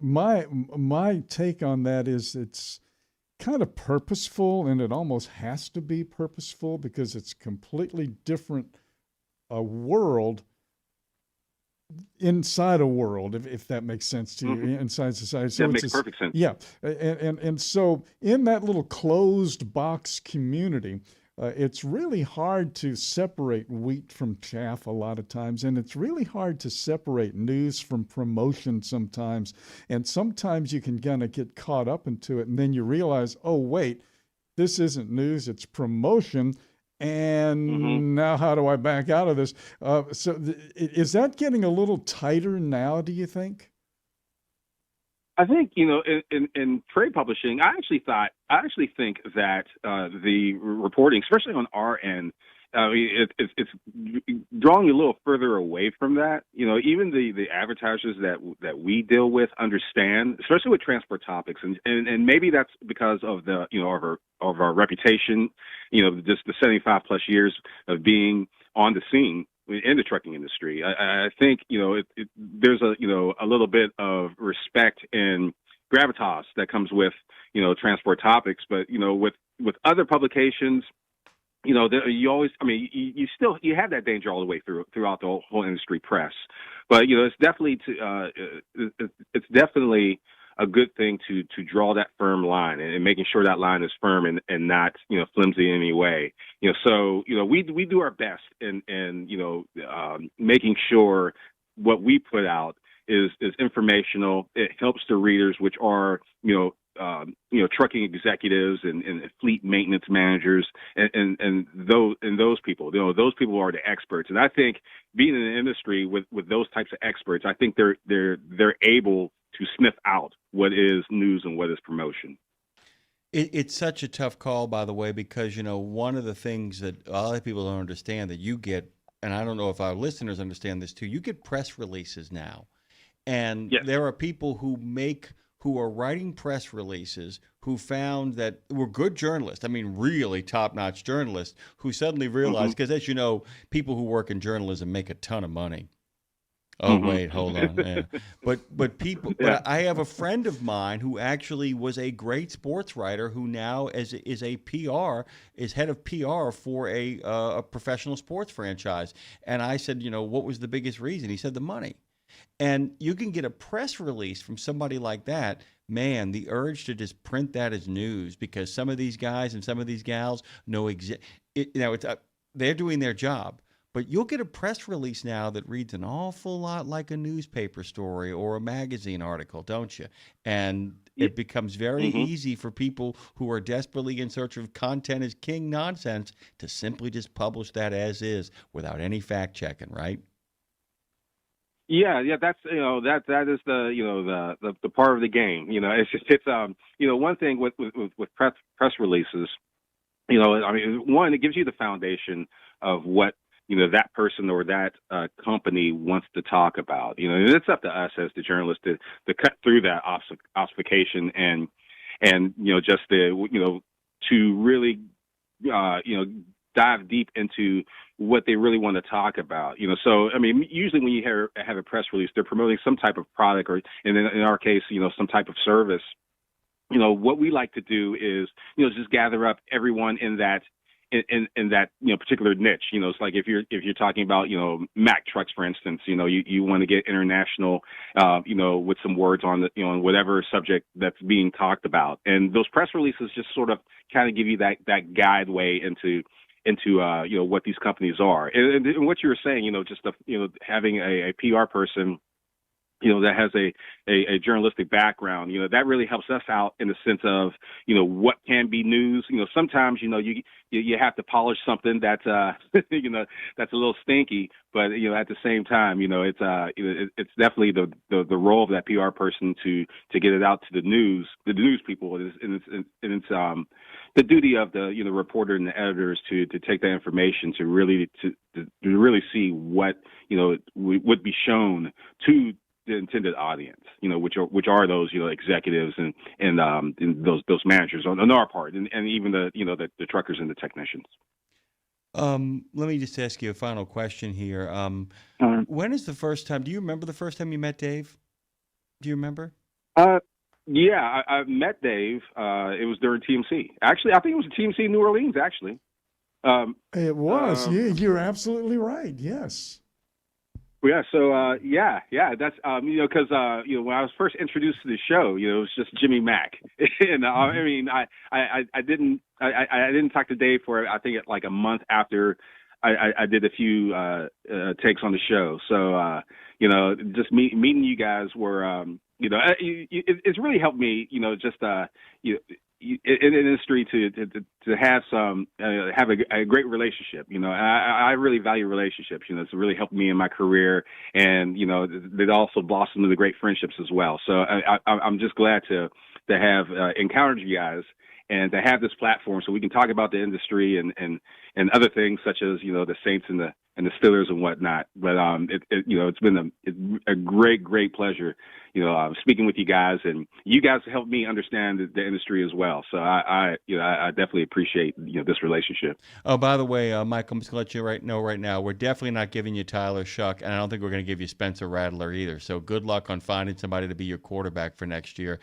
my take on that is it's kind of purposeful, and it almost has to be purposeful because it's completely different a world inside a world, if that makes sense to you, inside society. So that makes perfect sense. Yeah, and so in that little closed box community, it's really hard to separate wheat from chaff a lot of times, and it's really hard to separate news from promotion sometimes. And sometimes you can kind of get caught up into it, and then you realize, oh, wait, this isn't news, it's promotion. And now how do I back out of this? Is that getting a little tighter now, do you think? I think, in trade publishing, I actually think that the reporting, especially on our end, it's drawing a little further away from that. Even the advertisers that we deal with understand, especially with transport topics, and maybe that's because of the of our reputation, just the 75 plus years of being on the scene in the trucking industry. I think there's a little bit of respect and gravitas that comes with transport topics, but with other publications, you always, you have that danger all the way throughout the whole industry press, but it's definitely a good thing to draw that firm line and making sure that line is firm and not flimsy in any way. So we do our best in making sure what we put out is informational. It helps the readers, which are trucking executives and fleet maintenance managers and those people. Those people are the experts. And I think being in the industry with those types of experts, I think they're able to sniff out what is news and what is promotion. It's such a tough call, by the way, because one of the things that a lot of people don't understand that you get, and I don't know if our listeners understand this too, you get press releases now. And there are people who are writing press releases who found that were good journalists, really top-notch journalists, who suddenly realized, because as you know, people who work in journalism make a ton of money. Oh, wait, hold on. Yeah. But people, but I have a friend of mine who actually was a great sports writer who now is head of PR for a professional sports franchise. And I said, what was the biggest reason? He said the money. And you can get a press release from somebody like that. Man, the urge to just print that as news, because some of these guys and some of these gals know they're doing their job. But you'll get a press release now that reads an awful lot like a newspaper story or a magazine article, don't you? And it becomes very easy for people who are desperately in search of content is king nonsense to simply just publish that as is without any fact checking, right? Yeah, that's that is the part of the game. It's one thing with press releases. One, it gives you the foundation of what that person or that company wants to talk about. And it's up to us as the journalists to cut through that obfuscation and just to really dive deep into what they really want to talk about. So usually when you have a press release, they're promoting some type of product, or in our case, some type of service. What we like to do is just gather up everyone in that particular niche. It's like if you're talking about Mack trucks, for instance, you want to get international with some words on the on whatever subject that's being talked about, and those press releases just sort of kind of give you that guide way into what these companies are. And what you were saying, just having a PR person that has a journalistic background, that really helps us out in the sense of, what can be news. Sometimes, you have to polish something that's, that's a little stinky, but, at the same time, it's definitely the role of that PR person to get it out to the news people. And it's the duty of the, reporter and the editors to take that information to really see what, would be shown to the intended audience, which are those, executives and those managers on our part, and even the truckers and the technicians. Let me just ask you a final question here. When is the first time? Do you remember the first time you met Dave? Do you remember? Yeah, I met Dave. It was during TMC. Actually, I think it was TMC New Orleans. Actually, it was. Yeah, you're absolutely right. Yes. Yeah, so that's because when I was first introduced to the show, it was just Jimmy Mack, and I didn't talk to Dave for I think like a month after I did a few takes on the show. So just meeting you guys were it's really helped me just in the industry to have have a great relationship. I really value relationships. It's really helped me in my career, and they also blossomed into great friendships as well. So I'm just glad to have encountered you guys and to have this platform so we can talk about the industry and other things such as the Saints and the Steelers and whatnot. But it's been a great pleasure speaking with you guys, and you guys helped me understand the industry as well. So I definitely appreciate this relationship. Oh, by the way, Michael, I'm just gonna let you know right now, we're definitely not giving you Tyler Shuck, and I don't think we're gonna give you Spencer Rattler either. So good luck on finding somebody to be your quarterback for next year.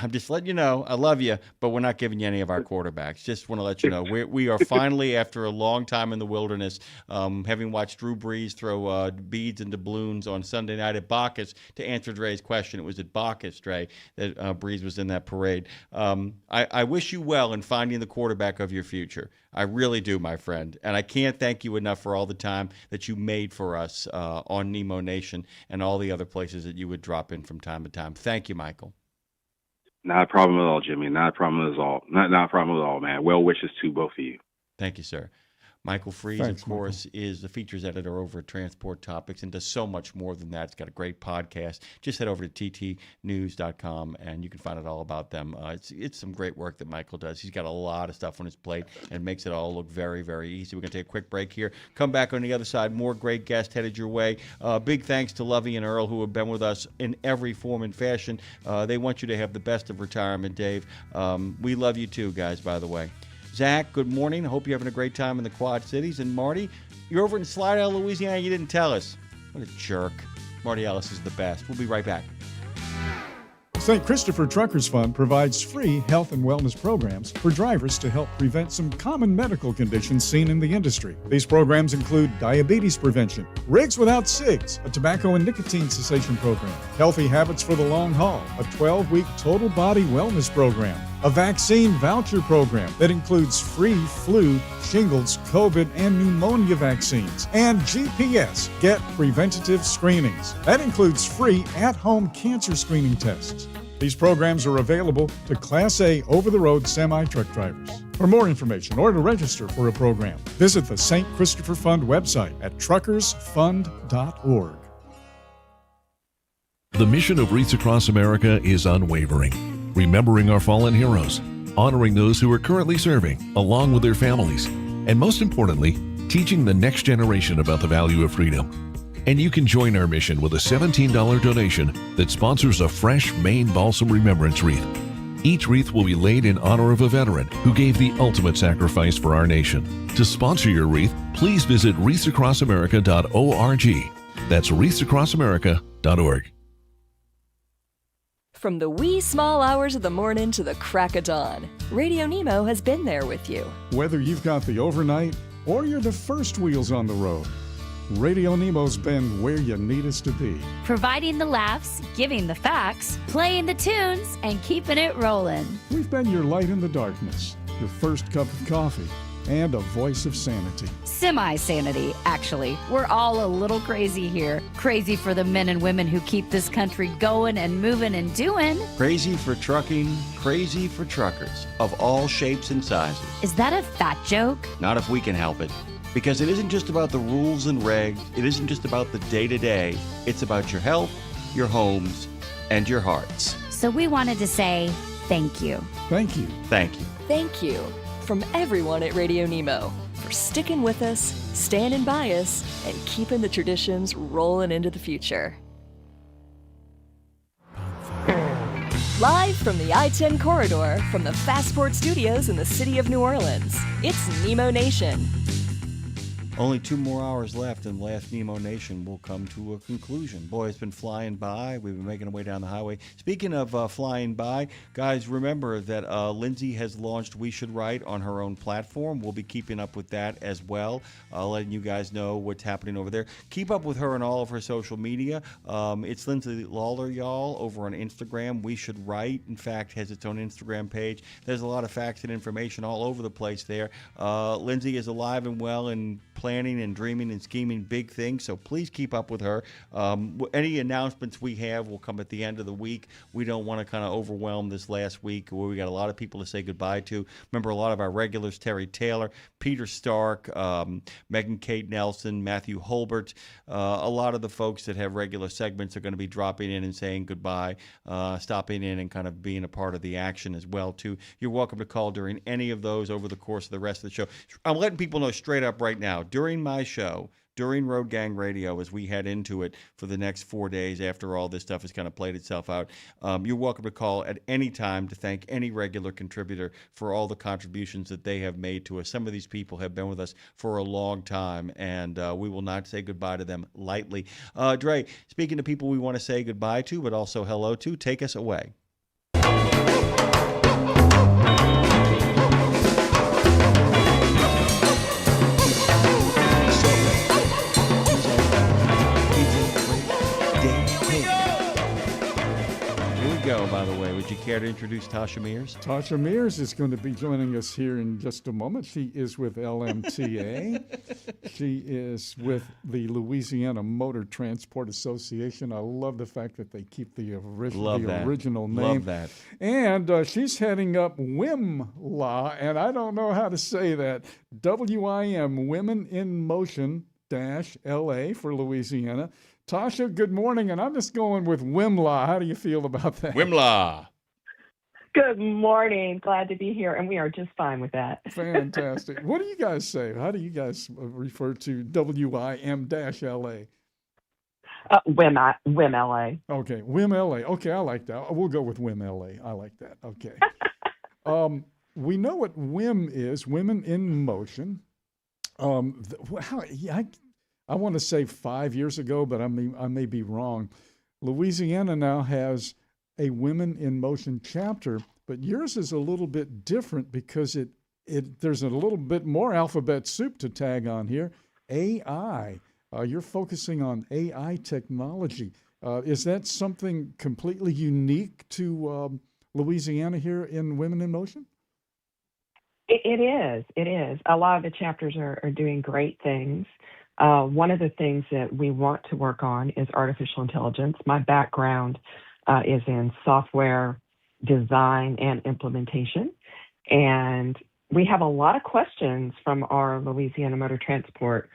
I'm just letting you know, I love you, but we're not giving you any of our quarterbacks. Just want to let you know, we are finally, after a long time in the wilderness, having watched Drew Brees throw beads and doubloons on Sunday night at Bacchus. To answer Dre's question, it was at Bacchus, Dre, that Brees was in that parade. I wish you well in finding the quarterback of your future. I really do, my friend. And I can't thank you enough for all the time that you made for us on Nemo Nation and all the other places that you would drop in from time to time. Thank you, Michael. Not a problem at all, Jimmy. Not a problem at all. Not a problem at all, man. Well wishes to both of you. Thank you, sir. Michael Freeze, Thanks, of course, is the features editor over at Transport Topics and does so much more than that. It's got a great podcast. Just head over to ttnews.com and you can find out all about them. It's some great work that Michael does. He's got a lot of stuff on his plate and makes it all look very, very easy. We're going to take a quick break here. Come back on the other side. More great guests headed your way. Big thanks to Lovey and Earl, who have been with us in every form and fashion. They want you to have the best of retirement, Dave. We love you too, guys, by the way. Zach, good morning. Hope you're having a great time in the Quad Cities. And Marty, you're over in Slidell, Louisiana. You didn't tell us. What a jerk. Marty Ellis is the best. We'll be right back. St. Christopher Truckers Fund provides free health and wellness programs for drivers to help prevent some common medical conditions seen in the industry. These programs include diabetes prevention, Rigs Without Cigs, a tobacco and nicotine cessation program, Healthy Habits for the Long Haul, a 12-week total body wellness program, a vaccine voucher program that includes free flu, shingles, COVID, and pneumonia vaccines, and GPS, Get Preventative Screenings. That includes free at-home cancer screening tests. These programs are available to Class A over-the-road semi-truck drivers. For more information or to register for a program, visit the St. Christopher Fund website at truckersfund.org. The mission of Wreaths Across America is unwavering, remembering our fallen heroes, honoring those who are currently serving, along with their families, and most importantly, teaching the next generation about the value of freedom. And you can join our mission with a $17 donation that sponsors a fresh Maine Balsam Remembrance Wreath. Each wreath will be laid in honor of a veteran who gave the ultimate sacrifice for our nation. To sponsor your wreath, please visit wreathsacrossamerica.org. That's wreathsacrossamerica.org. From the wee small hours of the morning to the crack of dawn, Radio Nemo has been there with you. Whether you've got the overnight or you're the first wheels on the road, Radio Nemo's been where you need us to be. Providing the laughs, giving the facts, playing the tunes, and keeping it rolling. We've been your light in the darkness, your first cup of coffee, and a voice of sanity. Semi-sanity, actually. We're all a little crazy here. Crazy for the men and women who keep this country going and moving and doing. Crazy for trucking, crazy for truckers of all shapes and sizes. Is that a fat joke? Not if we can help it. Because it isn't just about the rules and regs, it isn't just about the day-to-day, it's about your health, your homes, and your hearts. So we wanted to say thank you. Thank you. Thank you. Thank you from everyone at Radio Nemo for sticking with us, standing by us, and keeping the traditions rolling into the future. Live from the I-10 corridor from the Fastport Studios in the city of New Orleans, it's Nemo Nation. Only 2 more hours left, and last Nemo Nation will come to a conclusion. Boy, it's been flying by. We've been making our way down the highway. Speaking of flying by, guys, remember that Lindsay has launched We Should Write on her own platform. We'll be keeping up with that as well, letting you guys know what's happening over there. Keep up with her on all of her social media. It's Lindsay Lawler, y'all, over on Instagram. We Should Write, in fact, has its own Instagram page. There's a lot of facts and information all over the place there. Lindsay is alive and well and planning and dreaming and scheming big things, so please keep up with her. Any announcements we have will come at the end of the week. We don't want to kind of overwhelm this last week where we got a lot of people to say goodbye to. Remember, a lot of our regulars, Terry Taylor, Peter Stark, Megan Kate Nelson, Matthew Holbert, a lot of the folks that have regular segments are going to be dropping in and saying goodbye, stopping in and kind of being a part of the action as well, too. You're welcome to call during any of those over the course of the rest of the show. I'm letting people know straight up right now, during my show, during Road Gang Radio, as we head into it for the next 4 days after all this stuff has kind of played itself out, you're welcome to call at any time to thank any regular contributor for all the contributions that they have made to us. Some of these people have been with us for a long time, and we will not say goodbye to them lightly. Dre, speaking to people we want to say goodbye to, but also hello to, take us away. Go, by the way. Would you care to introduce Tasha Mears? Tasha Mears is going to be joining us here in just a moment. She is with LMTA. She is with the Louisiana Motor Transport Association. I love the fact that they keep the original name. Love that. And she's heading up WIMLA, and I don't know how to say that. WIM, Women in Motion -LA for Louisiana. Tasha, good morning, and I'm just going with WIMLA. How do you feel about that? WIMLA. Good morning. Glad to be here, and we are just fine with that. Fantastic. What do you guys say? How do you guys refer to WIM-LA? WIM-LA. Okay, WIM-LA. Okay, I like that. We'll go with WIM-LA. I like that. Okay. We know what WIM is, Women in Motion. I want to say 5 years ago, but I may be wrong. Louisiana now has a Women in Motion chapter, but yours is a little bit different because there's a little bit more alphabet soup to tag on here. AI. You're focusing on AI technology. Is that something completely unique to Louisiana here in Women in Motion? It is. It is. A lot of the chapters are doing great things. One of the things that we want to work on is artificial intelligence. My background is in software design and implementation. And we have a lot of questions from our Louisiana Motor Transport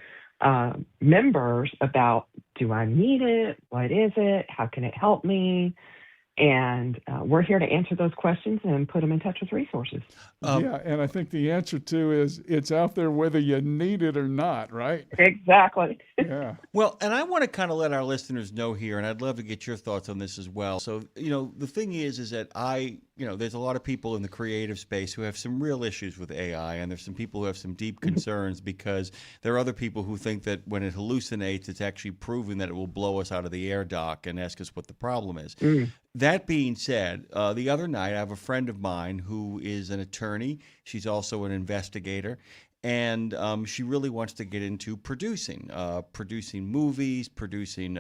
members about, do I need it? What is it? How can it help me? And we're here to answer those questions and put them in touch with resources. Yeah, and I think the answer too is it's out there whether you need it or not, right? Exactly. Yeah. Well, and I want to kind of let our listeners know here, and I'd love to get your thoughts on this as well. So, the thing is that there's a lot of people in the creative space who have some real issues with AI, and there's some people who have some deep concerns because there are other people who think that when it hallucinates, it's actually proven that it will blow us out of the air dock and ask us what the problem is. That being said, the other night I have a friend of mine who is an attorney. She's also an investigator. And she really wants to get into producing movies, producing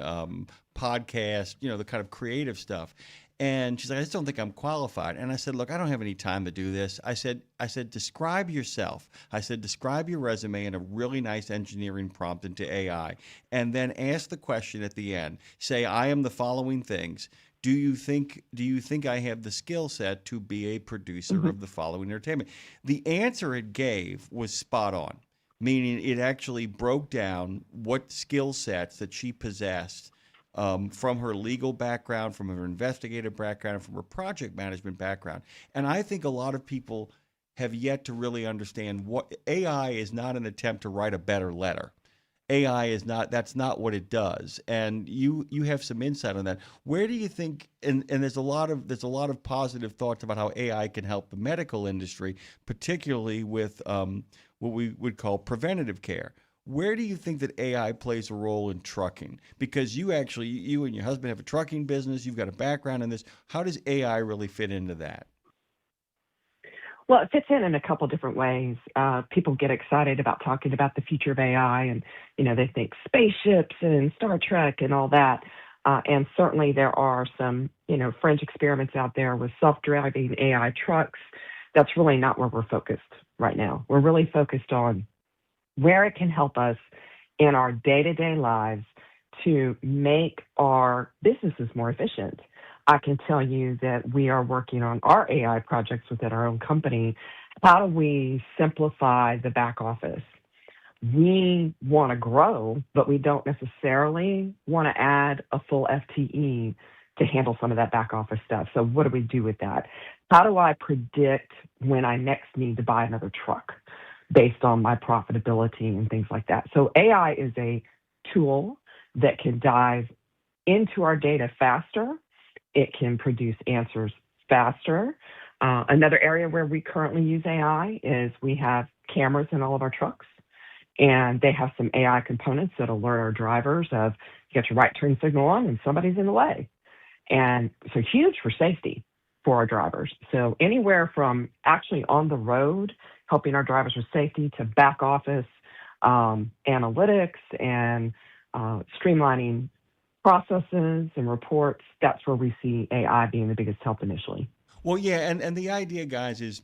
podcasts, the kind of creative stuff. And she's like, I just don't think I'm qualified. And I said, look, I don't have any time to do this. I said, describe yourself. I said, describe your resume in a really nice engineering prompt into AI. And then ask the question at the end. Say, I am the following things. Do you think I have the skill set to be a producer of the following entertainment? The answer it gave was spot on, meaning it actually broke down what skill sets that she possessed from her legal background, from her investigative background, and from her project management background. And I think a lot of people have yet to really understand what AI is. Not an attempt to write a better letter. AI is not, that's not what it does. And you have some insight on that. Where do you think, and there's a lot of positive thoughts about how AI can help the medical industry, particularly with what we would call preventative care. Where do you think that AI plays a role in trucking? Because you and your husband have a trucking business, you've got a background in this. How does AI really fit into that? Well, it fits in a couple different ways. People get excited about talking about the future of AI, and they think spaceships and Star Trek and all that. And certainly there are some fringe experiments out there with self-driving AI trucks. That's really not where we're focused right now. We're really focused on where it can help us in our day-to-day lives to make our businesses more efficient. I can tell you that we are working on our AI projects within our own company. How do we simplify the back office? We want to grow, but we don't necessarily want to add a full FTE to handle some of that back office stuff. So what do we do with that? How do I predict when I next need to buy another truck based on my profitability and things like that? So AI is a tool that can dive into our data faster. It can produce answers faster. Another area where we currently use AI is we have cameras in all of our trucks, and they have some AI components that alert our drivers of, you got your right turn signal on and somebody's in the way. And so huge for safety for our drivers. So anywhere from actually on the road, helping our drivers with safety, to back office analytics and streamlining processes and reports, that's where we see AI being the biggest help initially. Well, yeah, and the idea, guys, is,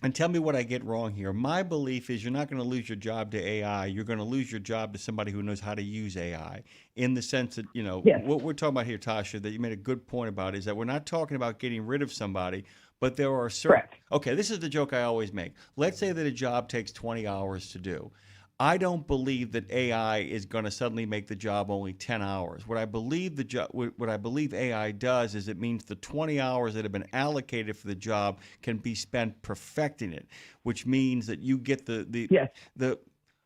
and tell me what I get wrong here. My belief is you're not going to lose your job to AI. You're going to lose your job to somebody who knows how to use AI, in the sense that, Yes. what we're talking about here, Tasha, that you made a good point about, is that we're not talking about getting rid of somebody, but there are certain... Correct. Okay, this is the joke I always make. Let's say that a job takes 20 hours to do. I don't believe that AI is going to suddenly make the job only 10 hours. What I believe AI does is it means the 20 hours that have been allocated for the job can be spent perfecting it, which means that you get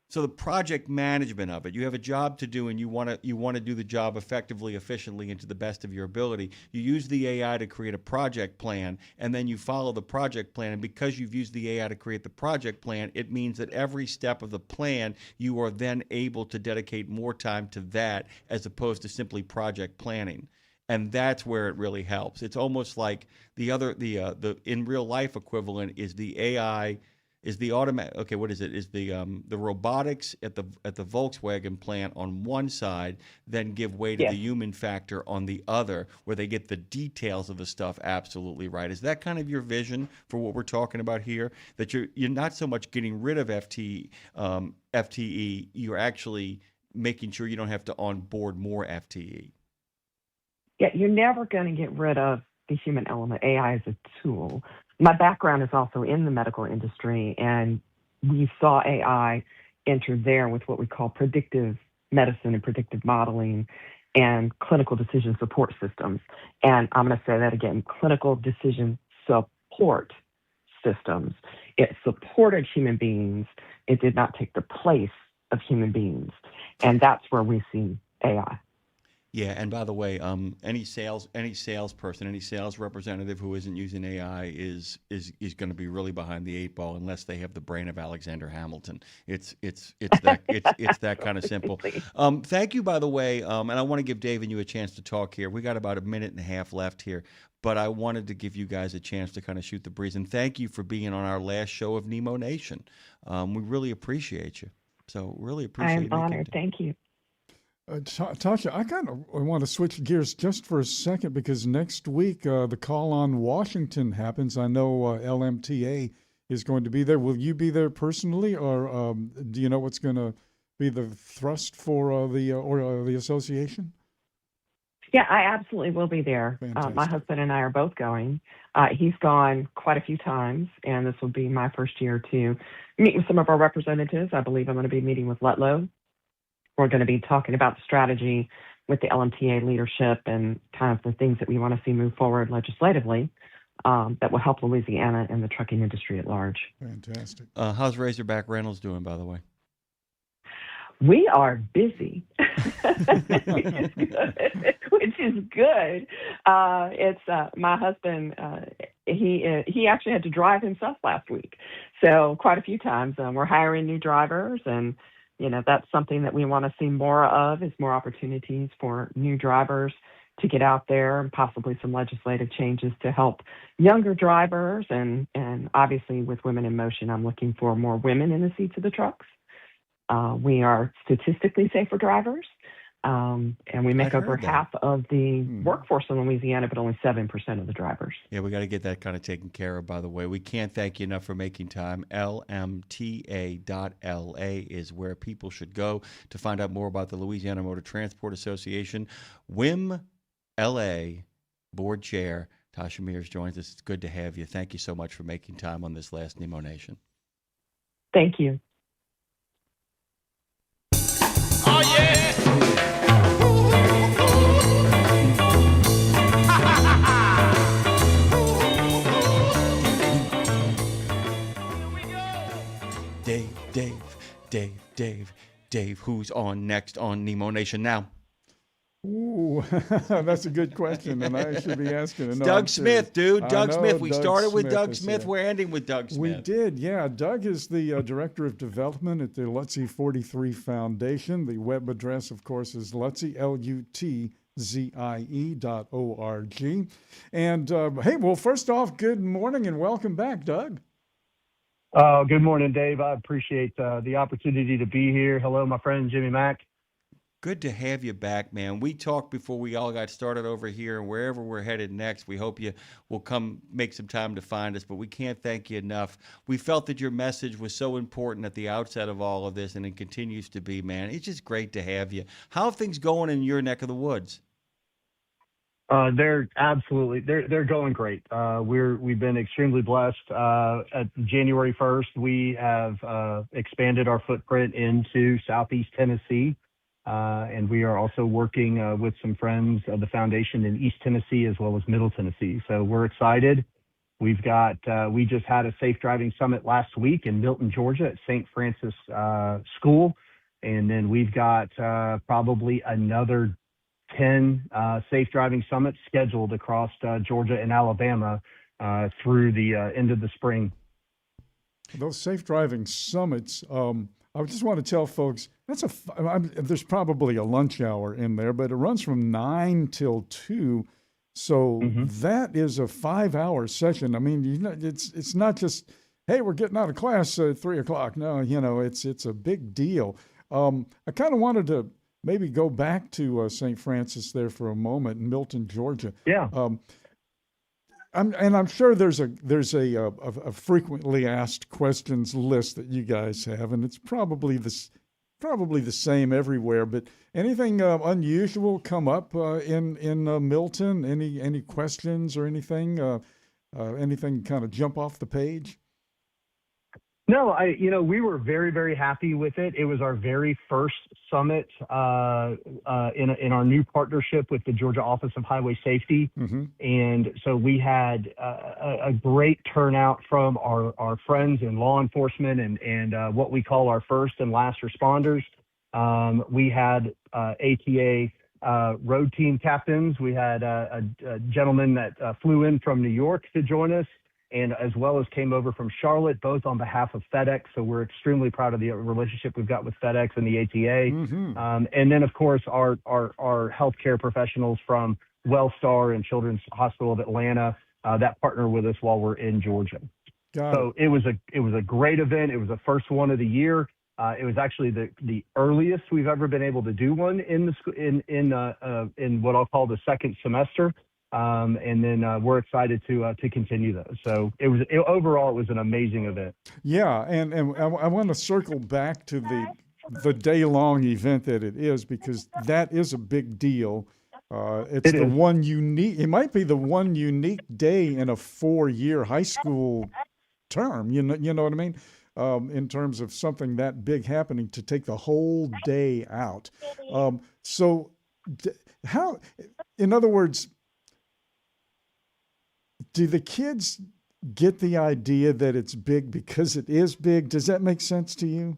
so the project management of it. You have a job to do, and you want to do the job effectively, efficiently, and to the best of your ability. You use the AI to create a project plan, and then you follow the project plan. And because you've used the AI to create the project plan, it means that every step of the plan, you are then able to dedicate more time to that, as opposed to simply project planning. and that's where it really helps. It's almost like the in real life equivalent is the AI, is the automatic. Okay, what is it? Is the robotics at the Volkswagen plant on one side, then give way to Yes. the human factor on the other, where they get the details of the stuff absolutely right. Is that kind of your vision for what we're talking about here? That you're not so much getting rid of FTE, you're actually making sure you don't have to onboard more FTE. Yeah, you're never going to get rid of the human element. AI is a tool. My background is also in the medical industry, and we saw AI enter there with what we call predictive medicine and predictive modeling and clinical decision support systems. And I'm going to say that again, clinical decision support systems. It supported human beings. It did not take the place of human beings. And that's where we see AI. Yeah, and by the way, any salesperson, any sales representative who isn't using AI is going to be really behind the eight ball unless they have the brain of Alexander Hamilton. It's that kind of simple. Thank you, by the way, and I want to give Dave and you a chance to talk here. We got about a minute and a half left here, but I wanted to give you guys a chance to kind of shoot the breeze. And thank you for being on our last show of Nemo Nation. We really appreciate you. So really I appreciate am you. honored. Thank you. Tasha, I kind of want to switch gears just for a second because next week the Call on Washington happens. I know LMTA is going to be there. Will you be there personally, or do you know what's going to be the thrust for the association? Yeah, I absolutely will be there. My Fantastic. husband and I are both going. He's gone quite a few times, and this will be my first year to meet with some of our representatives. I believe I'm going to be meeting with Letlow. We're going to be talking about the strategy with the LMTA leadership and kind of the things that we want to see move forward legislatively that will help Louisiana and the trucking industry at large. Fantastic. How's Razorback Reynolds doing, by the way? We are busy, which is good. It's my husband. He actually had to drive himself last week, so quite a few times. We're hiring new drivers, and that's something that we want to see more of, is more opportunities for new drivers to get out there, and possibly some legislative changes to help younger drivers. And obviously with Women in Motion, I'm looking for more women in the seats of the trucks. We are statistically safer drivers, and we make over half of the workforce in Louisiana, but only 7% of the drivers. Yeah, we got to get that kind of taken care of, by the way. We can't thank you enough for making time. LMTA.LA is where people should go to find out more about the Louisiana Motor Transport Association. WIM LA Board Chair Tasha Mears joins us. It's good to have you. Thank you so much for making time on this last Nemo Nation. Thank you. Oh, yeah. Dave, who's on next on Nemo Nation now? Ooh, that's a good question, and I should be asking. It's No, Doug I'm Smith, serious. dude. Doug I know Smith. We Doug started with Doug is Smith. here. We're ending with Doug Smith. We did, yeah. Doug is the Director of Development at the Lutzy 43 Foundation. The web address, of course, is Lutzy, LUTZIE.org. And hey, well, first off, good morning and welcome back, Doug. Good morning, Dave. I appreciate the opportunity to be here. Hello, my friend Jimmy Mack. Good to have you back, man. We talked before we all got started over here, and wherever we're headed next, we hope you will come make some time to find us, but we can't thank you enough. We felt that your message was so important at the outset of all of this, and it continues to be, man. It's just great to have you. How are things going in your neck of the woods? They're going great. We've been extremely blessed. At January 1st, we have expanded our footprint into Southeast Tennessee. And we are also working with some friends of the foundation in East Tennessee as well as Middle Tennessee. So we're excited. We've got, we just had a safe driving summit last week in Milton, Georgia at St. Francis School. And then we've got probably another 10 safe driving summits scheduled across Georgia and Alabama through the end of the spring. Those safe driving summits, I just want to tell folks there's probably a lunch hour in there, but it runs from 9 till 2. So that is a 5-hour session. I mean, it's not just, hey, we're getting out of class at 3 o'clock. No, it's a big deal. I kind of wanted to maybe go back to St. Francis there for a moment in Milton, Georgia. Yeah. I'm sure there's a frequently asked questions list that you guys have, and it's probably the same everywhere. But anything unusual come up in Milton? Any questions or anything? Anything kind of jump off the page? No, we were very, very happy with it. It was our very first summit in our new partnership with the Georgia Office of Highway Safety. And so we had a great turnout from our friends in law enforcement and what we call our first and last responders. We had ATA road team captains. We had a gentleman that flew in from New York to join us, and as well as came over from Charlotte, both on behalf of FedEx. So we're extremely proud of the relationship we've got with FedEx and the ATA. And then, of course, our healthcare professionals from Wellstar and Children's Hospital of Atlanta that partner with us while we're in Georgia. So it was a great event. It was the first one of the year. It was actually the earliest we've ever been able to do one in what I'll call the second semester. And then we're excited to continue those. So overall, it was an amazing event. Yeah, and I want to circle back to the day-long event that it is, because that is a big deal. It's the one unique. It might be the one unique day in a 4-year high school term. You know what I mean? In terms of something that big happening, to take the whole day out. So how, in other words, do the kids get the idea that it's big because it is big? Does that make sense to you?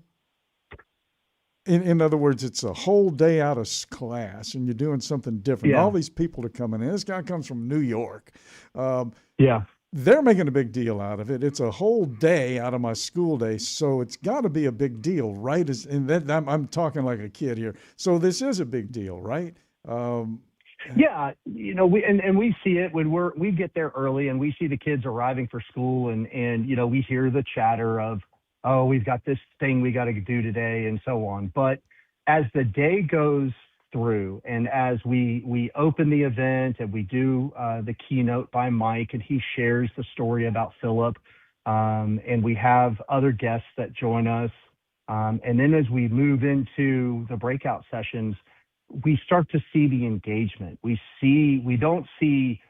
In other words, it's a whole day out of class and you're doing something different. Yeah. All these people are coming in. This guy comes from New York. Yeah. They're making a big deal out of it. It's a whole day out of my school day, so it's got to be a big deal, right? I'm talking like a kid here. So this is a big deal, right? Yeah, we see it when we get there early and we see the kids arriving for school and we hear the chatter of, oh, we've got this thing we got to do today and so on. But as the day goes through and as we open the event and we do the keynote by Mike and he shares the story about Philip, and we have other guests that join us, and then as we move into the breakout sessions, we start to see the engagement. We don't see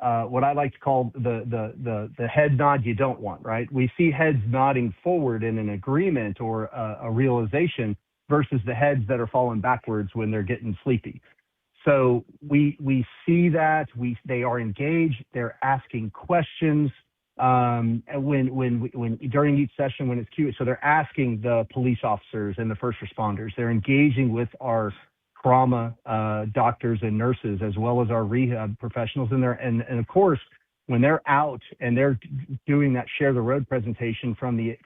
what I like to call the head nod you don't want, right? We see heads nodding forward in an agreement or a realization versus the heads that are falling backwards when they're getting sleepy. So we see that they are engaged. They're asking questions when during each session when it's Q. So they're asking the police officers and the first responders. They're engaging with our trauma doctors and nurses, as well as our rehab professionals in there. And of course, when they're out and they're doing that share the road presentation from the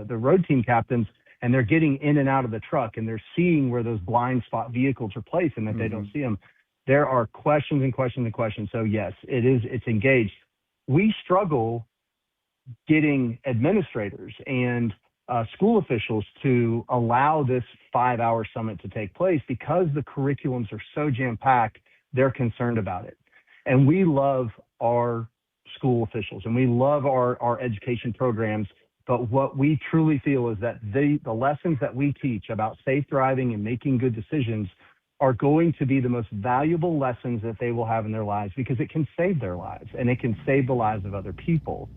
road team captains, and they're getting in and out of the truck and they're seeing where those blind spot vehicles are placed and that they don't see them, there are questions and questions and questions. So yes, it's engaged. We struggle getting administrators and school officials to allow this 5-hour summit to take place because the curriculums are so jam-packed, they're concerned about it. And we love our school officials and we love our education programs, but what we truly feel is that the lessons that we teach about safe driving and making good decisions are going to be the most valuable lessons that they will have in their lives, because it can save their lives and it can save the lives of other people.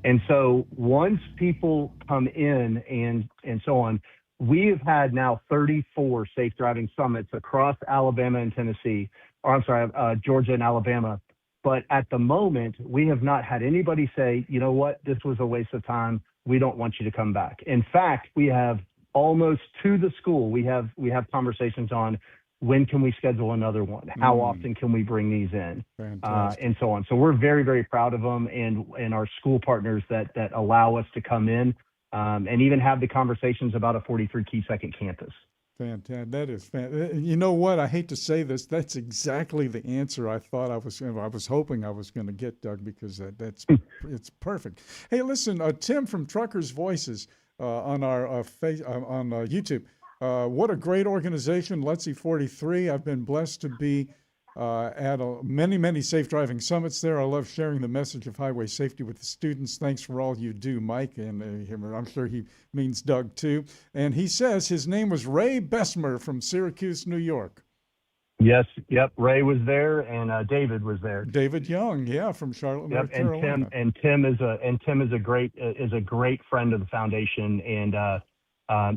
And so once people come in and so on, we have had now 34 safe driving summits across Alabama and Tennessee, Georgia and Alabama. But at the moment, we have not had anybody say, you know what, this was a waste of time. We don't want you to come back. In fact, we have almost to the school, we have conversations on when can we schedule another one? How often can we bring these in? And so on. So we're very, very proud of them and our school partners that allow us to come in. and even have the conversations about a 43 key second campus. Fantastic. That is fantastic. You know what? I hate to say this. That's exactly the answer I thought I was hoping I was going to get, Doug, because that's it's perfect. Hey, listen, Tim from Truckers Voices on our on YouTube. What a great organization, Let's See 43. I've been blessed to be at many safe driving summits there. I love sharing the message of highway safety with the students. Thanks for all you do, Mike. And I'm sure he means Doug, too. And he says his name was Ray Bessemer from Syracuse, New York. Yes, yep. Ray was there, and David was there. David Young, yeah, from Charlotte, North Carolina. And Tim is a great friend of the foundation, and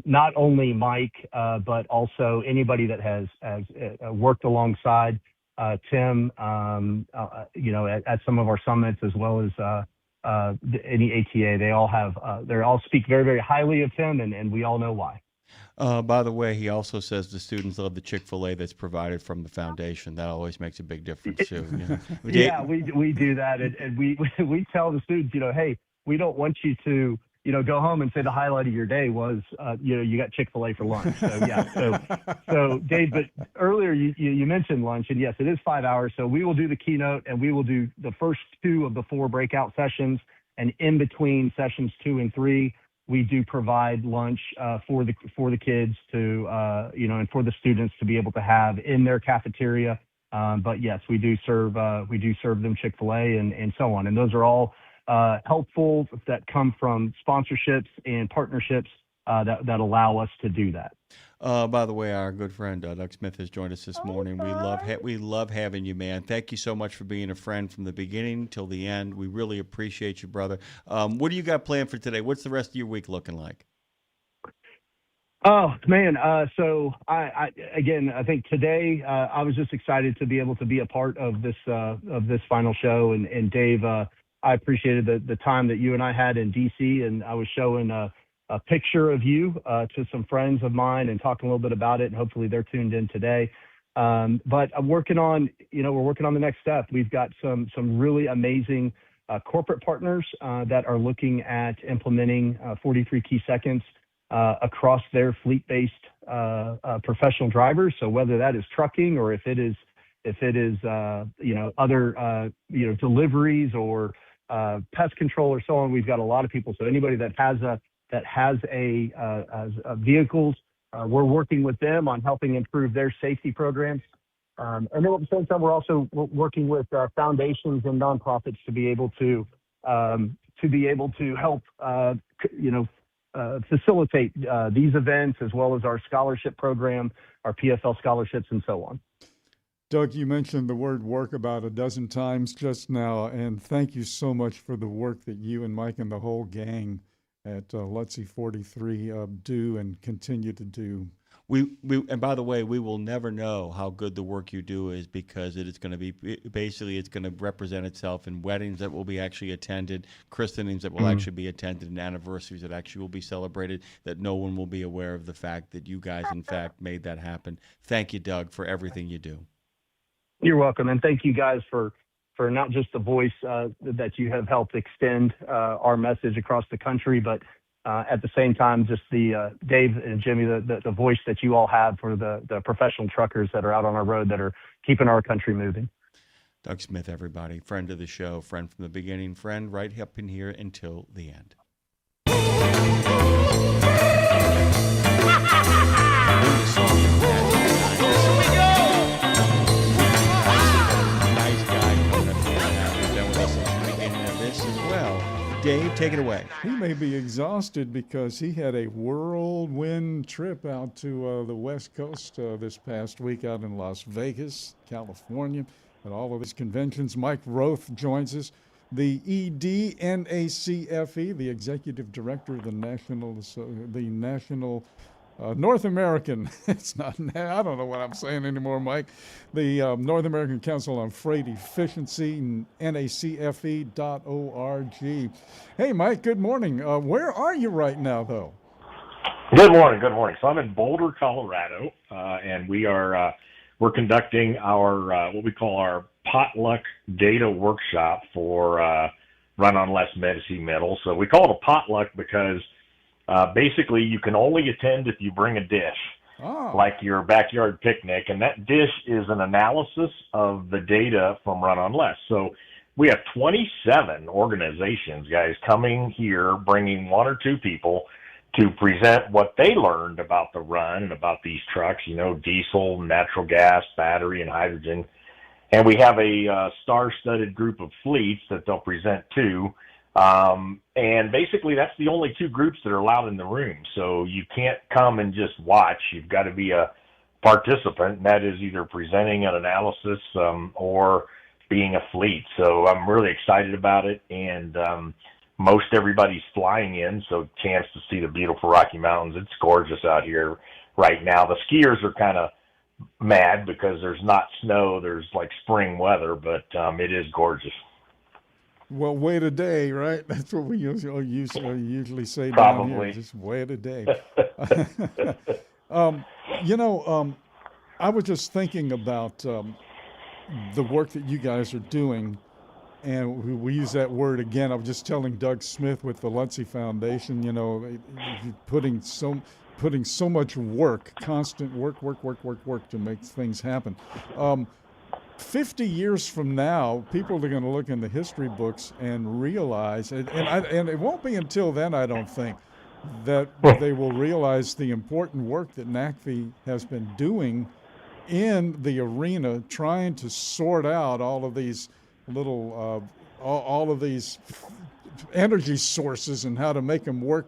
not only Mike, but also anybody that has worked alongside Tim, at some of our summits, as well as any ATA. They all speak very, very highly of Tim, and we all know why. By the way, he also says the students love the Chick-fil-A that's provided from the foundation. That always makes a big difference too. Yeah, we do that, and we tell the students, hey, we don't want you to go home and say the highlight of your day was, you got Chick-fil-A for lunch. So yeah, so Dave, but earlier you mentioned lunch, and yes, it is 5 hours. So we will do the keynote, and we will do the first 2 of the 4 breakout sessions, and in between sessions 2 and 3. We do provide lunch for the kids to and for the students to be able to have in their cafeteria. But yes, we do serve them Chick-fil-A and so on. And those are all helpful that come from sponsorships and partnerships that allow us to do that. By the way, our good friend Doug Smith has joined us this morning. We love having you, man. Thank you so much for being a friend from the beginning till the end. We really appreciate you, brother. What do you got planned for today? What's the rest of your week looking like? Oh man, so I think today I was just excited to be able to be a part of this final show, and Dave, I appreciated the time that you and I had in DC, and I was showing a picture of you to some friends of mine and talking a little bit about it, and hopefully they're tuned in today. But I'm working on, we're working on the next step. We've got some really amazing corporate partners that are looking at implementing 43 key seconds across their fleet-based professional drivers. So whether that is trucking or if it is other deliveries or pest control or so on, we've got a lot of people. So anybody that has vehicles, we're working with them on helping improve their safety programs. And then at the same time, we're also working with foundations and nonprofits to be able to help facilitate these events, as well as our scholarship program, our PFL scholarships, and so on. Doug, you mentioned the word work about a dozen times just now, and thank you so much for the work that you and Mike and the whole gang at Let's See 43 do and continue to do. And by the way, we will never know how good the work you do is, because it is going to be it's going to represent itself in weddings that will be actually attended, christenings that will actually be attended, and anniversaries that actually will be celebrated, that no one will be aware of the fact that you guys, in fact, made that happen. Thank you, Doug, for everything you do. You're welcome. And thank you guys for not just the voice that you have helped extend our message across the country, but at the same time, just the Dave and Jimmy, the voice that you all have for the professional truckers that are out on our road that are keeping our country moving. Doug Smith, everybody, friend of the show, friend from the beginning, friend right up in here until the end. Dave, take it away. He may be exhausted because he had a whirlwind trip out to the West Coast this past week out in Las Vegas, California, at all of his conventions. Mike Roth joins us, the EDNACFE, the executive director of the National North American, it's not, I don't know what I'm saying anymore, Mike. The North American Council on Freight Efficiency, NACFE.org. Hey, Mike, good morning. Where are you right now, though? Good morning. So I'm in Boulder, Colorado, and we're conducting our what we call our potluck data workshop for Run on Less Medicine Metal. So we call it a potluck because Basically, you can only attend if you bring a dish, like your backyard picnic, and that dish is an analysis of the data from Run on Less. So we have 27 organizations, guys, coming here, bringing one or two people to present what they learned about the run and about these trucks, diesel, natural gas, battery, and hydrogen. And we have a star-studded group of fleets that they'll present to. And basically, that's the only two groups that are allowed in the room. So you can't come and just watch. You've got to be a participant, and that is either presenting an analysis or being a fleet. So I'm really excited about it. And most everybody's flying in, so chance to see the beautiful Rocky Mountains. It's gorgeous out here right now. The skiers are kind of mad because there's not snow. There's like spring weather, but it is gorgeous. Well, wait a day, right? That's what we usually say Probably. down here. Just wait a day. I was just thinking about the work that you guys are doing, and we use that word again. I was just telling Doug Smith with the Luntzy Foundation, putting so much work, constant work to make things happen. 50 years from now, people are going to look in the history books and realize, and it won't be until then, I don't think, that they will realize the important work that NACFE has been doing in the arena, trying to sort out all of these little, all of these energy sources and how to make them work.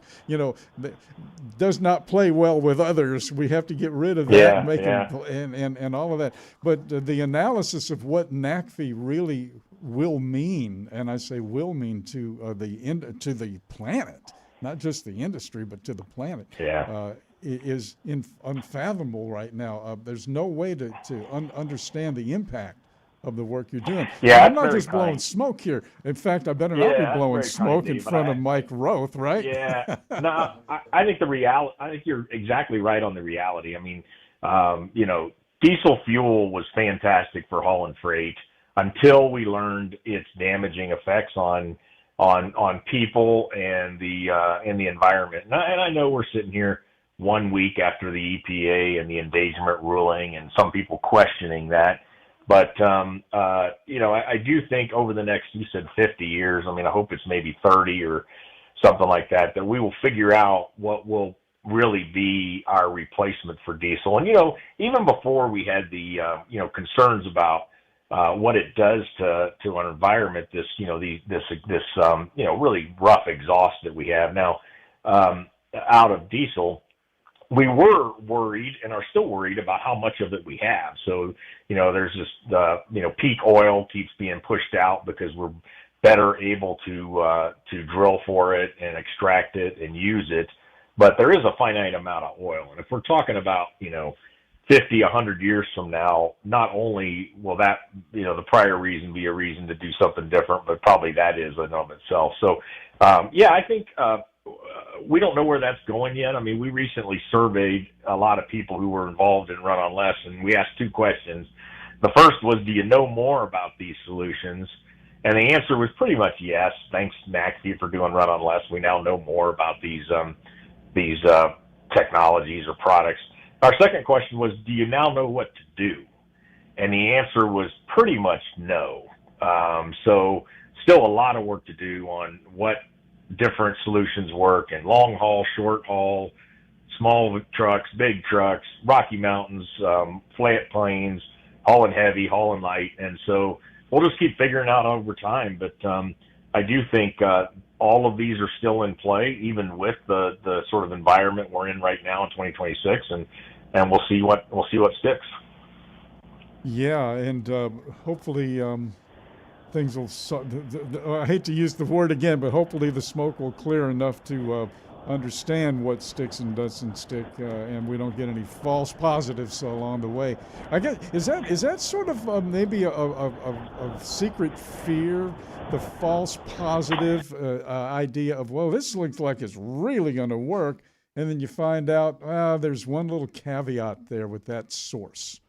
Does not play well with others. We have to get rid of that and make them, and all of that. But the analysis of what NACFE really will mean, and I say will mean to the planet, not just the industry, but to the planet, is unfathomable right now. There's no way to understand the impact of the work you're doing. Yeah, I'm not just blowing smoke here. In fact, I better not be blowing smoke in front of Mike Roth, right? Yeah. No, I think I think you're exactly right on the reality. I mean, diesel fuel was fantastic for hauling freight until we learned its damaging effects on people and the environment. And I know we're sitting here 1 week after the EPA and the endangerment ruling, and some people questioning that. But, I do think over the next, you said 50 years, I hope it's maybe 30 or something like that we will figure out what will really be our replacement for diesel. And, even before we had the, concerns about what it does to our environment, this really rough exhaust that we have now out of diesel, we were worried and are still worried about how much of it we have. So, there's this, peak oil keeps being pushed out because we're better able to drill for it and extract it and use it. But there is a finite amount of oil. And if we're talking about, 50, 100 years from now, not only will that, the prior reason be a reason to do something different, but probably that is in and of itself. So, I think, we don't know where that's going yet. We recently surveyed a lot of people who were involved in Run on Less, and we asked two questions. The first was, do you know more about these solutions? And the answer was pretty much yes. Thanks, NACFE, for doing Run on Less. We now know more about these technologies or products. Our second question was, do you now know what to do? And the answer was pretty much no. So still a lot of work to do on what different solutions work in long haul, short haul, small trucks, big trucks, Rocky Mountains, flat plains, hauling heavy, hauling light. And so we'll just keep figuring out over time. But I do think all of these are still in play, even with the sort of environment we're in right now in 2026, and we'll see what sticks. Yeah, and hopefully things will. I hate to use the word again, but hopefully the smoke will clear enough to understand what sticks and doesn't stick, and we don't get any false positives along the way. I guess is that sort of maybe a secret fear, the false positive idea of, well, this looks like it's really going to work, and then you find out there's one little caveat there with that source.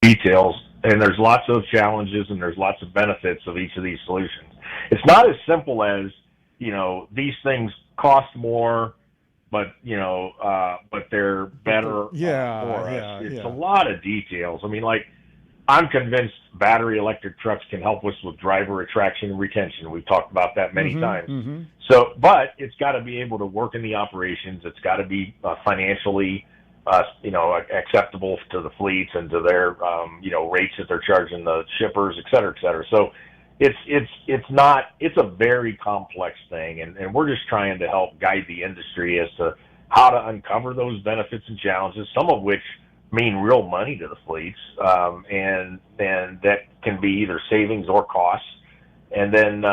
Details, and there's lots of challenges and there's lots of benefits of each of these solutions. It's not as simple as these things cost more, but but they're better for us. It's a lot of details. I mean, like, I'm convinced battery electric trucks can help us with driver attraction and retention. We've talked about that many times. So, but it's got to be able to work in the operations. It's got to be financially, acceptable to the fleets and to their, rates that they're charging the shippers, et cetera, et cetera. So it's a very complex thing. And we're just trying to help guide the industry as to how to uncover those benefits and challenges, some of which mean real money to the fleets, and that can be either savings or costs, and then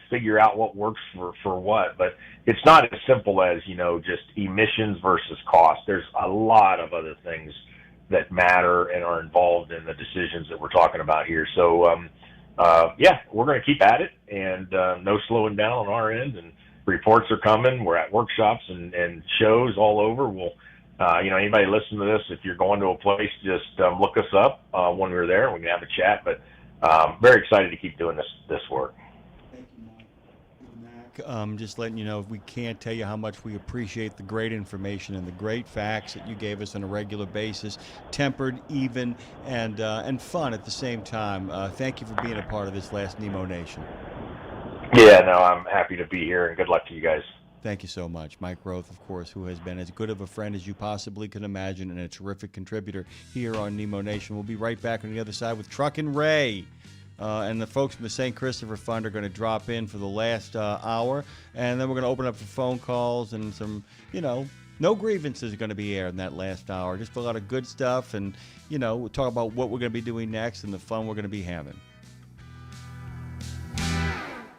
figure out what works for what. But it's not as simple as just emissions versus cost. There's a lot of other things that matter and are involved in the decisions that we're talking about here. So we're going to keep at it, and no slowing down on our end. And reports are coming. We're at workshops and shows all over. We'll anybody listening to this, if you're going to a place, just look us up when we're there, and we can have a chat. But very excited to keep doing this work. Just letting you know, we can't tell you how much we appreciate the great information and the great facts that you gave us on a regular basis, tempered, even, and fun at the same time. Thank you for being a part of this last Nemo Nation. Yeah, no, I'm happy to be here, and good luck to you guys. Thank you so much. Mike Roth, of course, who has been as good of a friend as you possibly can imagine and a terrific contributor here on Nemo Nation. We'll be right back on the other side with Truckin' Ray. And the folks from the St. Christopher Fund are going to drop in for the last hour. And then we're going to open up for phone calls and some, no grievances are going to be aired in that last hour. Just a lot of good stuff. And, we'll talk about what we're going to be doing next and the fun we're going to be having.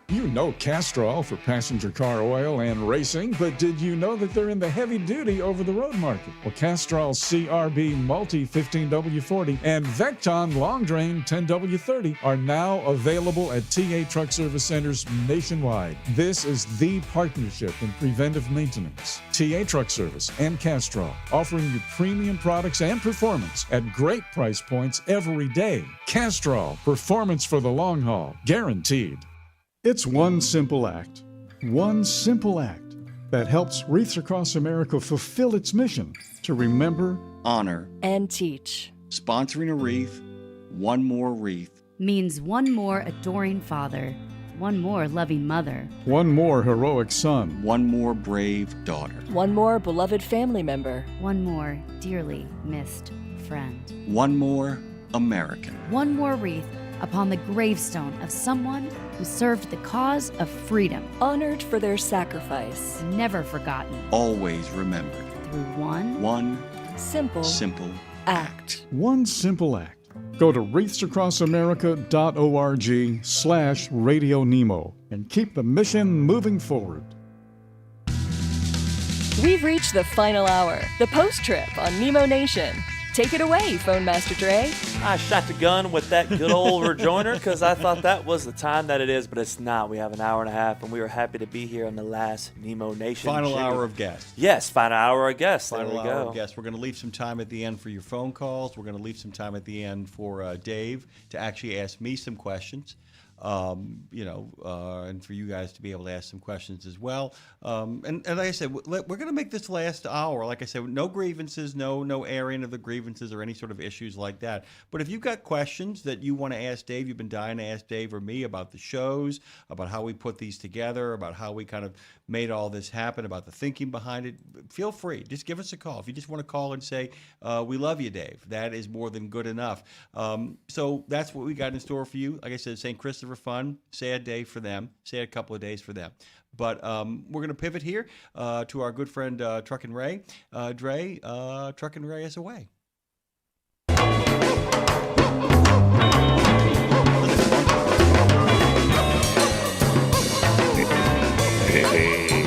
You know Castrol for passenger car oil and racing, but did you know that they're in the heavy-duty over-the-road market? Well, Castrol's CRB Multi 15W40 and Vecton Long Drain 10W30 are now available at TA Truck Service Centers nationwide. This is the partnership in preventive maintenance. TA Truck Service and Castrol, offering you premium products and performance at great price points every day. Castrol, performance for the long haul, guaranteed. It's one simple act that helps Wreaths Across America fulfill its mission to remember, honor, and teach. Sponsoring a wreath, one more wreath, means one more adoring father, one more loving mother, one more heroic son, one more brave daughter, one more beloved family member, one more dearly missed friend, one more American, one more wreath upon the gravestone of someone who served the cause of freedom, honored for their sacrifice, never forgotten, always remembered, through one simple act. One simple act. Go to wreathsacrossamerica.org/RadioNemo and keep the mission moving forward. We've reached the final hour, the post trip on Nemo Nation. Take it away, Phone Master Dre. I shot the gun with that good old rejoinder because I thought that was the time that it is, but it's not. We have an hour and a half, and we are happy to be here on the last Nemo Nation. Final hour of guests. Yes, final hour of guests. Final hour of guests. We're going to leave some time at the end for your phone calls. We're going to leave some time at the end for Dave to actually ask me some questions. And for you guys to be able to ask some questions as well. And like I said, we're going to make this last hour. Like I said, no grievances, no airing of the grievances or any sort of issues like that. But if you've got questions that you want to ask Dave, you've been dying to ask Dave or me about the shows, about how we put these together, about how we kind of made all this happen, about the thinking behind it, feel free. Just give us a call. If you just want to call and say, we love you, Dave, that is more than good enough. So that's what we got in store for you. Like I said, St. Christopher Fun, sad day for them, sad couple of days for them. But we're going to pivot here to our good friend Truckin' Ray. Dre, Truckin' Ray is away. Hey,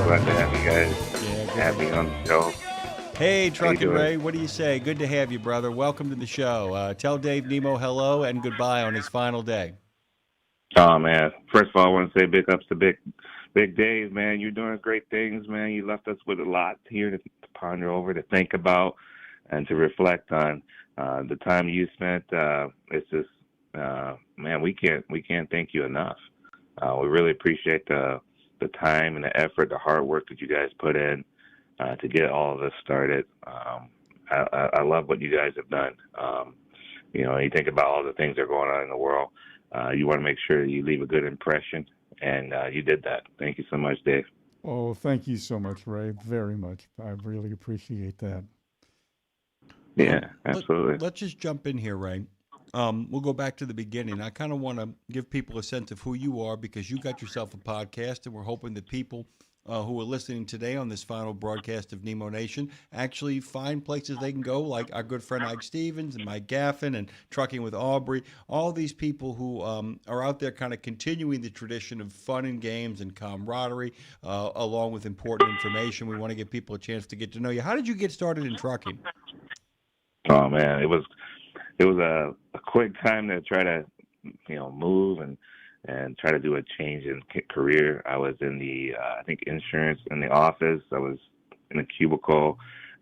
glad to have you guys. Happy on the show. Hey, Truckin' Ray, what do you say? Good to have you, brother. Welcome to the show. Tell Dave Nemo hello and goodbye on his final day. Oh, man. First of all, I want to say big ups to Big Dave, man. You're doing great things, man. You left us with a lot here to ponder over, to think about, and to reflect on. The time you spent, it's just, man, we can't thank you enough. We really appreciate the the time and the effort, the hard work that you guys put in to get all of this started. I love what you guys have done. You think about all the things that are going on in the world. You want to make sure you leave a good impression, and you did that. Thank you so much, Dave. Oh, thank you so much, Ray. Very much. I really appreciate that. Yeah, absolutely. Let's just jump in here, Ray. We'll go back to the beginning. I kind of want to give people a sense of who you are because you got yourself a podcast, and we're hoping that people who are listening today on this final broadcast of Nemo Nation actually find places they can go, like our good friend Ike Stevens and Mike Gaffin and Trucking with Aubrey, all these people who are out there kind of continuing the tradition of fun and games and camaraderie, along with important information. We want to give people a chance to get to know you. How did you get started in trucking? Oh, man, it was a quick time to try to, move and try to do a change in career. I was in the, insurance in the office. I was in a cubicle,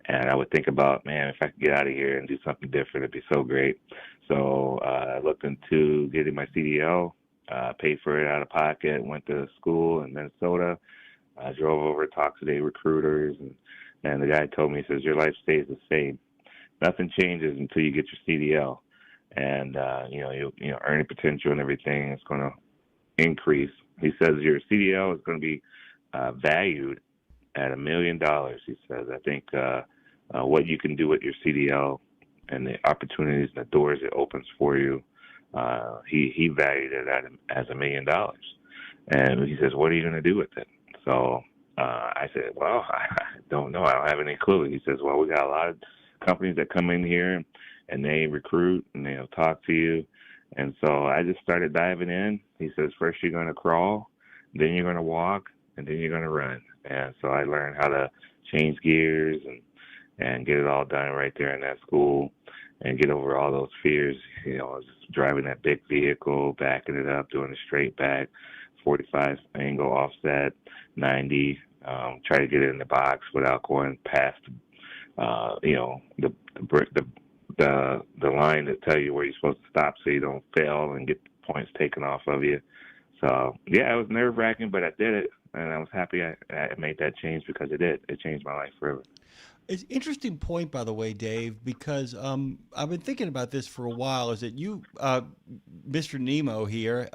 and I would think about, man, if I could get out of here and do something different, it'd be so great. So I looked into getting my CDL, paid for it out of pocket, went to school in Minnesota. I drove over, talked to the recruiters, and the guy told me, he says, your life stays the same. Nothing changes until you get your CDL. And, earning potential and everything is going to increase. He says your CDL is going to be valued at $1 million. He says, I think what you can do with your CDL and the opportunities and the doors it opens for you, he valued it as $1 million. And he says, what are you going to do with it? So I said, well, I don't know. I don't have any clue. He says, well, we got a lot of companies that come in here and they recruit and they'll talk to you. And so I just started diving in. He says, first you're going to crawl, then you're going to walk, and then you're going to run. And so I learned how to change gears and get it all done right there in that school and get over all those fears, just driving that big vehicle, backing it up, doing a straight back, 45 angle offset, 90, try to get it in the box without going past the line that tell you where you're supposed to stop so you don't fail and get points taken off of you. So, yeah, it was nerve-wracking, but I did it, and I was happy I made that change because it did. It changed my life forever. It's an interesting point, by the way, Dave, because I've been thinking about this for a while, is that you, Mr. Nemo here,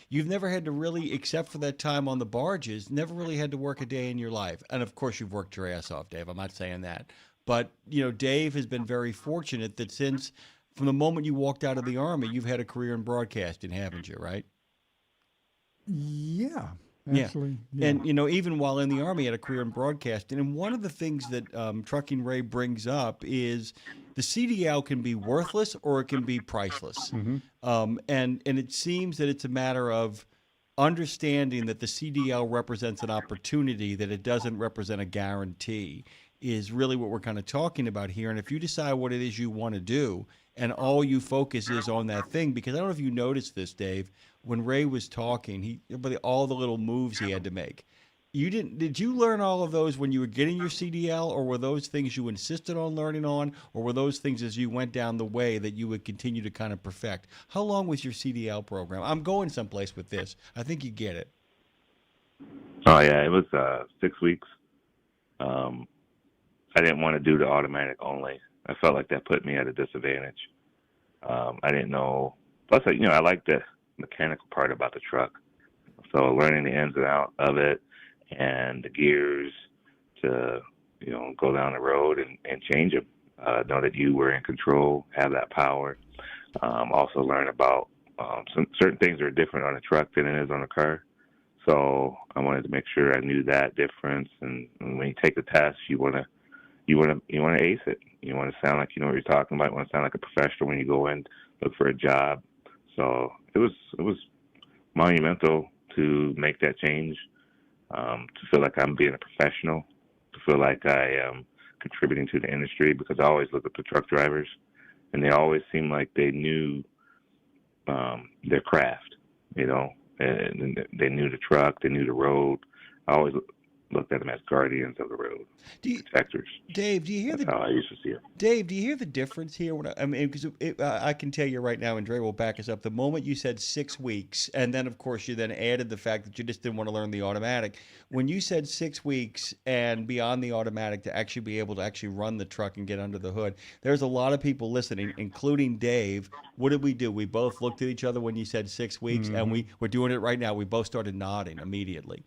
you've never had to really, except for that time on the barges, never really had to work a day in your life. And, of course, you've worked your ass off, Dave. I'm not saying that. But, Dave has been very fortunate that from the moment you walked out of the Army, you've had a career in broadcasting, haven't you, right? Yeah, actually. Yeah. And, even while in the Army, he had a career in broadcasting. And one of the things that Trucking Ray brings up is the CDL can be worthless or it can be priceless. Mm-hmm. And it seems that it's a matter of understanding that the CDL represents an opportunity, that it doesn't represent a guarantee, is really what we're kind of talking about here. And if you decide what it is you want to do and all you focus is on that thing, because I don't know if you noticed this, Dave, when Ray was talking, all the little moves he had to make. Did you learn all of those when you were getting your CDL, or were those things you insisted on learning on, or were those things as you went down the way that you would continue to kind of perfect? How long was your CDL program? I'm going someplace with this. I think you get it. Oh, yeah, it was 6 weeks. I didn't want to do the automatic only. I felt like that put me at a disadvantage. I didn't know. Plus, I like the mechanical part about the truck. So learning the ins and outs of it and the gears to, go down the road and change them. Know that you were in control, have that power. Also learn about some certain things are different on a truck than it is on a car. So I wanted to make sure I knew that difference. And when you take the test, you want to ace it. You want to sound like you know what you're talking about. You want to sound like a professional when you go in, look for a job. So it was monumental to make that change, to feel like I'm being a professional, to feel like I am contributing to the industry, because I always look at the truck drivers, and they always seem like they knew their craft, and they knew the truck, they knew the road. I always looked at them as guardians of the road, protectors. Dave, do you hear That's how I used to see it. Dave, do you hear the difference here? I mean, because I can tell you right now, and Dre will back us up. The moment you said 6 weeks, and then of course you then added the fact that you just didn't want to learn the automatic. When you said 6 weeks and beyond the automatic to actually be able to actually run the truck and get under the hood, there's a lot of people listening, including Dave. What did we do? We both looked at each other when you said 6 weeks, and we're doing it right now. We both started nodding immediately.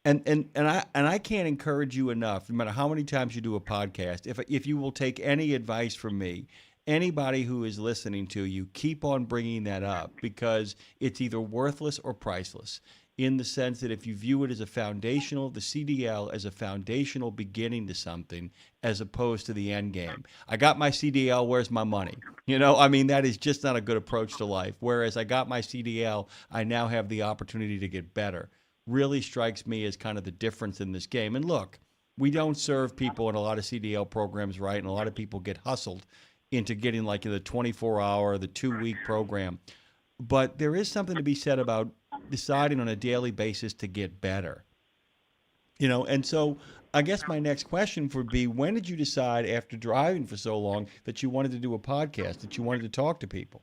And I can't encourage you enough, no matter how many times you do a podcast, if you will take any advice from me, anybody who is listening to you, keep on bringing that up, because it's either worthless or priceless, in the sense that if you view it as the CDL as a foundational beginning to something, as opposed to the end game. I got my CDL, where's my money? I mean, that is just not a good approach to life. Whereas I got my CDL, I now have the opportunity to get better. Really strikes me as kind of the difference in this game. And look, we don't serve people in a lot of CDL programs, right? And a lot of people get hustled into getting like the 24-hour, the 2-week program. But there is something to be said about deciding on a daily basis to get better. And so I guess my next question would be, when did you decide, after driving for so long, that you wanted to do a podcast, that you wanted to talk to people?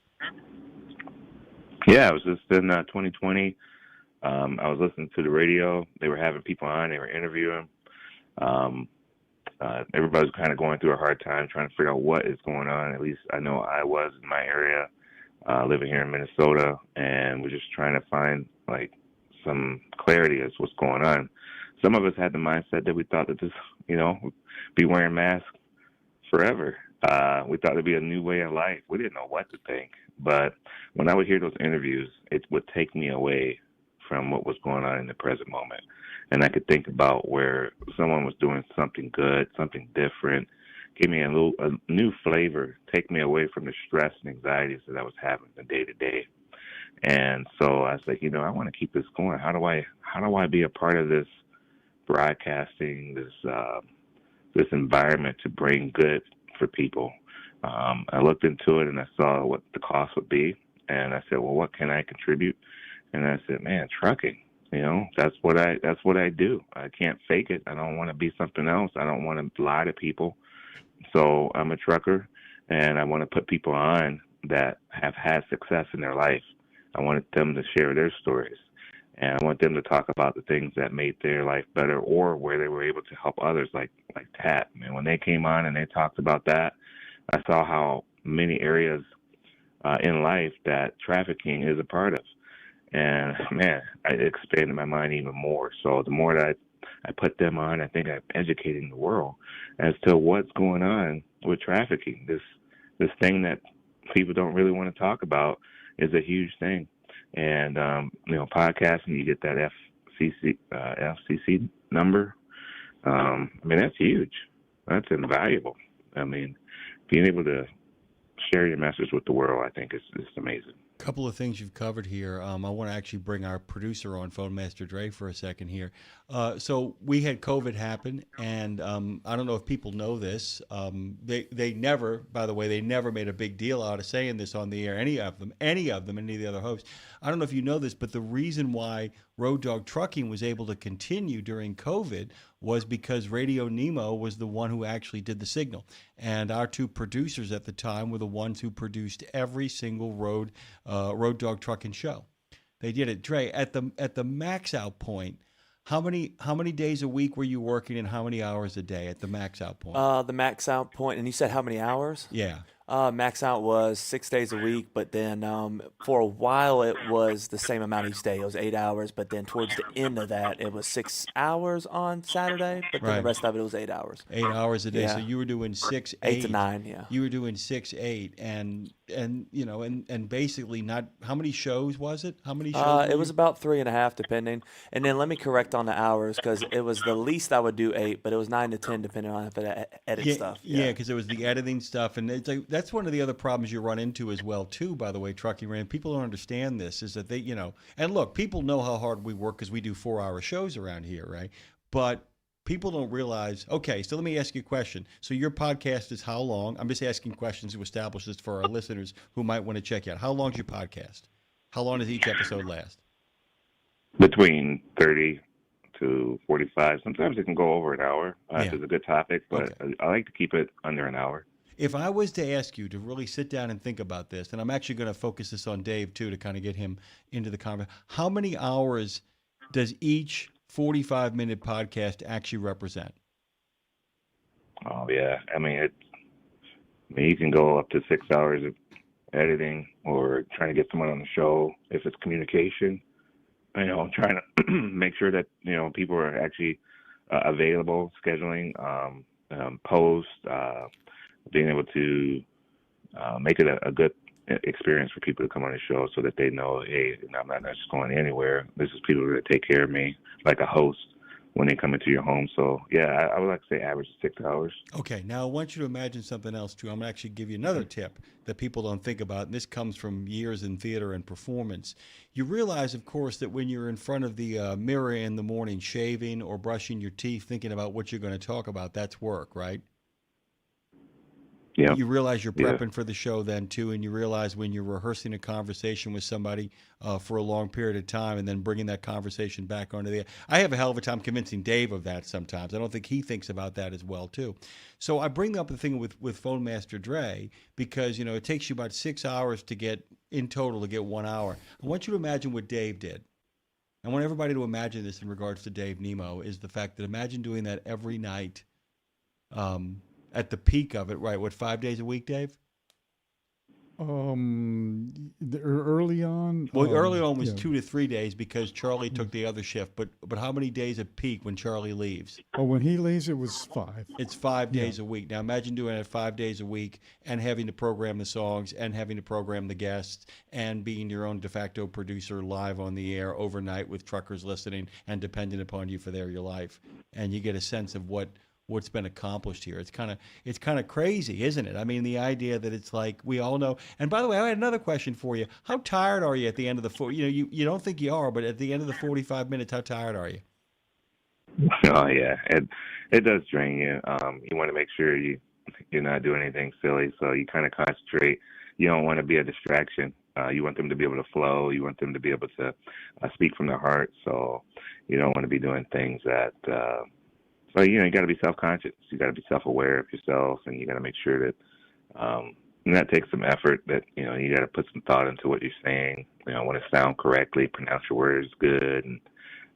Yeah, it was just in 2020. I was listening to the radio. They were having people on. They were interviewing. Everybody was kind of going through a hard time trying to figure out what is going on. At least I know I was in my area, living here in Minnesota, and we're just trying to find like some clarity as what's going on. Some of us had the mindset that we thought that this, be wearing masks forever. We thought it'd be a new way of life. We didn't know what to think. But when I would hear those interviews, it would take me away from what was going on in the present moment. And I could think about where someone was doing something good, something different, give me a new flavor, take me away from the stress and anxieties that I was having the day to day. And so I was like, I want to keep this going. How do I be a part of this broadcasting, this environment to bring good for people? I looked into it and I saw what the cost would be, and I said, well, what can I contribute? And I said, man, trucking, that's what I do. I can't fake it. I don't want to be something else. I don't want to lie to people. So I'm a trucker, and I want to put people on that have had success in their life. I wanted them to share their stories, and I want them to talk about the things that made their life better, or where they were able to help others, like Tat. And when they came on and they talked about that, I saw how many areas in life that trafficking is a part of. And, man, it expanded my mind even more. So the more that I put them on, I think I'm educating the world as to what's going on with trafficking. This thing that people don't really want to talk about is a huge thing. And, podcasting, you get that FCC number. That's huge. That's invaluable. Being able to share your message with the world, I think, is amazing. Couple of things you've covered here. I want to actually bring our producer on, Phone Master Dre, for a second here. So we had COVID happen, and I don't know if people know this. They never, by the way, they never made a big deal out of saying this on the air, any of them, any of the other hosts. I don't know if you know this, but the reason why Road Dog Trucking was able to continue during COVID was because RadioNemo was the one who actually did the signal. And our two producers at the time were the ones who produced every single Road Dog Trucking show. They did it. Dre, at the max out point, how many days a week were you working, and how many hours a day at the max out point? The max out point, and you said how many hours? Yeah. Max out was 6 days a week, but then for a while it was the same amount each day. It was 8 hours, but then towards the end of that, it was 6 hours on Saturday, but then the rest of it was 8 hours. 8 hours a day. Yeah. So you were doing 6, 8 to 9, yeah. You were doing 6, 8, and basically not. How many shows was it? How many shows? It was about 3.5, depending. And then let me correct on the hours, because it was the least I would do 8, but it was 9 to 10 depending on if I edit stuff. Yeah, because it was the editing stuff, and it's like, that's one of the other problems you run into as well too. By the way, trucking ran. People don't understand this, is that they, and look, people know how hard we work because we do 4-hour shows around here, right? But people don't realize. Okay, so let me ask you a question. So your podcast is how long? I'm just asking questions to establish this for our listeners who might want to check out. How long is your podcast? How long does each episode last? Between 30 to to 45. Sometimes it can go over an hour if Yeah. it's a good topic, but Okay. I like to keep it under an hour. If I was to ask you to really sit down and think about this, and I'm actually going to focus this on Dave too to kind of get him into the conversation, how many hours does each 45-minute podcast actually represent? Oh yeah, I mean you can go up to 6 hours of editing or trying to get someone on the show if it's communication. Trying to make sure that people are actually available, scheduling, post, being able to make it a good experience for people to come on the show so that they know, hey, I'm not just going anywhere. This is people that take care of me like a host when they come into your home. So, yeah, I would like to say average 6 hours. Okay, now I want you to imagine something else too. I'm going to actually give you another tip that people don't think about, and this comes from years in theater and performance. You realize, of course, that when you're in front of the mirror in the morning shaving or brushing your teeth, thinking about what you're going to talk about, that's work, right? Yeah. You realize you're prepping for the show then too, and you realize when you're rehearsing a conversation with somebody for a long period of time and then bringing that conversation back onto the air. I have a hell of a time convincing Dave of that sometimes. I don't think he thinks about that as well too. So I bring up the thing with Phone Master Dre because it takes you about 6 hours to get in total to get 1 hour. I want you to imagine what Dave did. I want everybody to imagine this in regards to Dave Nemo is the fact that imagine doing that every night. At the peak of it, right? What, 5 days a week, Dave? Early on. Well, early on was 2 to 3 days because Charlie took the other shift. But how many days at peak when Charlie leaves? Oh, when he leaves, it was 5. It's 5 days a week. Now imagine doing it 5 days a week and having to program the songs and having to program the guests and being your own de facto producer live on the air overnight with truckers listening and dependent upon you for your life. And you get a sense of what's been accomplished here. It's kind of crazy, isn't it? I mean, the idea that it's like we all know. And by the way, I had another question for you. How tired are you at the end of the you don't think you are, but at the end of the 45 minutes, how tired are you? Oh yeah, it does drain you. You want to make sure you're not doing anything silly, so you kind of concentrate. You don't want to be a distraction. You want them to be able to flow. You want them to be able to speak from their heart. So you don't want to be doing things that. So, you got to be self-conscious. You got to be self-aware of yourself, and you got to make sure that, and that takes some effort, that, you got to put some thought into what you're saying. Want to sound correctly, pronounce your words good. And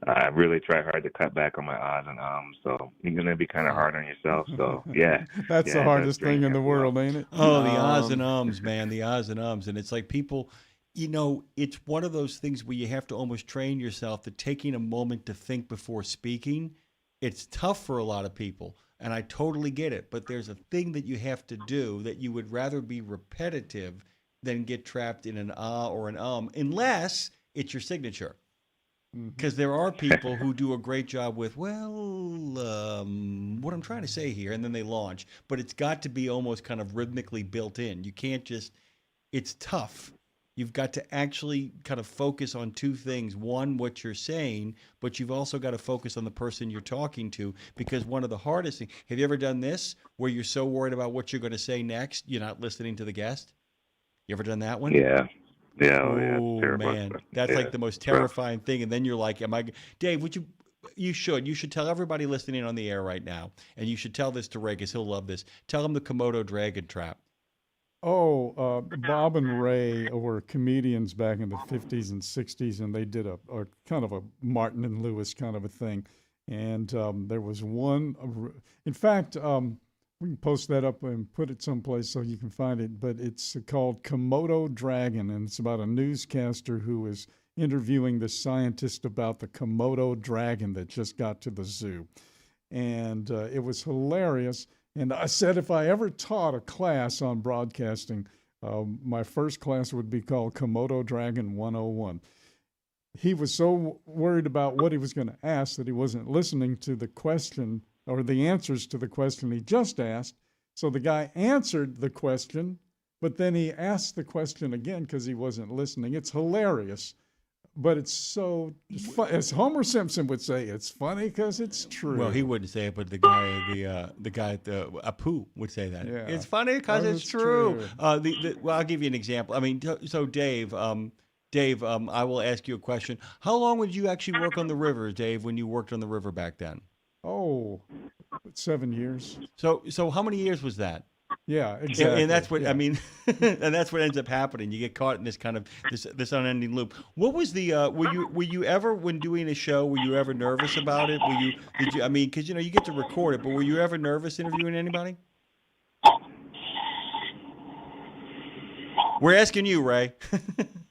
I really try hard to cut back on my ahs and ums. So you're going to be kind of hard on yourself. So, yeah. That's the hardest thing in the world, ain't it? Oh, the ahs and ums, man, the ahs and ums. And it's like people, it's one of those things where you have to almost train yourself to taking a moment to think before speaking. It's tough for a lot of people, and I totally get it. But there's a thing that you have to do that you would rather be repetitive than get trapped in an ah or an unless it's your signature. Because there are people who do a great job with, what I'm trying to say here, and then they launch. But it's got to be almost kind of rhythmically built in. You can't just, it's tough. You've got to actually kind of focus on two things. One, what you're saying, but you've also got to focus on the person you're talking to, because one of the hardest things, have you ever done this where you're so worried about what you're going to say next, you're not listening to the guest? You ever done that one? Yeah. Yeah. Oh, yeah. Terrible. Man. That's like the most terrifying thing. And then you're like, Dave, you should tell everybody listening on the air right now, and you should tell this to Ray because he'll love this. Tell him the Komodo dragon trap. Oh, Bob and Ray were comedians back in the 50s and 60s, and they did a kind of a Martin and Lewis kind of a thing. And there was one, in fact, we can post that up and put it someplace so you can find it, but it's called Komodo Dragon, and it's about a newscaster who is interviewing the scientist about the Komodo dragon that just got to the zoo. And it was hilarious. And I said if I ever taught a class on broadcasting, my first class would be called Komodo Dragon 101. He was so worried about what he was going to ask that he wasn't listening to the question or the answers to the question he just asked. So the guy answered the question, but then he asked the question again because he wasn't listening. It's hilarious. But it's as Homer Simpson would say, it's funny because it's true. Well, he wouldn't say it, but the guy at the Apu would say that. Yeah. It's funny because it's true. Well, I'll give you an example. I mean, so Dave, Dave, I will ask you a question. How long would you actually work on the river, Dave, when you worked on the river back then? Oh, 7 years. So how many years was that? Yeah, exactly. And that's what yeah. I mean, and that's what ends up happening. You get caught in this kind of this unending loop. What was the were you ever, when doing a show, were you ever nervous about it? Did you, I mean, because you get to record it, but were you ever nervous interviewing anybody? We're asking you, Ray.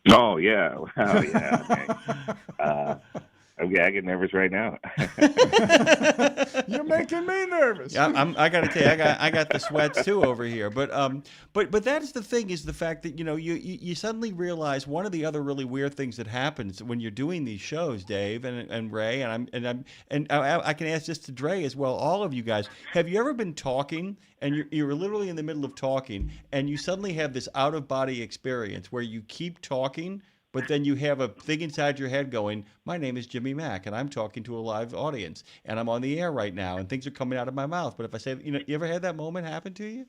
Oh yeah, wow, yeah. Okay. I get nervous right now. You're making me nervous. I got to tell you, I got the sweats too over here. But that is the thing, is the fact that you suddenly realize one of the other really weird things that happens when you're doing these shows, Dave and Ray, and I can ask this to Dre as well. All of you guys, have you ever been talking and you're literally in the middle of talking and you suddenly have this out of body experience where you keep talking, but then you have a thing inside your head going, my name is Jimmy Mack, and I'm talking to a live audience, and I'm on the air right now, and things are coming out of my mouth. But if I say, you ever had that moment happen to you?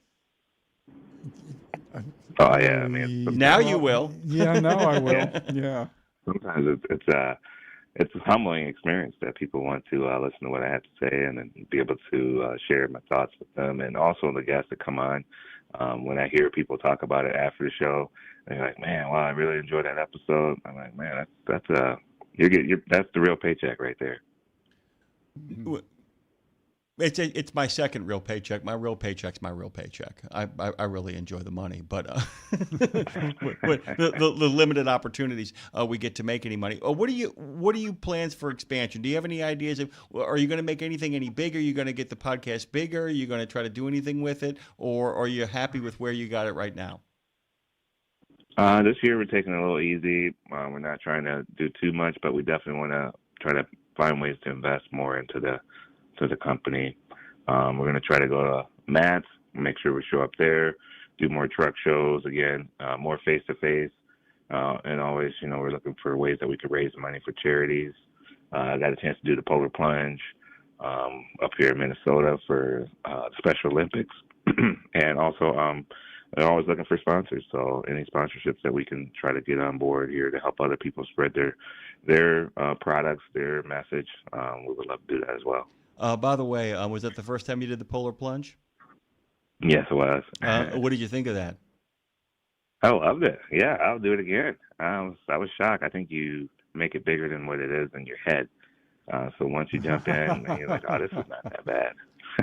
Oh, yeah, man. Now you will. Yeah, now I will. Yeah. Sometimes it's a humbling experience that people want to listen to what I have to say and then be able to share my thoughts with them, and also the guests that come on. When I hear people talk about it after the show, they're like, "Man, wow, I really enjoyed that episode." I'm like, "Man, that's the real paycheck right there." It's my second real paycheck. My real paycheck's my real paycheck. I really enjoy the money, but the limited opportunities we get to make any money. What are you plans for expansion? Do you have any ideas of? Are you going to make anything any bigger? Are you going to get the podcast bigger? Are you going to try to do anything with it, or are you happy with where you got it right now? This year we're taking it a little easy. We're not trying to do too much, but we definitely want to try to find ways to invest more into the company. We're going to try to go to Matt's, make sure we show up there, do more truck shows again, more face-to-face, and always, we're looking for ways that we could raise money for charities. I got a chance to do the Polar Plunge up here in Minnesota for the Special Olympics, and also they're always looking for sponsors. So any sponsorships that we can try to get on board here to help other people spread their products, their message, we would love to do that as well. By the way, was that the first time you did the Polar Plunge? Yes, it was. What did you think of that? I loved it. Yeah, I'll do it again. I was shocked. I think you make it bigger than what it is in your head. So once you jump in, you're like, oh, this is not that bad.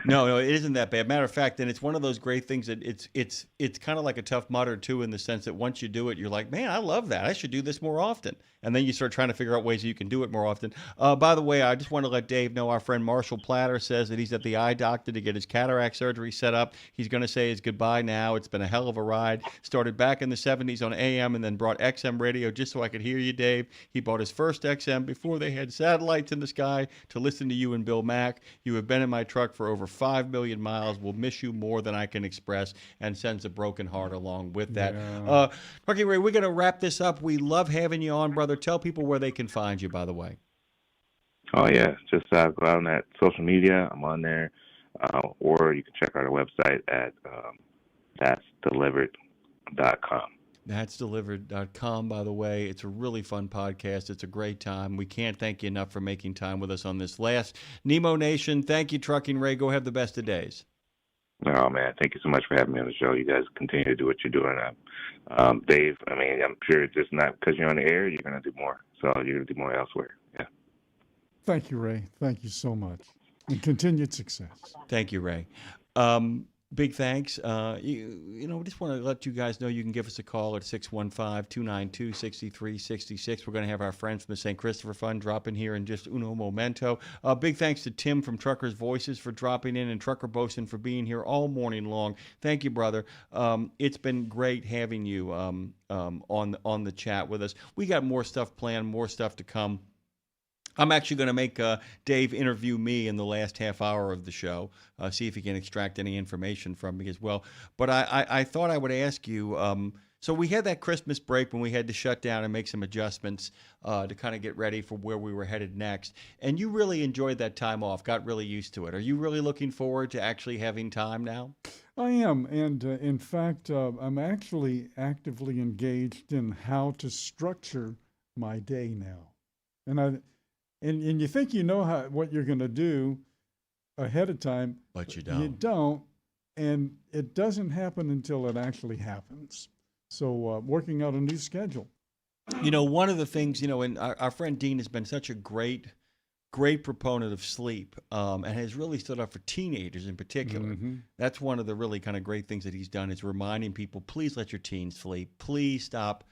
No, it isn't that bad. Matter of fact, and it's one of those great things that it's kind of like a Tough Mudder too, in the sense that once you do it, you're like, man, I love that. I should do this more often. And then you start trying to figure out ways you can do it more often. By the way, I just want to let Dave know our friend Marshall Platter says that he's at the eye doctor to get his cataract surgery set up. He's going to say his goodbye now. It's been a hell of a ride. Started back in the 70s on AM and then brought XM radio just so I could hear you, Dave. He bought his first XM before they had satellites in the sky to listen to you and Bill Mack. You have been in my truck for over 5 million miles. We'll miss you more than I can express, and sends a broken heart along with that. Yeah. Okay, Ray, we're going to wrap this up. We love having you on, brother. Tell people where they can find you, by the way. Oh, yeah. Just go on that social media. I'm on there. Or you can check out our website at that'sdelivered.com. That'sdelivered.com, by the way. It's a really fun podcast. It's a great time. We can't thank you enough for making time with us on this last Nemo Nation. Thank you, Trucking Ray. Go have the best of days. Oh, man. Thank you so much for having me on the show. You guys continue to do what you're doing. Dave, I mean, I'm sure it's just not because you're on the air, you're going to do more. So you're going to do more elsewhere. Yeah. Thank you, Ray. Thank you so much. And continued success. Thank you, Ray. Big thanks. Just want to let you guys know you can give us a call at 615-292-6366. We're going to have our friends from the St. Christopher Fund drop in here in just uno momento. Big thanks to Tim from Truckers Voices for dropping in, and Trucker Bosun for being here all morning long. Thank you, brother. It's been great having you on the chat with us. We got more stuff planned, more stuff to come. I'm actually going to make Dave interview me in the last half hour of the show, see if he can extract any information from me as well. But I thought I would ask you, So we had that Christmas break when we had to shut down and make some adjustments to kind of get ready for where we were headed next. And you really enjoyed that time off, got really used to it. Are you really looking forward to actually having time now? I am, and in fact, I'm actually actively engaged in how to structure my day now. And you think you know what you're going to do ahead of time, but you don't. You don't, and it doesn't happen until it actually happens. So working out a new schedule. You know, one of the things, you know, and our friend Dean has been such a great proponent of sleep and has really stood up for teenagers in particular. Mm-hmm. That's one of the really kind of great things that he's done is reminding people, please let your teens sleep. Please stop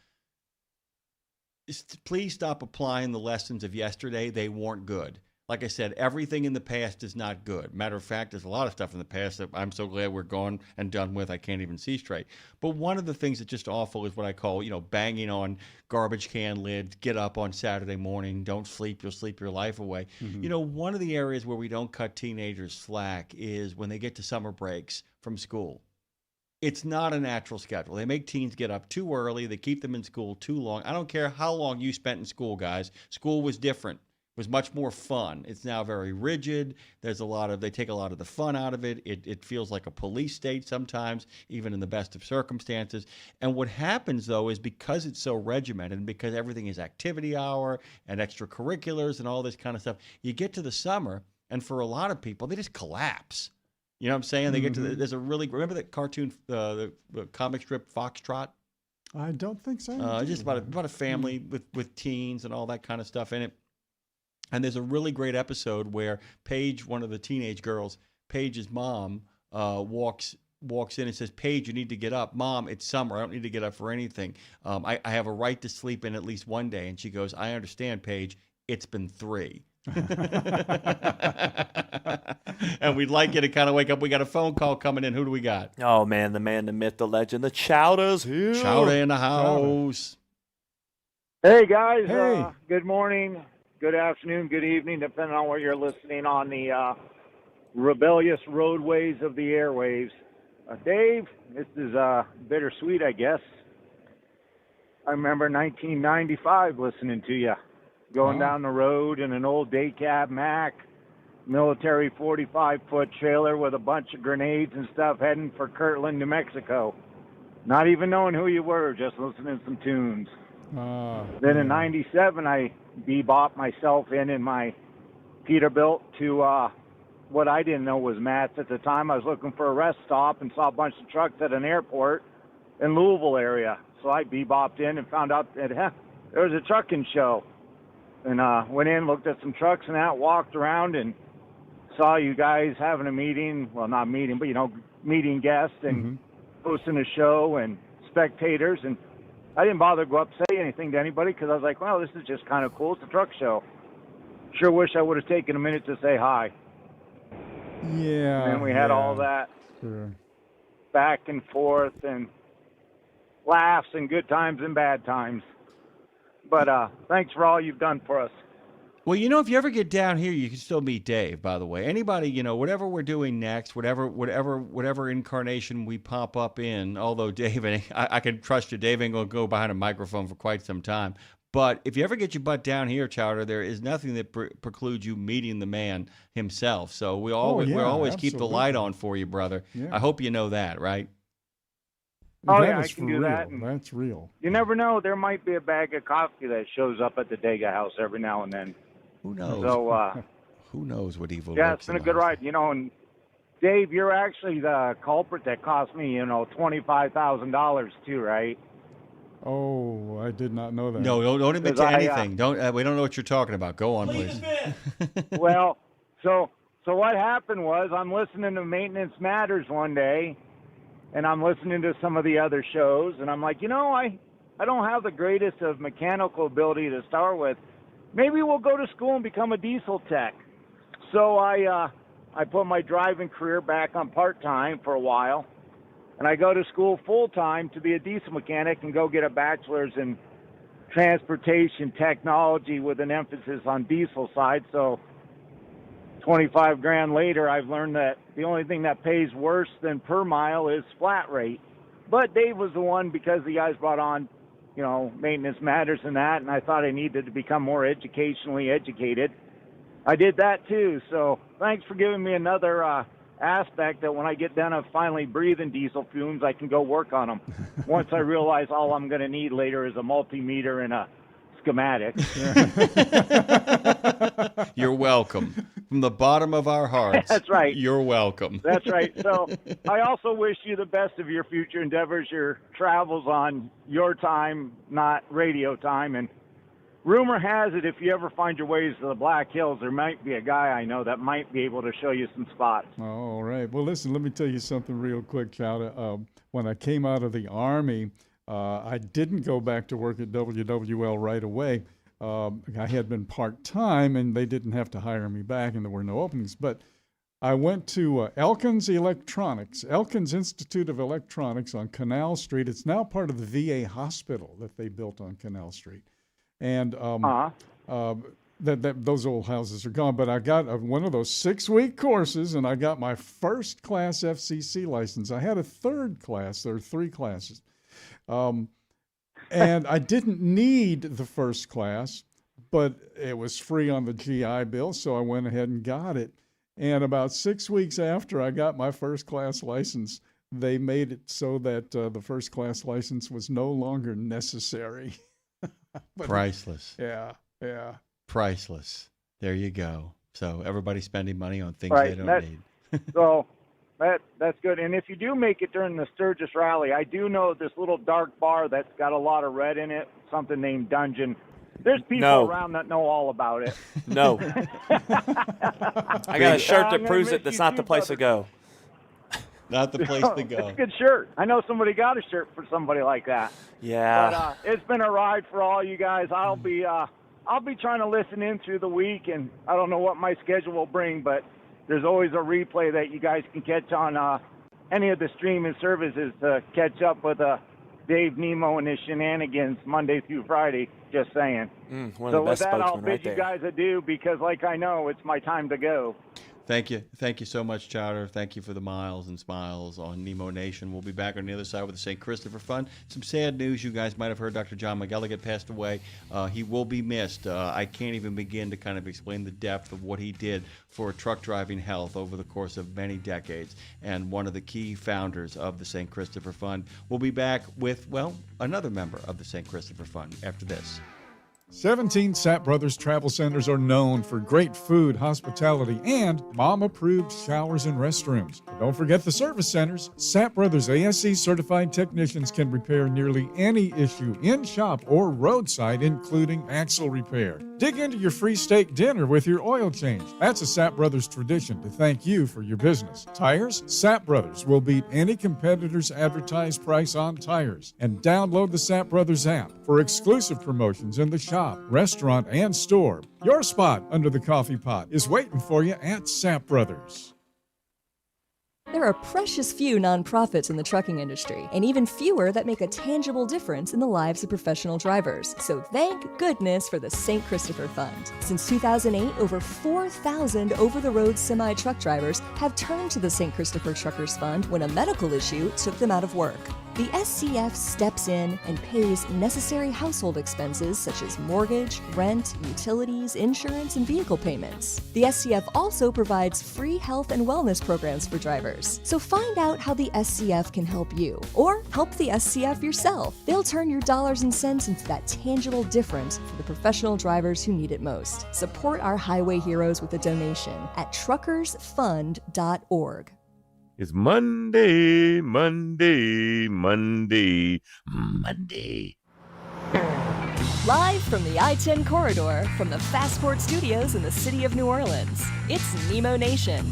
applying the lessons of yesterday. They weren't good. Like I said, everything in the past is not good. Matter of fact, there's a lot of stuff in the past that I'm so glad we're gone and done with. I can't even see straight. But one of the things that's just awful is what I call, you know, banging on garbage can lids, get up on Saturday morning, don't sleep, you'll sleep your life away. Mm-hmm. You know, one of the areas where we don't cut teenagers slack is when they get to summer breaks from school. It's not a natural schedule. They make teens get up too early. They keep them in school too long. I don't care how long you spent in school, guys. School was different. Was much more fun. It's now very rigid. They take a lot of the fun out of it. It feels like a police state sometimes, even in the best of circumstances. And what happens, though, is because it's so regimented and because everything is activity hour and extracurriculars and all this kind of stuff, you get to the summer, and for a lot of people, they just collapse. You know what I'm saying? They get to there's a really, remember that cartoon, the comic strip Foxtrot? I don't think so. Just about a family with teens and all that kind of stuff in it. And there's a really great episode where Paige, one of the teenage girls, Paige's mom, walks in and says, "Paige, you need to get up. Mom, it's summer. I don't need to get up for anything. I have a right to sleep in at least one day." And she goes, "I understand, Paige. It's been 3." And we'd like you to kind of wake up. We got a phone call coming in. Who do we got? Oh, man, the man, the myth, the legend, the Chowder's here. Chowder in the house. Hey, guys. Hey. Good morning, good afternoon, good evening, depending on where you're listening on the rebellious roadways of the airwaves. Dave, this is bittersweet, I guess. I remember 1995 listening to you, going down the road in an old day cab Mac, military 45-foot trailer with a bunch of grenades and stuff heading for Kirtland, New Mexico. Not even knowing who you were, just listening to some tunes. Then in 97, I bebopped myself in my Peterbilt to what I didn't know was Matt's at the time. I was looking for a rest stop and saw a bunch of trucks at an airport in Louisville area. So I bebopped in and found out that there was a trucking show. And went in, looked at some trucks and that, walked around and saw you guys having a meeting. Well, not meeting, but, you know, meeting guests and hosting a show and spectators. And I didn't bother to go up and say anything to anybody because I was like, well, this is just kind of cool. It's a truck show. Sure wish I would have taken a minute to say hi. Yeah. And then we had all that back and forth and laughs and good times and bad times. But thanks for all you've done for us. Well, you know, if you ever get down here, you can still meet Dave, by the way. Anybody, you know, whatever we're doing next, whatever incarnation we pop up in, although Dave, I can trust you, Dave ain't going to go behind a microphone for quite some time. But if you ever get your butt down here, Chowder, there is nothing that precludes you meeting the man himself. So we always keep the light on for you, brother. Yeah. I hope you know that, right? Oh, That yeah, I is can for do real. that. And That's real. you never know. There might be a bag of coffee that shows up at the Dega house every now and then. Who knows? So, who knows what evil yeah, lurks it's been in a good us. ride. You know, and Dave, you're actually the culprit that cost me, you know, $25,000 too, right? Oh, I did not know that. No, don't admit to 'Cause anything. We don't know what you're talking about. Go on, please. Well, so what happened was I'm listening to Maintenance Matters one day, and I'm listening to some of the other shows, and I'm like, you know, I don't have the greatest of mechanical ability to start with. Maybe we'll go to school and become a diesel tech. So I put my driving career back on part-time for a while, and I go to school full-time to be a diesel mechanic and go get a bachelor's in transportation technology with an emphasis on diesel side. So 25 grand later, I've learned that the only thing that pays worse than per mile is flat rate. But Dave was the one, because the guys brought on, Maintenance Matters and that, and I thought I needed to become more educationally educated. I did that too. So thanks for giving me another aspect that when I get done of finally breathing diesel fumes, I can go work on them. Once I realize all I'm going to need later is a multimeter and a schematic. You're welcome. From the bottom of our hearts. That's right. You're welcome. That's right. So I also wish you the best of your future endeavors, your travels on your time, not radio time. And rumor has it, if you ever find your ways to the Black Hills, there might be a guy I know that might be able to show you some spots. All right. Well, listen, let me tell you something real quick, Chowder. When I came out of the Army, I didn't go back to work at WWL right away. I had been part-time, and they didn't have to hire me back, and there were no openings. But I went to Elkins Electronics, Elkins Institute of Electronics on Canal Street. It's now part of the VA hospital that they built on Canal Street. And those old houses are gone. But I got one of those 6-week courses, and I got my first class FCC license. I had a third class. There are 3 classes. And I didn't need the first class, but it was free on the GI Bill, so I went ahead and got it. And about 6 weeks after I got my first class license, they made it so that the first class license was no longer necessary. Priceless. Yeah. Priceless. There you go. So everybody's spending money on things Right, they don't need. So that's good. And if you do make it during the Sturgis Rally, I do know this little dark bar that's got a lot of red in it, something named Dungeon. There's people around that know all about it. No. I got a shirt that proves it. That's not the place to go. Not the place to go. It's a good shirt. I know somebody got a shirt for somebody like that. Yeah. But it's been a ride for all you guys. I'll be trying to listen in through the week, and I don't know what my schedule will bring, but there's always a replay that you guys can catch on any of the streaming services to catch up with Dave, Nemo, and his shenanigans Monday through Friday. Just saying. One of the best with that, I'll spokesmen right bid you there. guys adieu, because like I know, it's my time to go. Thank you. Thank you so much, Chowder. Thank you for the miles and smiles on Nemo Nation. We'll be back on the other side with the St. Christopher Fund. Some sad news. You guys might have heard Dr. John McElligott passed away. He will be missed. I can't even begin to kind of explain the depth of what he did for truck driving health over the course of many decades, and one of the key founders of the St. Christopher Fund. We'll be back with, another member of the St. Christopher Fund after this. 17 Sapp Brothers Travel Centers are known for great food, hospitality, and mom-approved showers and restrooms. But don't forget the service centers. Sapp Brothers ASE certified technicians can repair nearly any issue in shop or roadside, including axle repair. Dig into your free steak dinner with your oil change. That's a Sapp Brothers tradition to thank you for your business. Tires? Sapp Brothers will beat any competitor's advertised price on tires. And download the Sapp Brothers app for exclusive promotions in the shop, restaurant, and store. Your spot under the coffee pot is waiting for you at Sapp Brothers. There are precious few nonprofits in the trucking industry, and even fewer that make a tangible difference in the lives of professional drivers. So thank goodness for the St. Christopher Fund. Since 2008, over 4,000 over-the-road semi-truck drivers have turned to the St. Christopher Truckers Fund when a medical issue took them out of work. The SCF steps in and pays necessary household expenses such as mortgage, rent, utilities, insurance, and vehicle payments. The SCF also provides free health and wellness programs for drivers. So find out how the SCF can help you, or help the SCF yourself. They'll turn your dollars and cents into that tangible difference for the professional drivers who need it most. Support our highway heroes with a donation at truckersfund.org. It's Monday, Monday, Monday, Monday. Live from the I-10 corridor from the Fastport Studios in the city of New Orleans, it's Nemo Nation.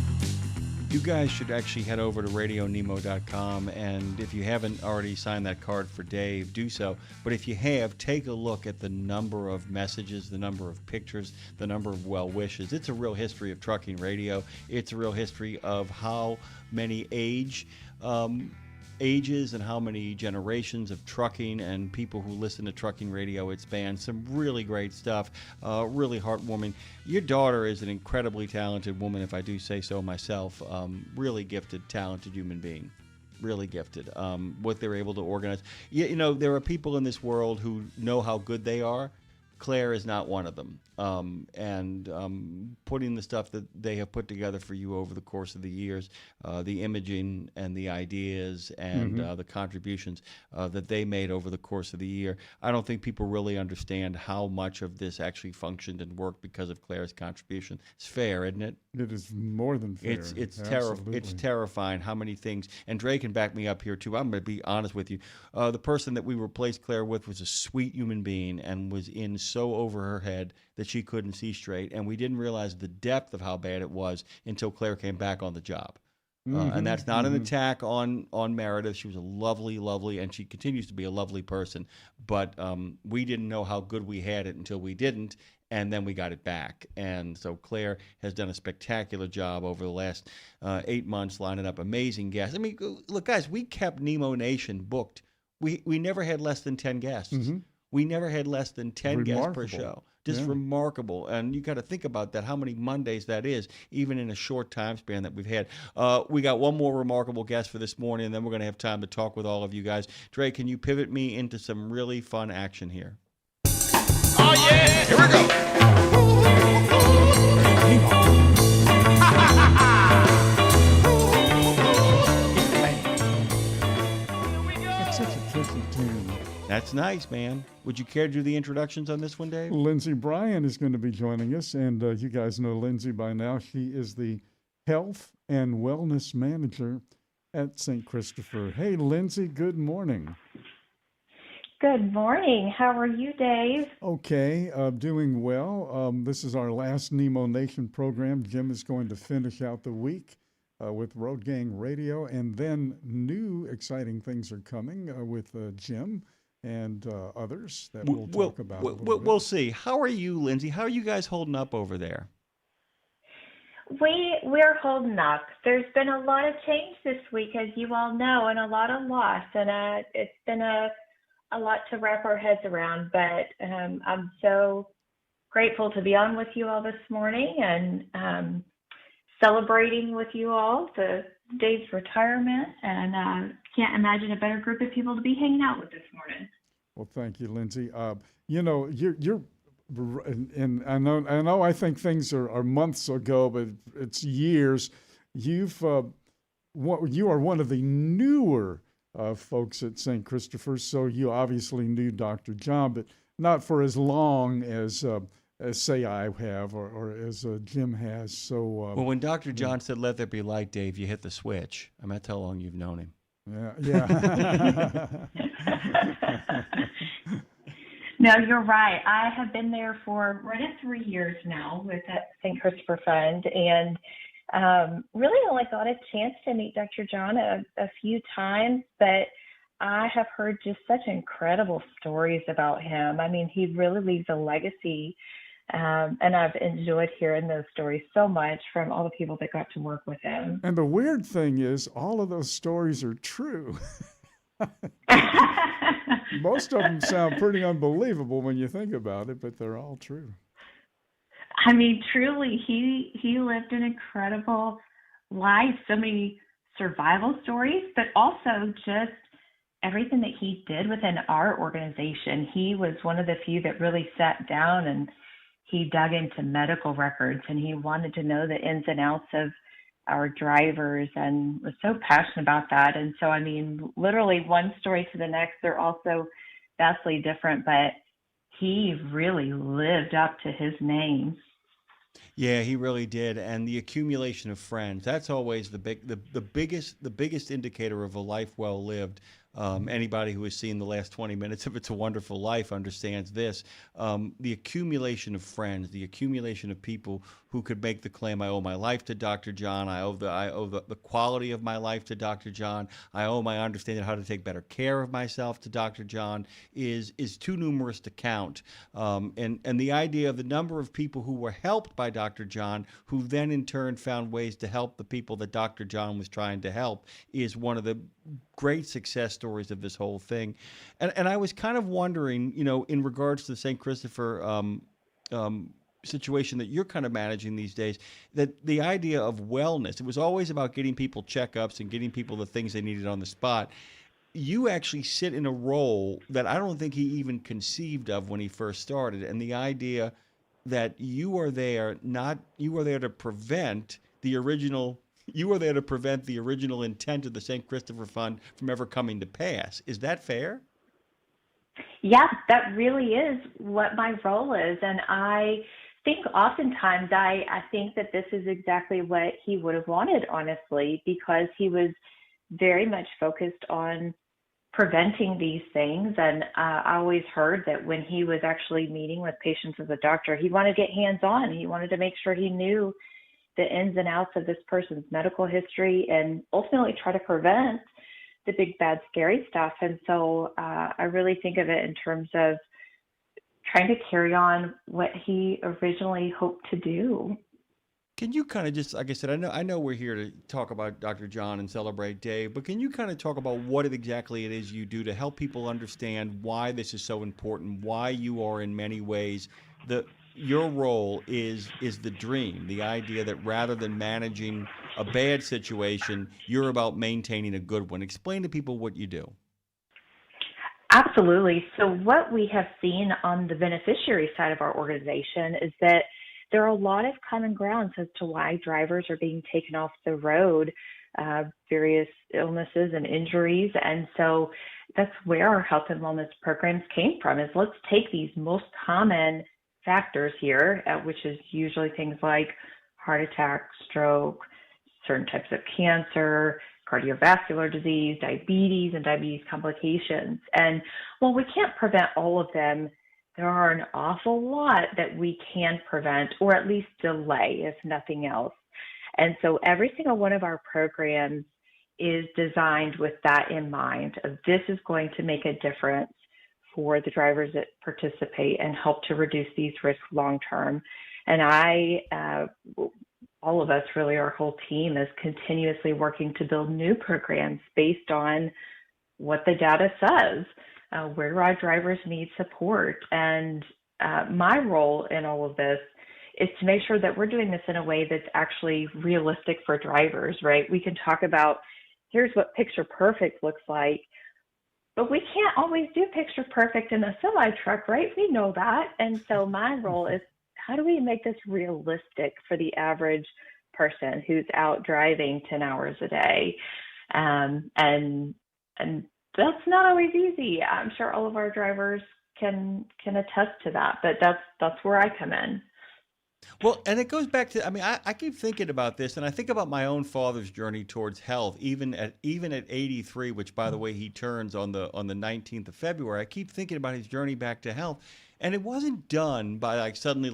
You guys should actually head over to RadioNemo.com, and if you haven't already signed that card for Dave, do so. But if you have, take a look at the number of messages, the number of pictures, the number of well wishes. It's a real history of trucking radio. It's a real history of how many ages and how many generations of trucking and people who listen to trucking radio. It spans some really great stuff, really heartwarming. Your daughter is an incredibly talented woman, if I do say so myself. Really gifted, talented human being. really gifted. What they're able to organize. You know, there are people in this world who know how good they are. Claire is not one of them. Putting the stuff that they have put together for you over the course of the years, the imaging and the ideas and the contributions that they made over the course of the year, I don't think people really understand how much of this actually functioned and worked because of Claire's contribution. It's fair, isn't it? It is more than fair. It's terrifying how many things, and Dre can back me up here too. I'm going to be honest with you. The person that we replaced Claire with was a sweet human being and was in so over her head that she couldn't see straight, and we didn't realize the depth of how bad it was until Claire came back on the job. And that's not an attack on Meredith. She was a lovely, and she continues to be a lovely person. But we didn't know how good we had it until we didn't, and then we got it back. And so Claire has done a spectacular job over the last 8 months, lining up amazing guests. I mean, look, guys, we kept Nemo Nation booked. We never had less than 10 guests. We never had less than 10 guests per show. Just remarkable. And you got to think about that, how many Mondays that is, even in a short time span that we've had. We got one more remarkable guest for this morning, and then we're going to have time to talk with all of you guys. Dre, can you pivot me into some really fun action here? Oh, yeah. Here we go. That's such a catchy tune. That's nice, man. Would you care to do the introductions on this one, Dave? Lindsey Bryan is going to be joining us, and you guys know Lindsey by now. She is the Health and Wellness Manager at St. Christopher. Hey, Lindsey, good morning. Good morning. How are you, Dave? Okay, doing well. This is our last Nemo Nation program. Jim is going to finish out the week with Road Gang Radio, and then new exciting things are coming with Jim and others that we'll talk about. We'll see. How are you, Lindsey? How are you guys holding up over there? We're holding up. There's been a lot of change this week, as you all know, and a lot of loss, and it's been a lot to wrap our heads around. But I'm so grateful to be on with you all this morning and celebrating with you all Dave's retirement, and can't imagine a better group of people to be hanging out with this morning. Well, thank you, Lindsey. You know, you're, and I know. I think things are months ago, but it's years. You are one of the newer folks at St. Christopher's, so you obviously knew Dr. John, but not for as long as say I have or as Jim has. So well, when Dr. John said, "Let there be light," Dave, you hit the switch. I mean, that's how long you've known him. Yeah. No, you're right. I have been there for right at 3 years now with that St. Christopher Fund, and really only got a chance to meet Dr. John a few times, but I have heard just such incredible stories about him. I mean, he really leaves a legacy, and I've enjoyed hearing those stories so much from all the people that got to work with him. And the weird thing is, all of those stories are true. Most of them sound pretty unbelievable when you think about it, but they're all true. I mean, truly, he lived an incredible life. So many survival stories, but also just everything that he did within our organization. He was one of the few that really sat down and he dug into medical records, and he wanted to know the ins and outs of our drivers and was so passionate about that. And so, I mean, literally one story to the next, they're also vastly different, but he really lived up to his name. Yeah, he really did. And the accumulation of friends, that's always the biggest indicator of a life well lived. Anybody who has seen the last 20 minutes of It's a Wonderful Life understands this. The accumulation of friends, the accumulation of people who could make the claim, I owe my life to Dr. John, I owe the quality of my life to Dr. John, I owe my understanding of how to take better care of myself to Dr. John, is too numerous to count. And the idea of the number of people who were helped by Dr. John, who then in turn found ways to help the people that Dr. John was trying to help, is one of the great success stories of this whole thing. And I was kind of wondering, you know, in regards to the St. Christopher situation that you're kind of managing these days, that the idea of wellness, it was always about getting people checkups and getting people the things they needed on the spot. You actually sit in a role that I don't think he even conceived of when he first started. And the idea that you are there to prevent the original intent of the St. Christopher Fund from ever coming to pass. Is that fair? Yeah, that really is what my role is. And I think oftentimes I think that this is exactly what he would have wanted, honestly, because he was very much focused on preventing these things. And I always heard that when he was actually meeting with patients as a doctor, he wanted to get hands-on. He wanted to make sure he knew the ins and outs of this person's medical history and ultimately try to prevent the big, bad, scary stuff. And so I really think of it in terms of trying to carry on what he originally hoped to do. Can you kind of just, like I said, I know we're here to talk about Dr. John and celebrate Dave, but can you kind of talk about what exactly it is you do to help people understand why this is so important, why you are in many ways your role is the dream, the idea that rather than managing a bad situation, you're about maintaining a good one. Explain to people what you do. Absolutely. So what we have seen on the beneficiary side of our organization is that there are a lot of common grounds as to why drivers are being taken off the road, various illnesses and injuries. And so that's where our health and wellness programs came from, is let's take these most common factors here, which is usually things like heart attack, stroke, certain types of cancer, cardiovascular disease, diabetes, and diabetes complications. And while we can't prevent all of them, there are an awful lot that we can prevent or at least delay, if nothing else. And so every single one of our programs is designed with that in mind, of this is going to make a difference for the drivers that participate and help to reduce these risks long term. And all of us, really, our whole team is continuously working to build new programs based on what the data says. Where our drivers need support. And my role in all of this is to make sure that we're doing this in a way that's actually realistic for drivers, right? We can talk about, here's what picture perfect looks like, but we can't always do picture perfect in a semi truck, right? We know that. And so my role is, how do we make this realistic for the average person who's out driving 10 hours a day? And that's not always easy. I'm sure all of our drivers can attest to that, but that's where I come in. Well, and it goes back to, I keep thinking about this, and I think about my own father's journey towards health, even at 83, which, by the way, he turns on the 19th of February. I keep thinking about his journey back to health, and it wasn't done by suddenly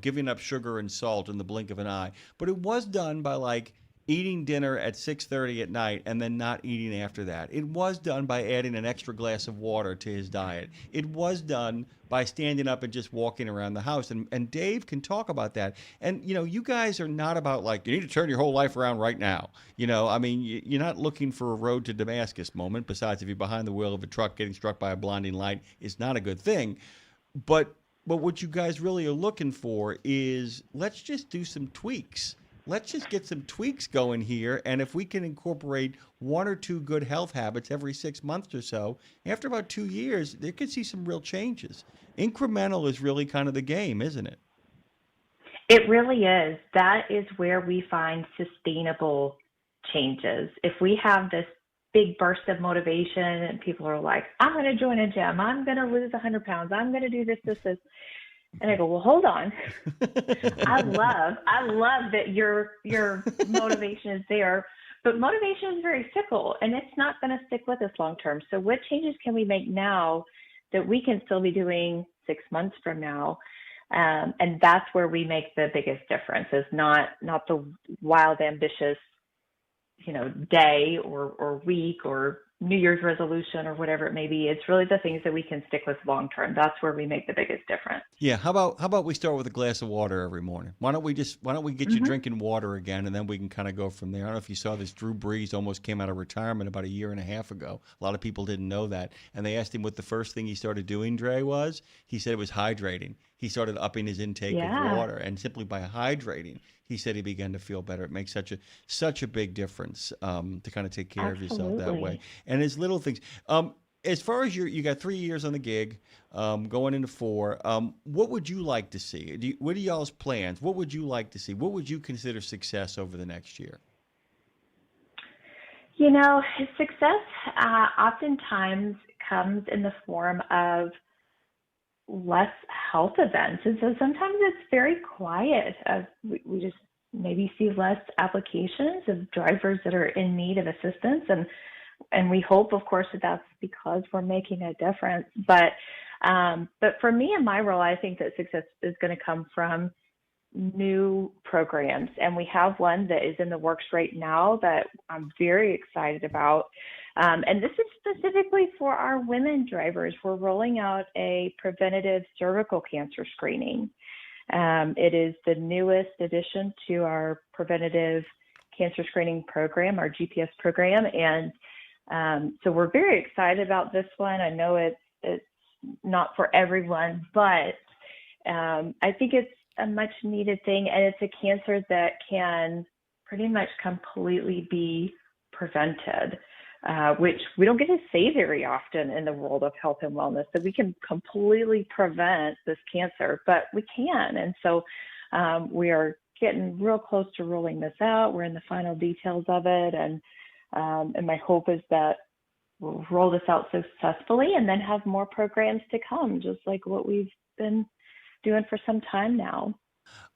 giving up sugar and salt in the blink of an eye, but it was done by eating dinner at 6:30 at night and then not eating after that. It was done by adding an extra glass of water to his diet. It was done by standing up and just walking around the house. And Dave can talk about that. And, you guys are not about you need to turn your whole life around right now. You're not looking for a road to Damascus moment. Besides, if you're behind the wheel of a truck, getting struck by a blinding light is not a good thing. But what you guys really are looking for is, let's just do some tweaks. Let's just get some tweaks going here, and if we can incorporate one or two good health habits every 6 months or so, after about 2 years, they could see some real changes. Incremental is really kind of the game, isn't it? It really is. That is where we find sustainable changes. If we have this big burst of motivation and people are like, I'm going to join a gym, I'm going to lose 100 pounds, I'm going to do this. And I go, well, hold on. I love that your motivation is there, but motivation is very fickle and it's not going to stick with us long term. So what changes can we make now that we can still be doing 6 months from now? And that's where we make the biggest difference, is not the wild, ambitious, day or week or New Year's resolution or whatever it may be. It's really the things that we can stick with long term. That's where we make the biggest difference. Yeah. How about we start with a glass of water every morning? Why don't we get you drinking water again, and then we can kind of go from there. I don't know if you saw this. Drew Brees almost came out of retirement about 1.5 years ago. A lot of people didn't know that. And they asked him what the first thing he started doing, Dre, was. He said it was hydrating. he started upping his intake Yeah. of water, and simply by hydrating, he said he began to feel better. It makes such a big difference to kind of take care of yourself that way. Absolutely. And it's little things. As far as you got 3 years on the gig, going into 4. What would you like to see? What are y'all's plans? What would you like to see? What would you consider success over the next year? You know, success oftentimes comes in the form of less health events. And so sometimes it's very quiet. We just maybe see less applications of drivers that are in need of assistance. And we hope, of course, that that's because we're making a difference. But for me in my role, I think that success is going to come from new programs. And we have one that is in the works right now that I'm very excited about. And this is specifically for our women drivers. We're rolling out a preventative cervical cancer screening. It is the newest addition to our preventative cancer screening program, our GPS program. And so we're very excited about this one. I know it's not for everyone, but I think it's a much needed thing. And it's a cancer that can pretty much completely be prevented, which we don't get to say very often in the world of health and wellness, that we can completely prevent this cancer, but we can. And so we are getting real close to rolling this out. We're in the final details of it. And my hope is that we'll roll this out successfully and then have more programs to come, just like what we've been doing for some time now.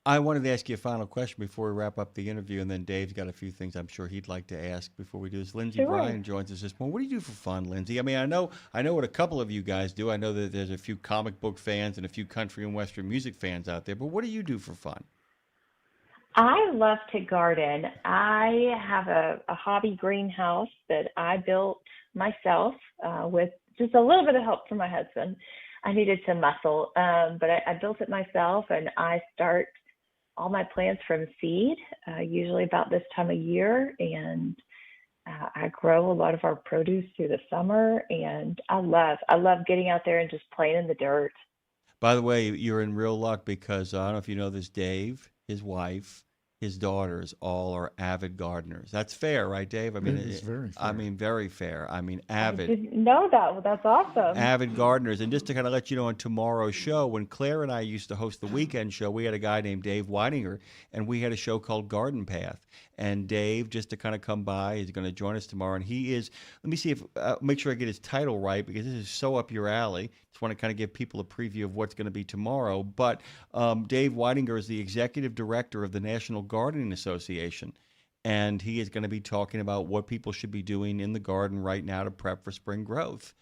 I wanted to ask you a final question before we wrap up the interview, and then Dave's got a few things I'm sure he'd like to ask before we do this. Lindsey Sure. Bryan joins us this morning. What do you do for fun, Lindsey? I mean, I know what a couple of you guys do. I know that there's a few comic book fans and a few country and western music fans out there, but what do you do for fun? I love to garden. I have a hobby greenhouse that I built myself with just a little bit of help from my husband. I needed some muscle, but I built it myself, and I start all my plants from seed, usually about this time of year, and I grow a lot of our produce through the summer, and I love getting out there and just playing in the dirt. By the way, you're in real luck because I don't know if you know this, Dave, his wife, his daughters, all are avid gardeners. That's fair, right, Dave? I mean, It is very fair. I mean, very fair. I mean, I avid. didn't know that. Well, that's awesome. Avid gardeners. And just to kind of let you know, on tomorrow's show, when Claire and I used to host the weekend show, we had a guy named Dave Weidinger, and we had a show called Garden Path. And Dave, just to kind of come by, is going to join us tomorrow. And he is, let me see if, make sure I get his title right, because this is so up your alley. Just want to kind of give people a preview of what's going to be tomorrow. But Dave Weidinger is the executive director of the National Gardening Association. And he is going to be talking about what people should be doing in the garden right now to prep for spring growth.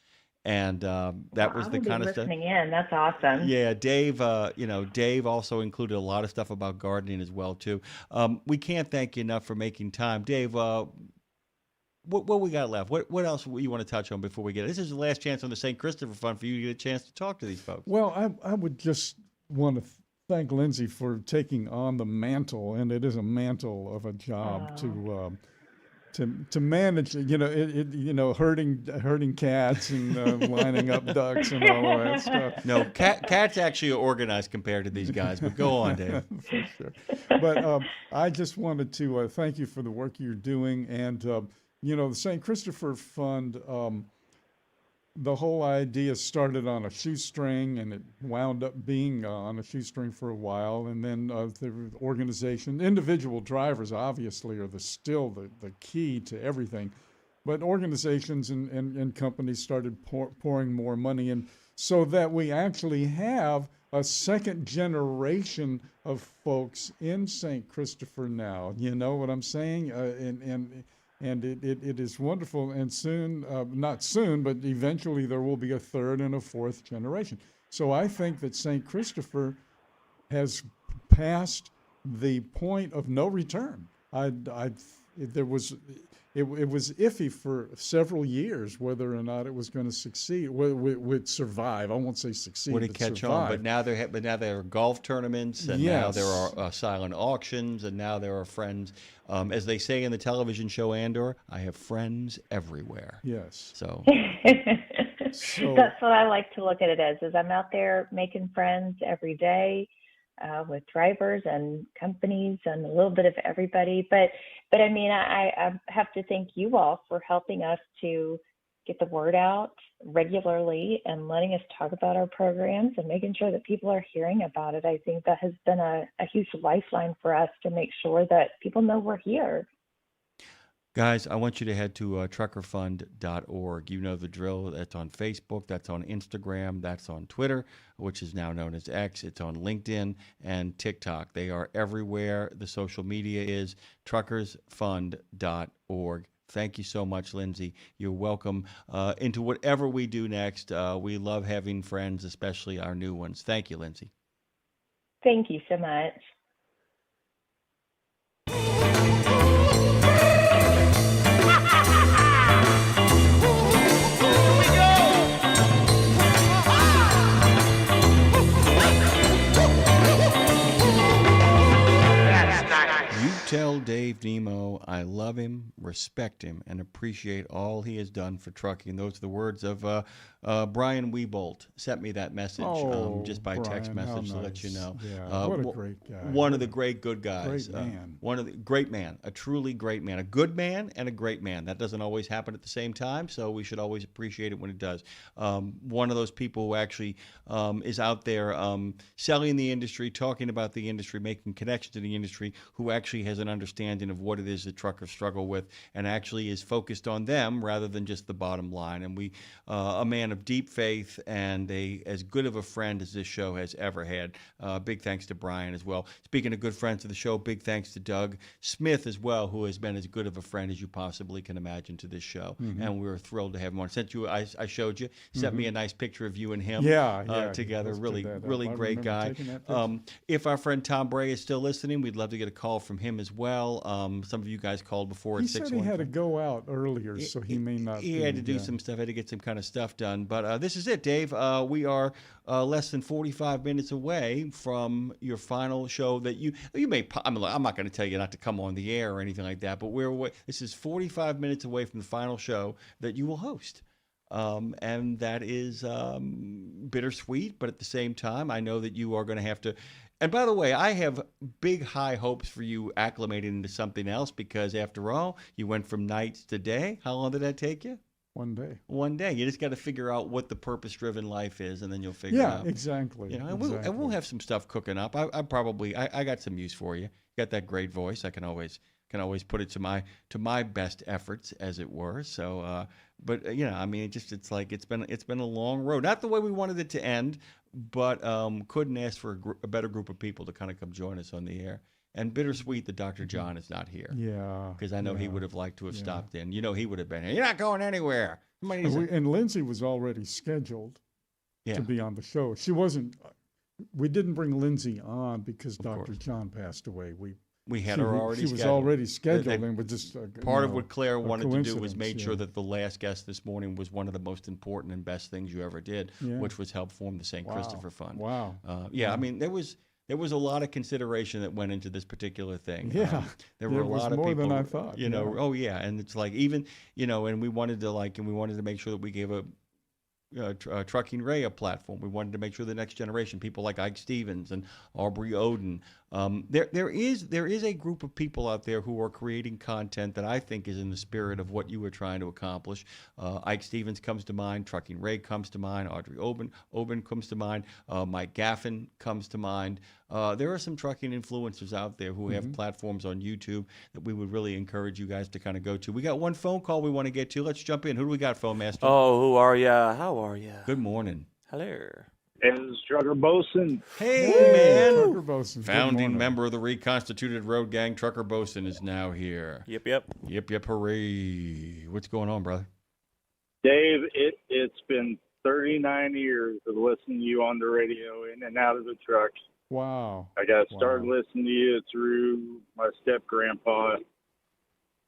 And that was the kind of stuff. Listening in, that's awesome. Yeah, Dave. Dave also included a lot of stuff about gardening as well too. We can't thank you enough for making time, Dave. What we got left? What else you want to touch on before we get it? This is the last chance on the St. Christopher Fund for you to get a chance to talk to these folks. Well, I would just want to thank Lindsey for taking on the mantle, and it is a mantle of a job to manage. Herding cats and lining up ducks and all of that stuff. No, cats actually are organized compared to these guys. But go on, Dave. For sure. But I just wanted to thank you for the work you're doing, and the St. Christopher Fund. The whole idea started on a shoestring, and it wound up being on a shoestring for a while. And then the organization, individual drivers obviously are still the key to everything. But organizations and companies started pouring more money in, so that we actually have a second generation of folks in St. Christopher now. You know what I'm saying? And it is wonderful, and soon, not soon, but eventually there will be a third and a fourth generation. So I think that St. Christopher has passed the point of no return. It was iffy for several years whether or not it was going to succeed, would survive. I won't say succeed. Would it catch on? But now there are golf tournaments, and now there are silent auctions, and now there are friends. As they say in the television show Andor, I have friends everywhere. Yes. So So That's what I like to look at it as, is I'm out there making friends every day with drivers and companies and a little bit of everybody. But I mean, I have to thank you all for helping us to get the word out regularly and letting us talk about our programs and making sure that people are hearing about it. I think that has been a huge lifeline for us to make sure that people know we're here. Guys, I want you to head to truckerfund.org. You know the drill. That's on Facebook, that's on Instagram, that's on Twitter, which is now known as X. It's on LinkedIn and TikTok. They are everywhere. The social media is truckersfund.org. Thank you so much, Lindsay. You're welcome into whatever we do next. We love having friends, especially our new ones. Thank you, Lindsay. Thank you so much. Tell Dave Nemo I love him, respect him, and appreciate all he has done for trucking. Those are the words of Brian Weebolt. Sent me that message just by text message to let you know. Yeah, what a great guy. One of the great good guys. Great man. One of the great man, a truly great man, a good man and a great man. That doesn't always happen at the same time, so we should always appreciate it when it does. One of those people who actually is out there selling the industry, talking about the industry, making connections to the industry, who actually has an understanding of what it is that truckers struggle with and actually is focused on them rather than just the bottom line. And we, a man of deep faith and as good of a friend as this show has ever had. Big thanks to Brian as well. Speaking of good friends of the show, big thanks to Doug Smith as well, who has been as good of a friend as you possibly can imagine to this show. Mm-hmm. And we were thrilled to have him on. I showed you, sent me a nice picture of you and him together. Really great guy. If our friend Tom Bray is still listening, we'd love to get a call from him as well. Some of you guys called before at 6:00. He said he had to go out earlier, so he may not. He had to do some stuff, had to get some kind of stuff done. But this is it, Dave. We are less than 45 minutes away from your final show that you may. I'm not going to tell you not to come on the air or anything like that, but this is 45 minutes away from the final show that you will host. And that is bittersweet, but at the same time, I know that you are going to have to. And by the way, I have big, high hopes for you acclimating into something else because, after all, you went from nights to day. How long did that take you? 1 day. 1 day. You just got to figure out what the purpose-driven life is, and then you'll figure out. Yeah, exactly. And we'll have some stuff cooking up. I got some use for you. You got that great voice. I can always put it to my best efforts, as it were. So, but I mean, it's been a long road. Not the way we wanted it to end, but couldn't ask for a better group of people to kind of come join us on the air. And bittersweet that Dr. John is not here. Yeah. Because I know he would have liked to have stopped in. He would have been here. You're not going anywhere. And Lindsay was already scheduled to be on the show. She wasn't. We didn't bring Lindsay on because Dr. John passed away. We had her already scheduled. She was already scheduled, and we just part of what Claire wanted to do was made sure that the last guest this morning was one of the most important and best things you ever did, which was help form the St. Christopher Fund. Wow. I mean, there was a lot of consideration that went into this particular thing. Yeah, there were a lot of more people. than I thought. Oh yeah, and it's like even and we wanted to make sure that we gave a Trucking Ray a platform. We wanted to make sure the next generation, people like Ike Stevens and Aubrey Oden, there is a group of people out there who are creating content that I think is in the spirit of what you were trying to accomplish. Ike Stevens comes to mind, Trucking Ray comes to mind, Audrey Oben comes to mind, Mike Gaffin comes to mind. There are some trucking influencers out there who have platforms on YouTube that we would really encourage you guys to kind of go to. We got one phone call we want to get to. Let's jump in. Who do we got, Phone Master? Oh, who are ya? How are ya? Good morning. Hello. It's Trucker Bosun. Hey, man. Trucker Bosun. Founding member of the reconstituted road gang, Trucker Bosun, is now here. Yep. Yep, hooray. What's going on, brother? Dave, it's been 39 years of listening to you on the radio in and out of the truck. Wow. I got started listening to you through my step-grandpa,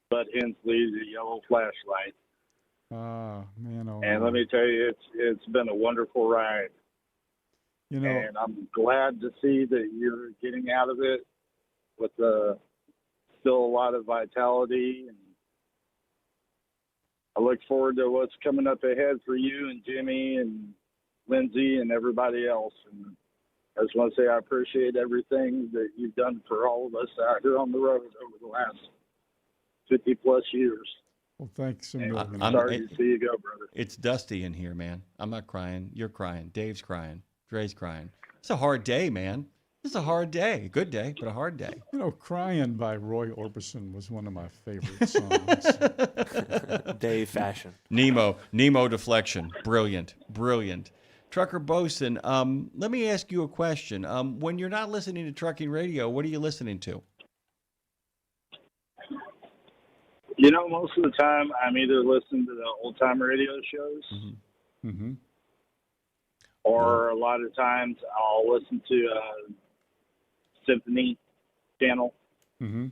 Bud Hensley's Yellow Flashlight. Man, and let me tell you, it's been a wonderful ride. And I'm glad to see that you're getting out of it with still a lot of vitality. And I look forward to what's coming up ahead for you and Jimmy and Lindsay and everybody else. And I just want to say I appreciate everything that you've done for all of us out here on the road over the last 50 plus years. Well, thanks. I'm sorry to see you go, brother. It's dusty in here, man. I'm not crying. You're crying. Dave's crying. Dre's crying. It's a hard day, man. It's a hard day. A good day, but a hard day. You know, Crying by Roy Orbison was one of my favorite songs. Dave fashion. Nemo deflection. Brilliant. Trucker Bosun, let me ask you a question. When you're not listening to trucking radio, what are you listening to? You know, most of the time I'm either listening to the old time radio shows or a lot of times I'll listen to Symphony channel. Well,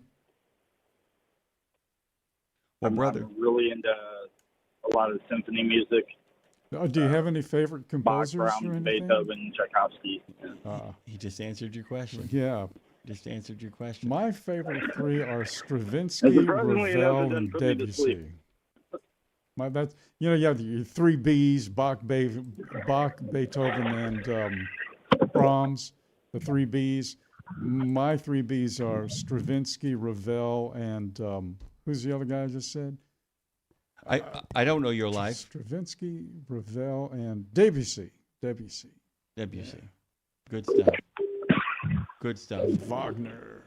I'm really into a lot of symphony music. Do you have any favorite composers? Bach, or Brahms, anything? Beethoven, Tchaikovsky. He just answered your question. Yeah. Just answered your question. My favorite three are Stravinsky, surprisingly, it Ravel, hasn't and put me to Debussy. sleep. You have your three Bs: Bach, Beethoven, and Brahms. The three Bs. My three Bs are Stravinsky, Ravel, and who's the other guy I just said? I don't know your life. Stravinsky, Ravel, and Debussy. Good stuff. Wagner.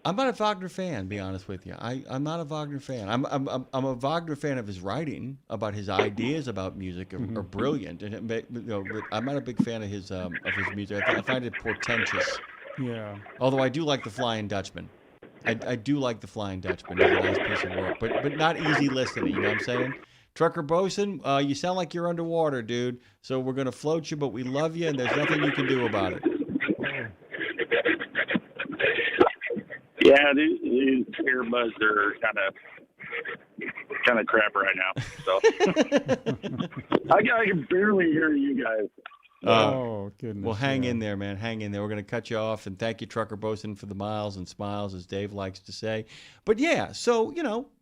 I'm not a Wagner fan, to be honest with you. I'm not a Wagner fan. I'm a Wagner fan of his writing, about his ideas about music are brilliant, and but I'm not a big fan of his music. I find it portentous. Yeah. Although I do like the Flying Dutchman. I do like the Flying Dutchman. It's a nice piece of work, but not easy listening. You know what I'm saying? Trucker Bosun, you sound like you're underwater, dude. So we're gonna float you, but we love you, and there's nothing you can do about it. Yeah, these earbuds are kind of crap right now. So I can barely hear you guys. Goodness. Well, hang in there, man. Hang in there. We're going to cut you off, and thank you, Trucker Bosun, for the miles and smiles, as Dave likes to say. But yeah, so,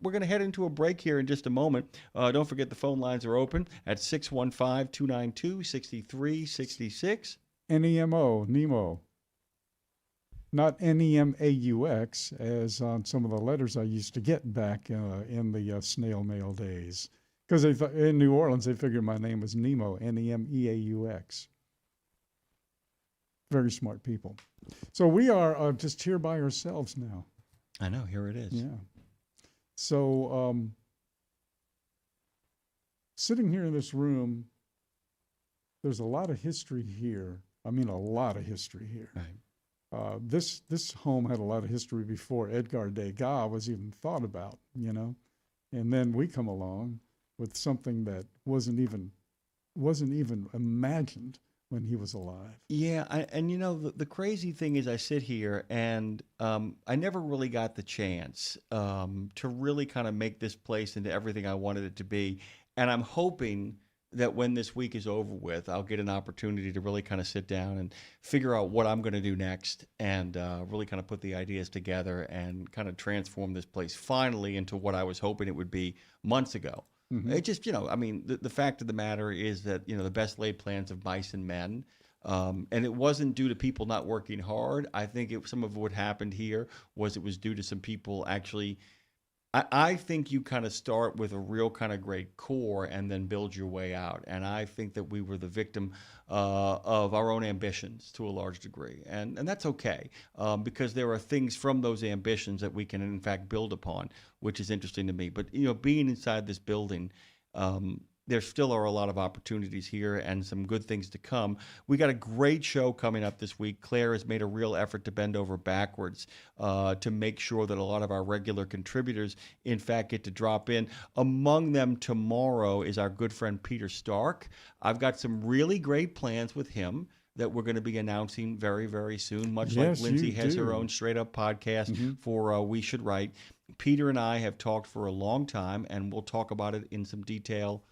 we're going to head into a break here in just a moment. Don't forget the phone lines are open at 615-292-6366. Nemo. Not Nemaux, as on some of the letters I used to get back in the snail mail days. Because in New Orleans, they figured my name was Nemo, Nemeaux. Very smart people. So we are just here by ourselves now. I know, here it is. Yeah. So sitting here in this room, there's a lot of history here. I mean, a lot of history here. Right. This home had a lot of history before Edgar Degas was even thought about, and then we come along with something that wasn't even imagined when he was alive. Yeah, and the crazy thing is, I sit here and I never really got the chance to really kind of make this place into everything I wanted it to be, and I'm hoping that when this week is over with, I'll get an opportunity to really kind of sit down and figure out what I'm going to do next, and really kind of put the ideas together and kind of transform this place finally into what I was hoping it would be months ago. It just, the fact of the matter is that, the best laid plans of mice and men. And it wasn't due to people not working hard. I think some of what happened here was due to some people actually. I think you kind of start with a real kind of great core and then build your way out. And I think that we were the victim of our own ambitions to a large degree. And that's okay, because there are things from those ambitions that we can, in fact, build upon, which is interesting to me. But, being inside this building, there still are a lot of opportunities here and some good things to come. We got a great show coming up this week. Claire has made a real effort to bend over backwards to make sure that a lot of our regular contributors, in fact, get to drop in. Among them tomorrow is our good friend Peter Stark. I've got some really great plans with him that we're going to be announcing very, very soon, much like Lindsay has her own straight-up podcast for We Should Write. Peter and I have talked for a long time, and we'll talk about it in some detail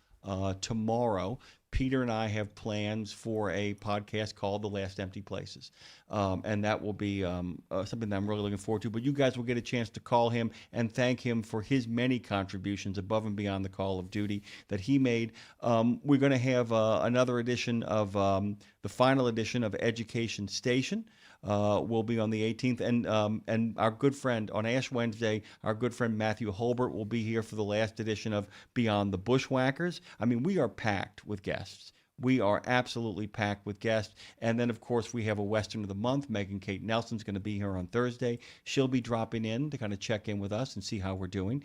tomorrow. Peter and I have plans for a podcast called The Last Empty Places. And that will be something that I'm really looking forward to. But you guys will get a chance to call him and thank him for his many contributions above and beyond the call of duty that he made. We're going to have another edition of the final edition of Education Station. Will be on the 18th, and our good friend on Ash Wednesday, our good friend Matthew Holbert will be here for the last edition of Beyond the Bushwhackers. I mean, we are packed with guests. We are absolutely packed with guests. And then, of course, we have a Western of the Month. Megan Kate Nelson's going to be here on Thursday. She'll be dropping in to kind of check in with us and see how we're doing.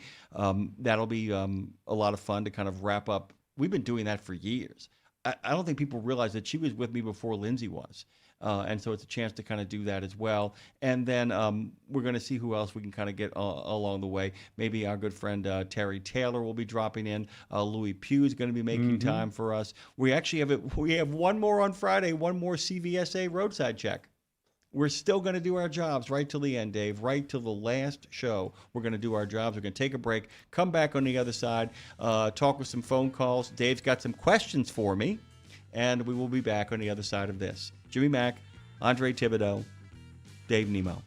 That'll be a lot of fun to kind of wrap up. We've been doing that for years. I don't think people realize that she was with me before Lindsay was. And so it's a chance to kind of do that as well. And then we're going to see who else we can kind of get along the way. Maybe our good friend Terry Taylor will be dropping in. Louis Pugh is going to be making time for us. We actually have one more on Friday, one more CVSA roadside check. We're still going to do our jobs right till the end, Dave, right till the last show. We're going to do our jobs. We're going to take a break, come back on the other side, talk with some phone calls. Dave's got some questions for me, and we will be back on the other side of this. Jimmy Mack, Andre Thibodeau, Dave Nemo.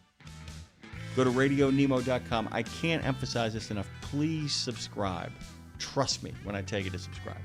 Go to RadioNemo.com. I can't emphasize this enough. Please subscribe. Trust me when I tell you to subscribe.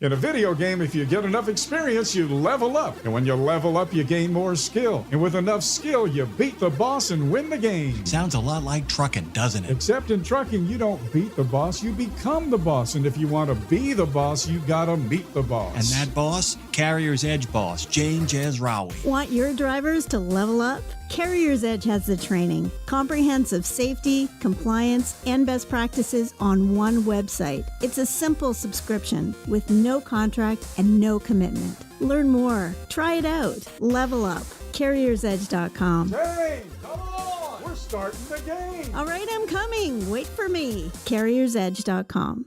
In a video game, if you get enough experience, you level up. And when you level up, you gain more skill. And with enough skill, you beat the boss and win the game. Sounds a lot like trucking, doesn't it? Except in trucking, you don't beat the boss, you become the boss. And if you want to be the boss, you gotta meet the boss. And that boss? Carrier's Edge boss, Jane Jezraoui. Want your drivers to level up? Carrier's Edge has the training, comprehensive safety, compliance, and best practices on one website. It's a simple subscription with no contract and no commitment. Learn more. Try it out. Level up. CarriersEdge.com. Hey, come on! We're starting the game! All right, I'm coming. Wait for me. CarriersEdge.com.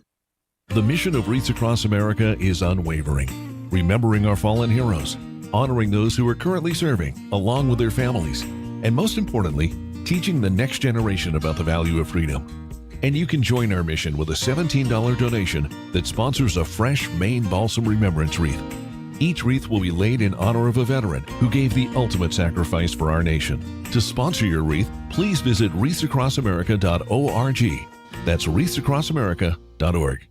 The mission of Wreaths Across America is unwavering, remembering our fallen heroes, honoring those who are currently serving, along with their families, and most importantly, teaching the next generation about the value of freedom. And you can join our mission with a $17 donation that sponsors a fresh Maine Balsam Remembrance Wreath. Each wreath will be laid in honor of a veteran who gave the ultimate sacrifice for our nation. To sponsor your wreath, please visit wreathsacrossamerica.org. That's wreathsacrossamerica.org.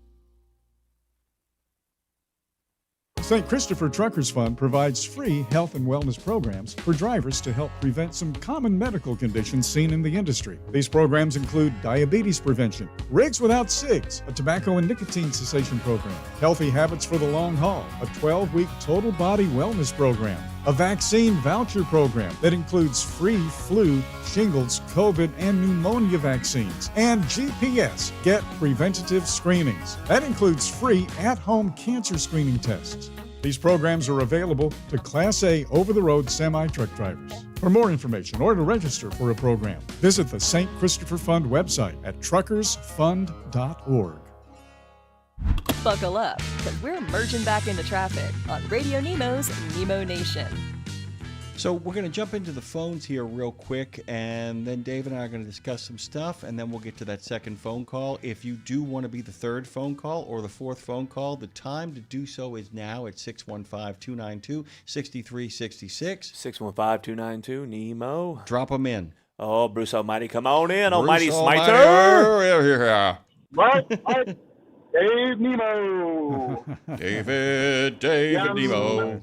St. Christopher Truckers Fund provides free health and wellness programs for drivers to help prevent some common medical conditions seen in the industry. These programs include diabetes prevention, rigs without cigs, a tobacco and nicotine cessation program, healthy habits for the long haul, a 12-week total body wellness program, a vaccine voucher program that includes free flu, shingles, COVID, and pneumonia vaccines, and GPS, Get Preventative Screenings. That includes free at-home cancer screening tests. These programs are available to Class A over-the-road semi-truck drivers. For more information or to register for a program, visit the St. Christopher Fund website at truckersfund.org. Buckle up, because we're merging back into traffic on Radio Nemo's Nemo Nation. So we're going to jump into the phones here real quick, and then Dave and I are going to discuss some stuff, and then we'll get to that second phone call. If you do want to be the third phone call or the fourth phone call, the time to do so is now at 615-292-6366. 615-292-NEMO. Drop them in. Oh, Bruce Almighty, come on in, Bruce Almighty Smiter. Right. Dave Nemo. David Nemo.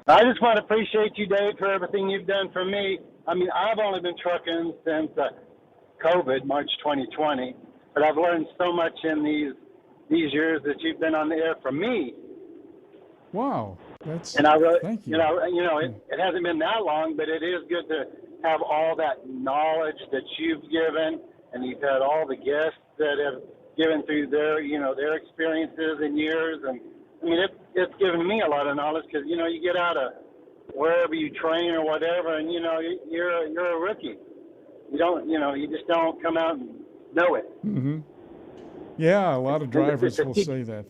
I just want to appreciate you, Dave, for everything you've done for me. I mean, I've only been trucking since COVID, March 2020, but I've learned so much in these years that you've been on the air for me. Wow, And I really, thank you. It hasn't been that long, but it is good to have all that knowledge that you've given, and you've had all the guests that have given through their experiences and years, and I mean, it's given me a lot of knowledge because, you get out of wherever you train or whatever, and, you're a rookie. You just don't come out and know it. Mm-hmm. Yeah, a lot of drivers will say that.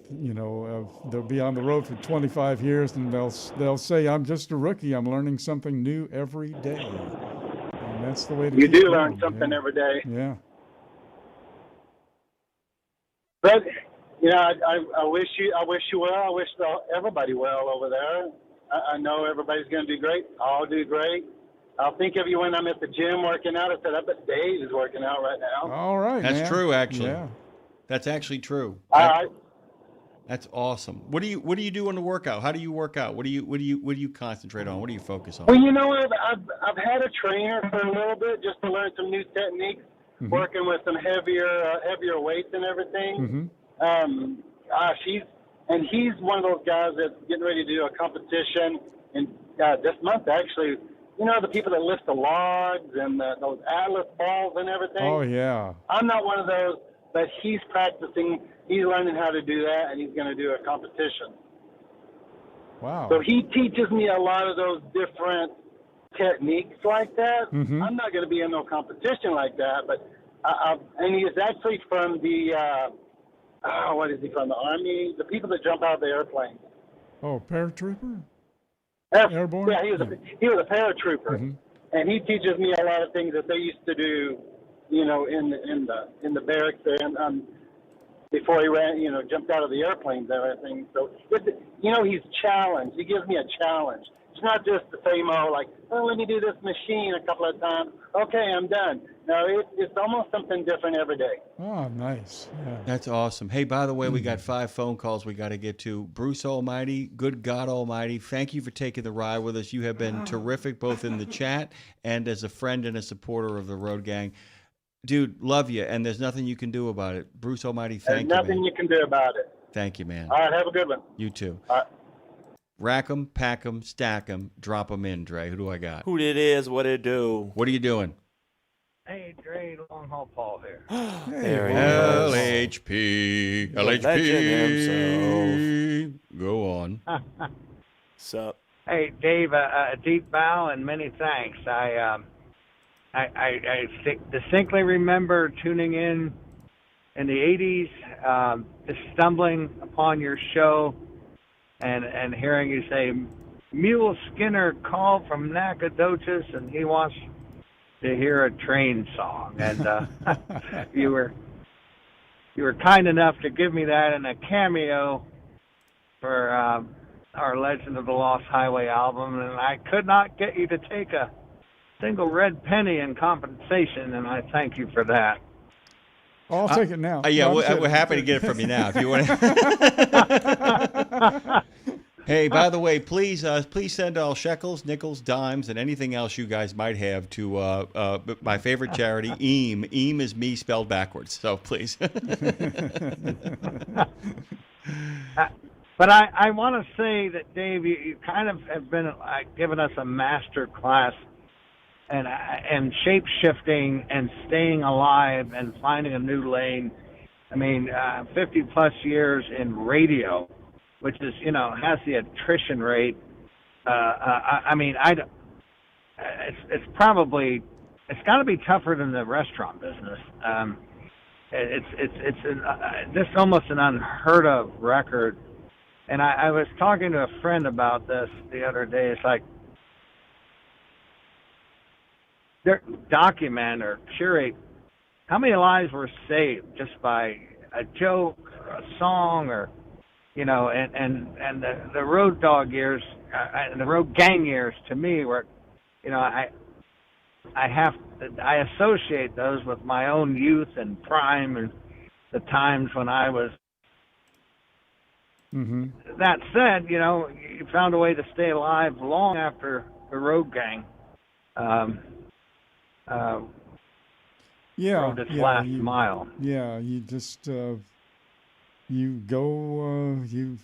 They'll be on the road for 25 years, and they'll say, "I'm just a rookie. I'm learning something new every day." And that's the way to. You keep do learn going, something every day. Yeah. But I wish you well. I wish everybody well over there. I know everybody's going to do great. I'll do great. I'll think of you when I'm at the gym working out. I said, I bet Dave is working out right now. All right, That's man. true, actually. Yeah. That's actually true. That's awesome. What do you do on the workout? How do you work out? What do you concentrate on? What do you focus on? Well, you know what? I've had a trainer for a little bit just to learn some new techniques, working with some heavier weights and everything. He's one of those guys that's getting ready to do a competition in this month, actually. You know, the people that lift the logs and those Atlas balls and everything. Oh, yeah. I'm not one of those, but he's practicing. He's learning how to do that, and he's going to do a competition. Wow. So he teaches me a lot of those different techniques like that. I'm not going to be in no competition like that, but and he is actually from the what is he from? The Army? The people that jump out of the airplane. Oh, paratrooper? Airborne? Yeah, he was a paratrooper, and he teaches me a lot of things that they used to do, you know, in the barracks there, and before he jumped out of the airplanes and everything. So, he's challenged. He gives me a challenge. It's not just the same old, like, oh, let me do this machine a couple of times. Okay, I'm done. No, it's almost something different every day. Oh, nice. Yeah. That's awesome. Hey, by the way, we got 5 phone calls we got to get to. Bruce Almighty, good God Almighty, thank you for taking the ride with us. You have been terrific both in the chat and as a friend and a supporter of the Road Gang. Dude, love you, and there's nothing you can do about it. Bruce Almighty, thank you, There's nothing man. you can do about it. Thank you, man. All right, have a good one. You too. All right. Rack 'em, pack 'em, stack 'em, drop 'em in, Dre. Who do I got? Who it is, what it do. What are you doing? Hey, Dre, Long Haul Paul here. There he is. LHP. LHP. Go on. Sup? Hey, Dave, a deep bow and many thanks. I distinctly remember tuning in the 80s, just stumbling upon your show and hearing you say, Mule Skinner called from Nacogdoches and he wants to hear a train song. And you were kind enough to give me that in a cameo for our Legend of the Lost Highway album, and I could not get you to take a single red penny in compensation, and I thank you for that. I'll take it now. Yeah, No, we're happy to get it from you now. If you want. Hey, by the way, please send all shekels, nickels, dimes, and anything else you guys might have to my favorite charity, EAM. EAM is me spelled backwards, so please. But I want to say that, Dave, you kind of have been given us a master class and shape-shifting and staying alive and finding a new lane. I mean, 50-plus years in radio, which is, has the attrition rate. It's got to be tougher than the restaurant business. This almost an unheard of record. And I was talking to a friend about this the other day. It's like, document or curate how many lives were saved just by a joke or a song or, and the road dog years, the road gang years to me were, I associate those with my own youth and prime and the times when I was. That said, you found a way to stay alive long after the road gang rode its last mile. Yeah, you just you go, you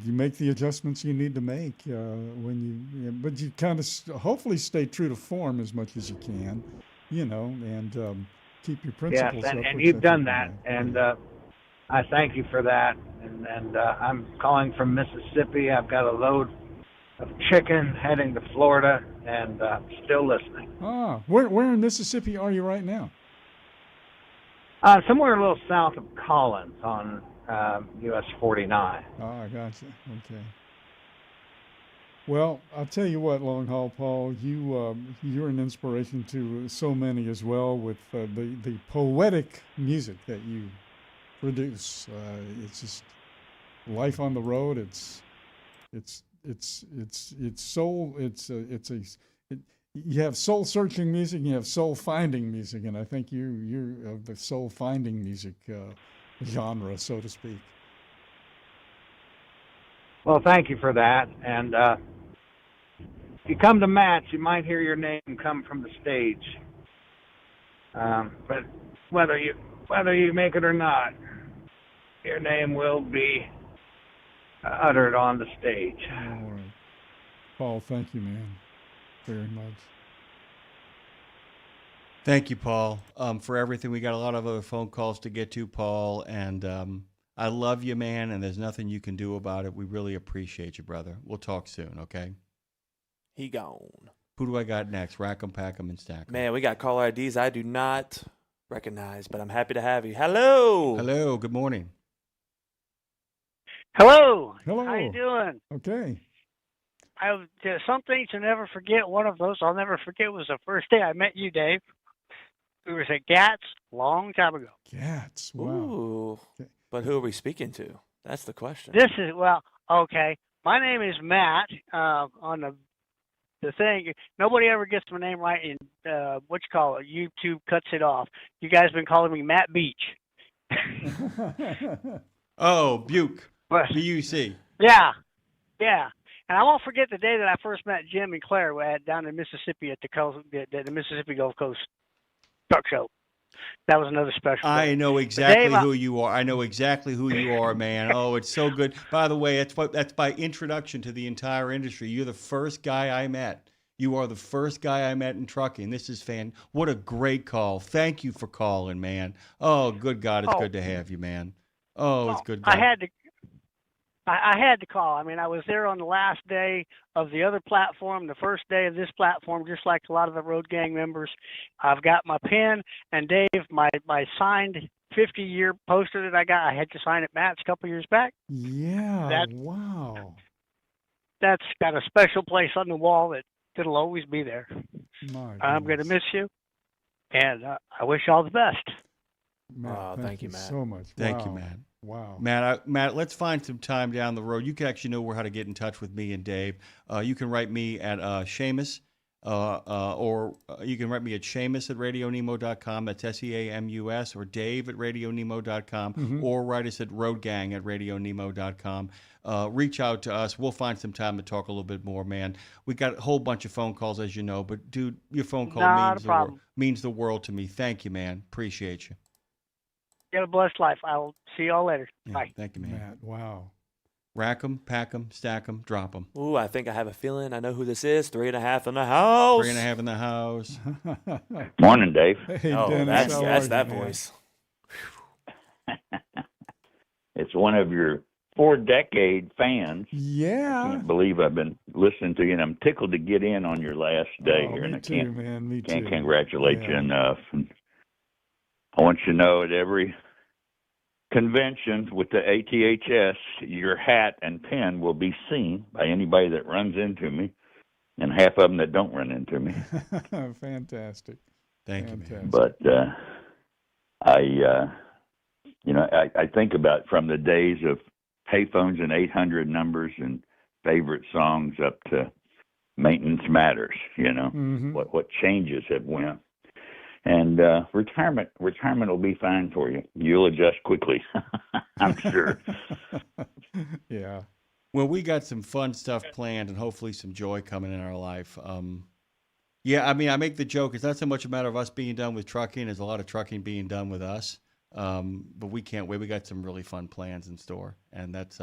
make the adjustments you need to make but you kind of hopefully stay true to form as much as you can, and keep your principles up. Yes, and you've done that, and I thank you for that. And I'm calling from Mississippi. I've got a load of chicken heading to Florida, and still listening. Where in Mississippi are you right now? Somewhere a little south of Collins on US 49. I gotcha. Okay. Well, I'll tell you what, Long Haul Paul, you're an inspiration to so many as well with the poetic music that you produce. It's just life on the road. It's soul. You have soul searching music, and you have soul finding music, and I think you're of the soul finding music genre, so to speak. Well, thank you for that. And if you come to Matt's, you might hear your name come from the stage. But whether you make it or not, your name will be uttered on the stage. All right. Paul, thank you, man, very much. Thank you, Paul, for everything. We got a lot of other phone calls to get to, Paul, and I love you, man, and there's nothing you can do about it. We really appreciate you, brother. We'll talk soon, okay? He gone. Who do I got next? Rack 'em, pack 'em, and stack 'em. Man, we got caller IDs I do not recognize, but I'm happy to have you. Hello. Hello. Good morning. Hello. Hello. How you doing? Okay. Some things you'll never forget. One of those I'll never forget was the first day I met you, Dave. We were at GATS a long time ago. GATS. Wow. Ooh. Okay. But who are we speaking to? That's the question. This is okay. My name is Matt. On the thing, nobody ever gets my name right, and YouTube cuts it off. You guys been calling me Matt Beach. Oh, Buke. B-U-C. Yeah. And I won't forget the day that I first met Jim and Claire down in Mississippi at the Mississippi Gulf Coast Truck Show. That was another special. I know exactly who you are. I know exactly who you are, man. Oh, it's so good. By the way, that's by introduction to the entire industry. You're the first guy I met. You are the first guy I met in trucking. This is what a great call. Thank you for calling, man. Oh, good God, it's good to have you, man. Oh, it's good. I had to call. I mean, I was there on the last day of the other platform, the first day of this platform, just like a lot of the Road Gang members. I've got my pen, and Dave, my signed 50-year poster that I had to sign at Matt's a couple years back. Yeah, wow. That's got a special place on the wall that'll always be there. I'm going to miss you, and I wish you all the best. Matt, thank you, Matt. So much. Thank you, Matt. Wow. Matt, let's find some time down the road. You can actually know how to get in touch with me and Dave. You can write me at Seamus, or you can write me at Seamus at RadioNemo.com. That's SEAMUS, or Dave at RadioNemo.com, or write us at RoadGang at RadioNemo.com. Reach out to us. We'll find some time to talk a little bit more, man. We got a whole bunch of phone calls, as you know, but dude, your phone call means the world to me. Thank you, man. Appreciate you. You have a blessed life. I'll see you all later. Yeah, Bye. Thank you, man. Matt, wow. Rack 'em, pack 'em, stack 'em, drop 'em. Ooh, I think I have a feeling I know who this is. 3.5 in the house. 3.5 in the house. Morning, Dave. Hey, oh, Dennis, that's that man? voice. It's one of your 4-decade fans. Yeah. I can't believe I've been listening to you, and I'm tickled to get in on your last day here. And Me I too, can't, man. Me can't too. congratulate you Yeah. enough. And I want you to know at every convention with the ATHS, your hat and pen will be seen by anybody that runs into me, and half of them that don't run into me. Fantastic. Thank you, man. But I think about from the days of payphones and 800 numbers and favorite songs up to Maintenance Matters. What changes have went. And retirement will be fine for you. You'll adjust quickly, I'm sure. Yeah. Well, we got some fun stuff planned and hopefully some joy coming in our life. Yeah, I mean, I make the joke. It's not so much a matter of us being done with trucking. There's a lot of trucking being done with us. But we can't wait. We got some really fun plans in store. And that's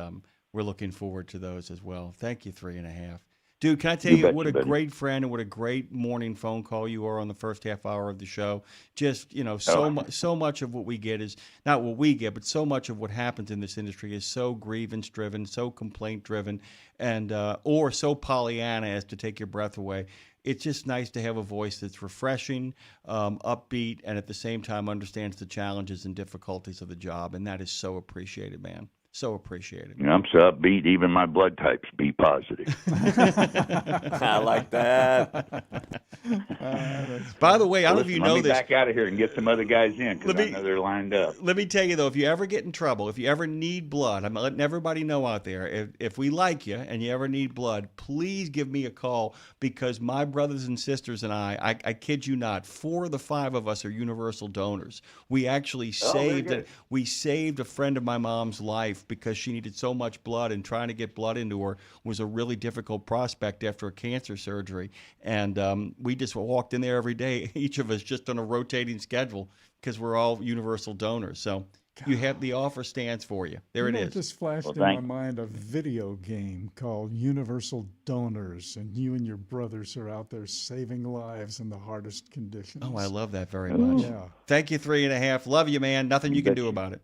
we're looking forward to those as well. Thank you, 3.5. Dude, can I tell you what a great friend and what a great morning phone call you are on the first half hour of the show. Just, so much of what we get is not what we get, but so much of what happens in this industry is so grievance driven, so complaint driven, and or so Pollyanna as to take your breath away. It's just nice to have a voice that's refreshing, upbeat, and at the same time understands the challenges and difficulties of the job, and that is so appreciated, man. So appreciated. I'm so upbeat, even my blood type's B positive. I like that. By the way, I don't know if Listen, you know let me this. back out of here and get some other guys in because I know they're lined up. Let me tell you, though, if you ever get in trouble, if you ever need blood, I'm letting everybody know out there, if we like you and you ever need blood, please give me a call because my brothers and sisters and I kid you not, 4 of the 5 of us are universal donors. We actually saved a friend of my mom's life because she needed so much blood, and trying to get blood into her was a really difficult prospect after a cancer surgery. And we just walked in there every day, each of us just on a rotating schedule because we're all universal donors. So you have the offer stands for you. There it is. It just flashed in my mind a video game called Universal Donors, and you and your brothers are out there saving lives in the hardest conditions. Oh, I love that very much. Yeah. Thank you, 3.5. Love you, man. Nothing you can do about it.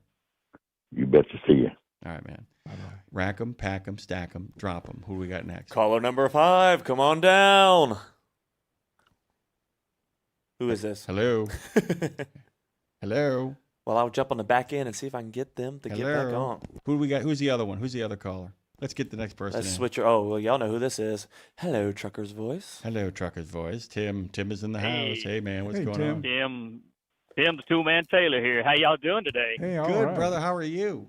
You betcha. See you. All right, man. Bye-bye. Rack 'em, pack 'em, stack 'em, drop 'em. Who do we got next? Caller number 5, come on down. Who is this? Hello. Hello. Well, I'll jump on the back end and see if I can get them to get back on. Who do we got? Who's the other one? Who's the other caller? Let's get the next person Let's in. switch her. Oh, well, y'all know who this is. Hello, Trucker's Voice. Hello, Trucker's Voice. Tim is in the house. Hey, man, what's going on? Tim the Two-Man Taylor here. How y'all doing today? Hey, Good, brother. How are you?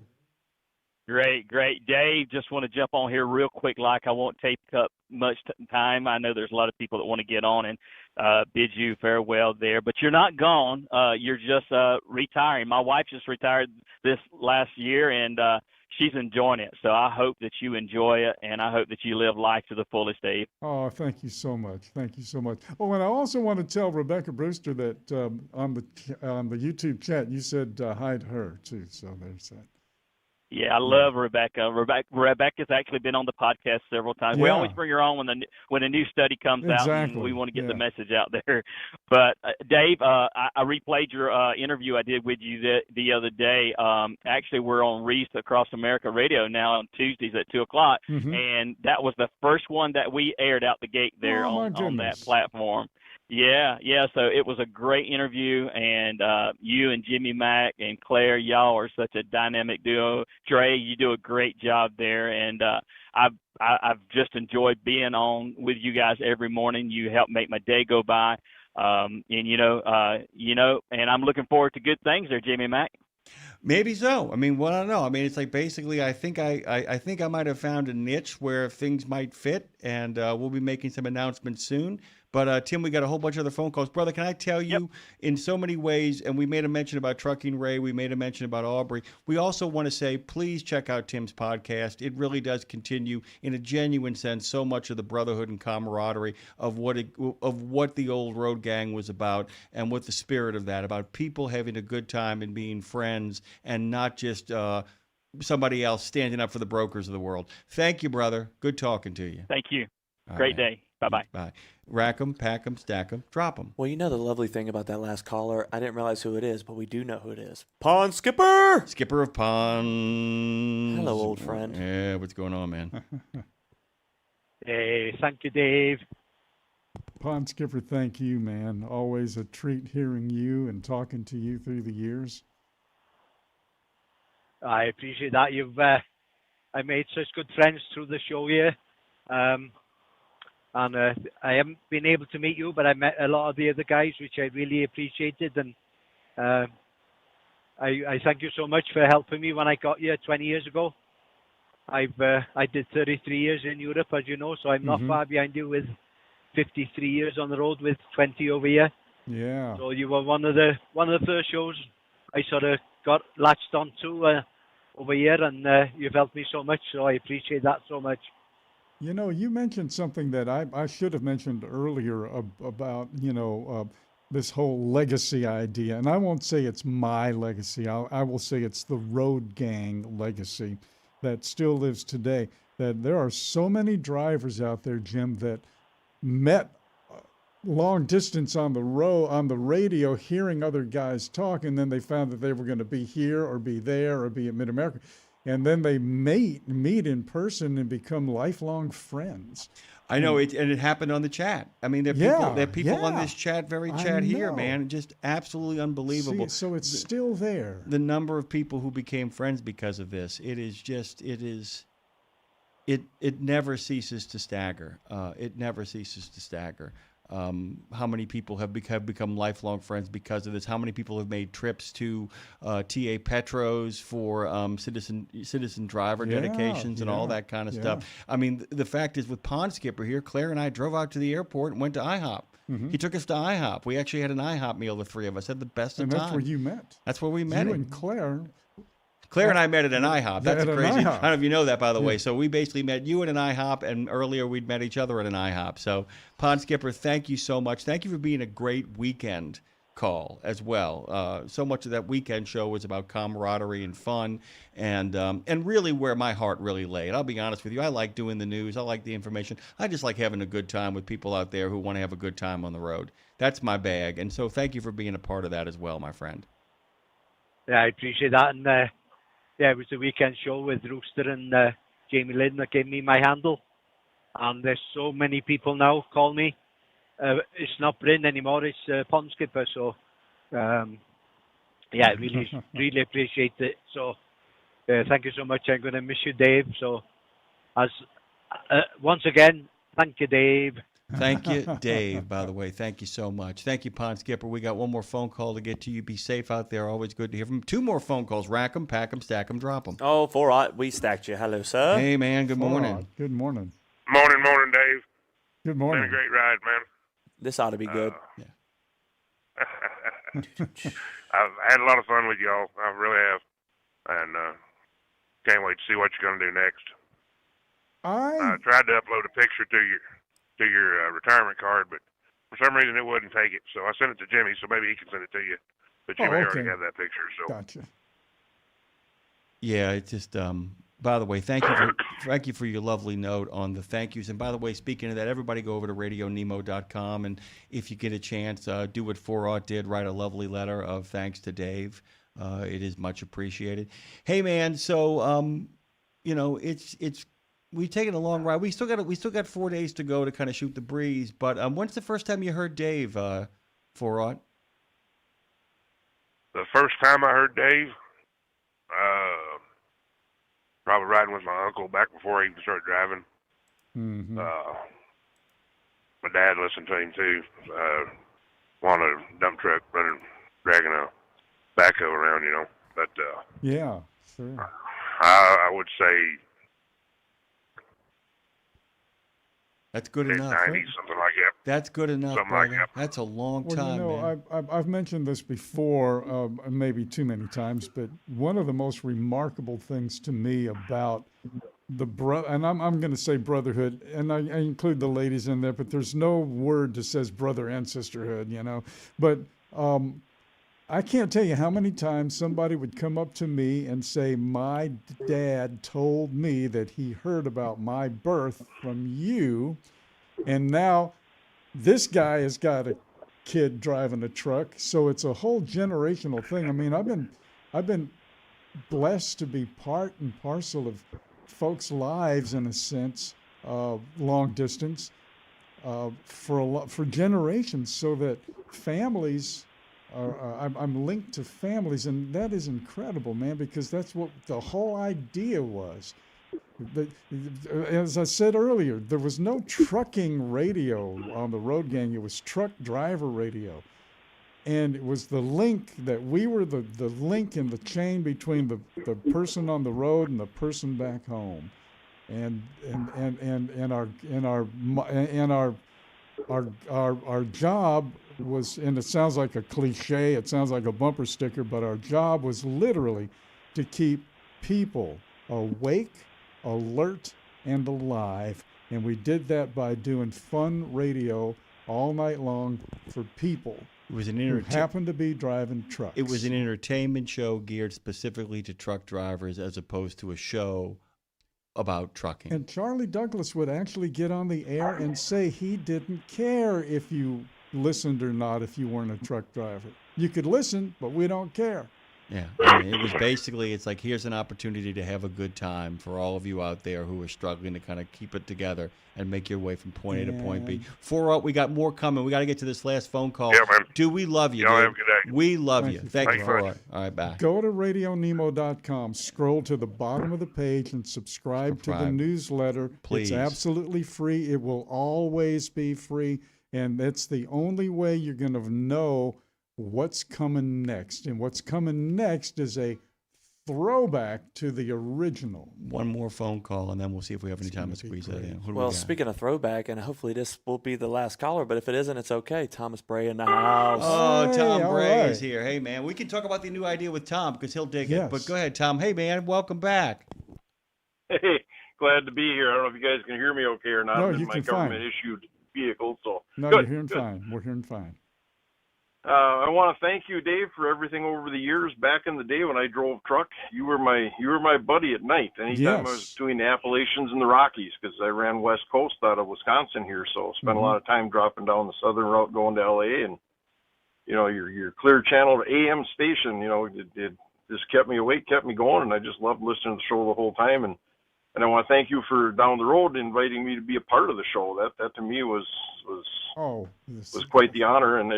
Great. Dave, just want to jump on here real quick. I won't take up much time. I know there's a lot of people that want to get on and bid you farewell there. But you're not gone. You're just retiring. My wife just retired this last year, and she's enjoying it. So I hope that you enjoy it, and I hope that you live life to the fullest, Dave. Oh, thank you so much. Thank you so much. Oh, and I also want to tell Rebecca Brewster that on the YouTube chat, you said hi to her, too. So there's that. Yeah, I love Rebecca. Rebecca's actually been on the podcast several times. We Yeah. always bring her on when a new study comes out, Exactly. and we want to get the message out there. But Dave, I replayed your interview I did with you the other day. Actually, we're on Reese Across America Radio now on Tuesdays at 2:00, and that was the first one that we aired out the gate there on that platform. Yeah. So it was a great interview, and you and Jimmy Mack and Claire, y'all are such a dynamic duo. Trey, you do a great job there, and I've just enjoyed being on with you guys every morning. You help make my day go by, and and I'm looking forward to good things there, Jimmy Mack. Maybe so. I mean, well, I don't know. I mean, it's like basically, I think I might have found a niche where things might fit, and we'll be making some announcements soon. But Tim, we got a whole bunch of other phone calls, brother. Can I tell you, in so many ways, and we made a mention about Trucking Ray, we made a mention about Aubrey. We also want to say, please check out Tim's podcast. It really does continue, in a genuine sense, so much of the brotherhood and camaraderie of what the old road gang was about, and what the spirit of that about people having a good time and being friends, and not just somebody else standing up for the brokers of the world. Thank you, brother. Good talking to you. Thank you. All Great right. day. Bye-bye. Bye. Rack 'em, pack 'em, stack 'em, drop 'em. Well, you know the lovely thing about that last caller, I didn't realize who it is, but we do know who it is. Pond Skipper! Skipper of Ponds. Hello, old friend. Yeah, what's going on, man? Hey, thank you, Dave. Pond Skipper, thank you, man. Always a treat hearing you and talking to you through the years. I appreciate that. I made such good friends through the show here. And I haven't been able to meet you, but I met a lot of the other guys, which I really appreciated. And I thank you so much for helping me when I got here 20 years ago. I did 33 years in Europe, as you know, so I'm not far behind you with 53 years on the road with 20 over here. Yeah. So you were one of the first shows I sort of got latched onto over here, and you've helped me so much. So I appreciate that so much. You know, you mentioned something that I should have mentioned earlier about, this whole legacy idea. And I won't say it's my legacy. I will say it's the road gang legacy that still lives today. That there are so many drivers out there, Jim, that met long distance on the radio, hearing other guys talk, and then they found that they were going to be here or be there or be at Mid-America. and then they meet in person and become lifelong friends. I know it, and it happened on the chat. I mean, there are people on this chat here, man. Just absolutely unbelievable. See, so it's still there. The number of people who became friends because of this, it never ceases to stagger. It never ceases to stagger. How many people have become lifelong friends because of this? How many people have made trips to T.A. Petros for citizen driver dedications and all that kind of stuff? I mean, the fact is, with Pond Skipper here, Claire and I drove out to the airport and went to IHOP. Mm-hmm. He took us to IHOP. We actually had an IHOP meal, the three of us. Had the best of time. And that's where you met. That's where we met. You and Claire and I met at an IHOP. That's crazy. I don't know if you know that, by the way. Yeah. So we basically met you at an IHOP, and earlier we'd met each other at an IHOP. So, Pond Skipper, thank you so much. Thank you for being a great weekend call as well. So much of that weekend show was about camaraderie and fun, and really where my heart really lay. And I'll be honest with you, I like doing the news. I like the information. I just like having a good time with people out there who want to have a good time on the road. That's my bag. And so thank you for being a part of that as well, my friend. Yeah, I appreciate that. And yeah, it was the weekend show with Rooster and Jamie Lynn that gave me my handle. And there's so many people now call me. It's not Bryn anymore, it's Pond Skipper. So, yeah, I really, really appreciate it. So, thank you so much. I'm going to miss you, Dave. So, once again, thank you, Dave. Thank you, Dave, by the way. Thank you so much. Thank you, Pond Skipper. We got one more phone call to get to you. Be safe out there. Always good to hear from you. Two more phone calls. Rack them, pack them, stack them, drop them. Oh, 4-0. We stacked you. Hello, sir. Hey, man. Good morning. Good morning. Morning, Dave. Good morning. Been a great ride, man. This ought to be good. Yeah. I've had a lot of fun with y'all. I really have. And can't wait to see what you're going to do next. I tried to upload a picture to your retirement card, but for some reason it wouldn't take it. So I sent it to Jimmy, so maybe he can send it to you. But you may already have that picture. So. Gotcha. Yeah, it's just. By the way, thank you for your lovely note on the thank yous. And by the way, speaking of that, everybody go over to RadioNemo.com, and if you get a chance, do what 4-0 did. Write a lovely letter of thanks to Dave. It is much appreciated. Hey, man. So it's. We've taken a long ride. We still got 4 days to go to kind of shoot the breeze. But when's the first time you heard Dave, 4-0? The first time I heard Dave, probably riding with my uncle back before he even started driving. Mm-hmm. My dad listened to him too. On a dump truck dragging a backhoe around, But yeah, sure. I would say. That's good enough. 90s, something like that. That's good enough, something brother. like that. That's a long time, man. I've mentioned this before, maybe too many times, but one of the most remarkable things to me about and I'm going to say brotherhood, and I include the ladies in there, but there's no word that says brother and sisterhood, But I can't tell you how many times somebody would come up to me and say, my dad told me that he heard about my birth from you, and now this guy has got a kid driving a truck, so it's a whole generational thing. I mean, I've been blessed to be part and parcel of folks' lives in a sense, long distance, for generations, so that families. I'm linked to families, and that is incredible, man, because that's what the whole idea was. As I said earlier, there was no trucking radio on the road gang. It was truck driver radio. And it was the link that we were the link in the chain between the person on the road and the person back home. And our job was, and it sounds like a cliche, it sounds like a bumper sticker, but our job was literally to keep people awake, alert, and alive. And we did that by doing fun radio all night long for people It was an who happened to be driving trucks. It was an entertainment show geared specifically to truck drivers as opposed to a show about trucking. And Charlie Douglas would actually get on the air and say he didn't care if you listened or not if you weren't a truck driver. You could listen, but we don't care. Yeah, I mean, it was basically, it's like, here's an opportunity to have a good time for all of you out there who are struggling to kind of keep it together and make your way from point A to point B. We got more coming. We got to get to this last phone call. Yeah, man. Do we love you, Y'all dude? have a good day. We love Thank you. you. Thank you Thanks for much. it. All right, bye. Go to RadioNemo.com, scroll to the bottom of the page, and subscribe to the newsletter. Please. It's absolutely free. It will always be free, and that's the only way you're going to know what's coming next. And what's coming next is a throwback to the original. One more phone call, and then we'll see if we have any time to squeeze that in. Who do we Well, got? speaking of throwback, and hopefully this will be the last caller, but if it isn't, it's okay. Thomas Bray in the house. Oh, Tom all Bray right. is here. Hey, man, we can talk about the new idea with Tom because he'll dig Yes. it. But go ahead, Tom. Hey, man, welcome back. Hey, glad to be here. I don't know if you guys can hear me okay or not. No, I'm in you my can fine. government-issued vehicle, so No, good, you're hearing good. fine. We're hearing fine. I want to thank you, Dave, for everything over the years. Back in the day when I drove truck, you were my buddy at night. Anytime I was Yes. doing the Appalachians and the Rockies, because I ran West Coast out of Wisconsin here, so spent a lot of time dropping down the southern route going to LA, and your Clear Channel AM station, it just kept me awake, kept me going, and I just loved listening to the show the whole time. And I want to thank you for down the road inviting me to be a part of the show. That to me was quite the honor, and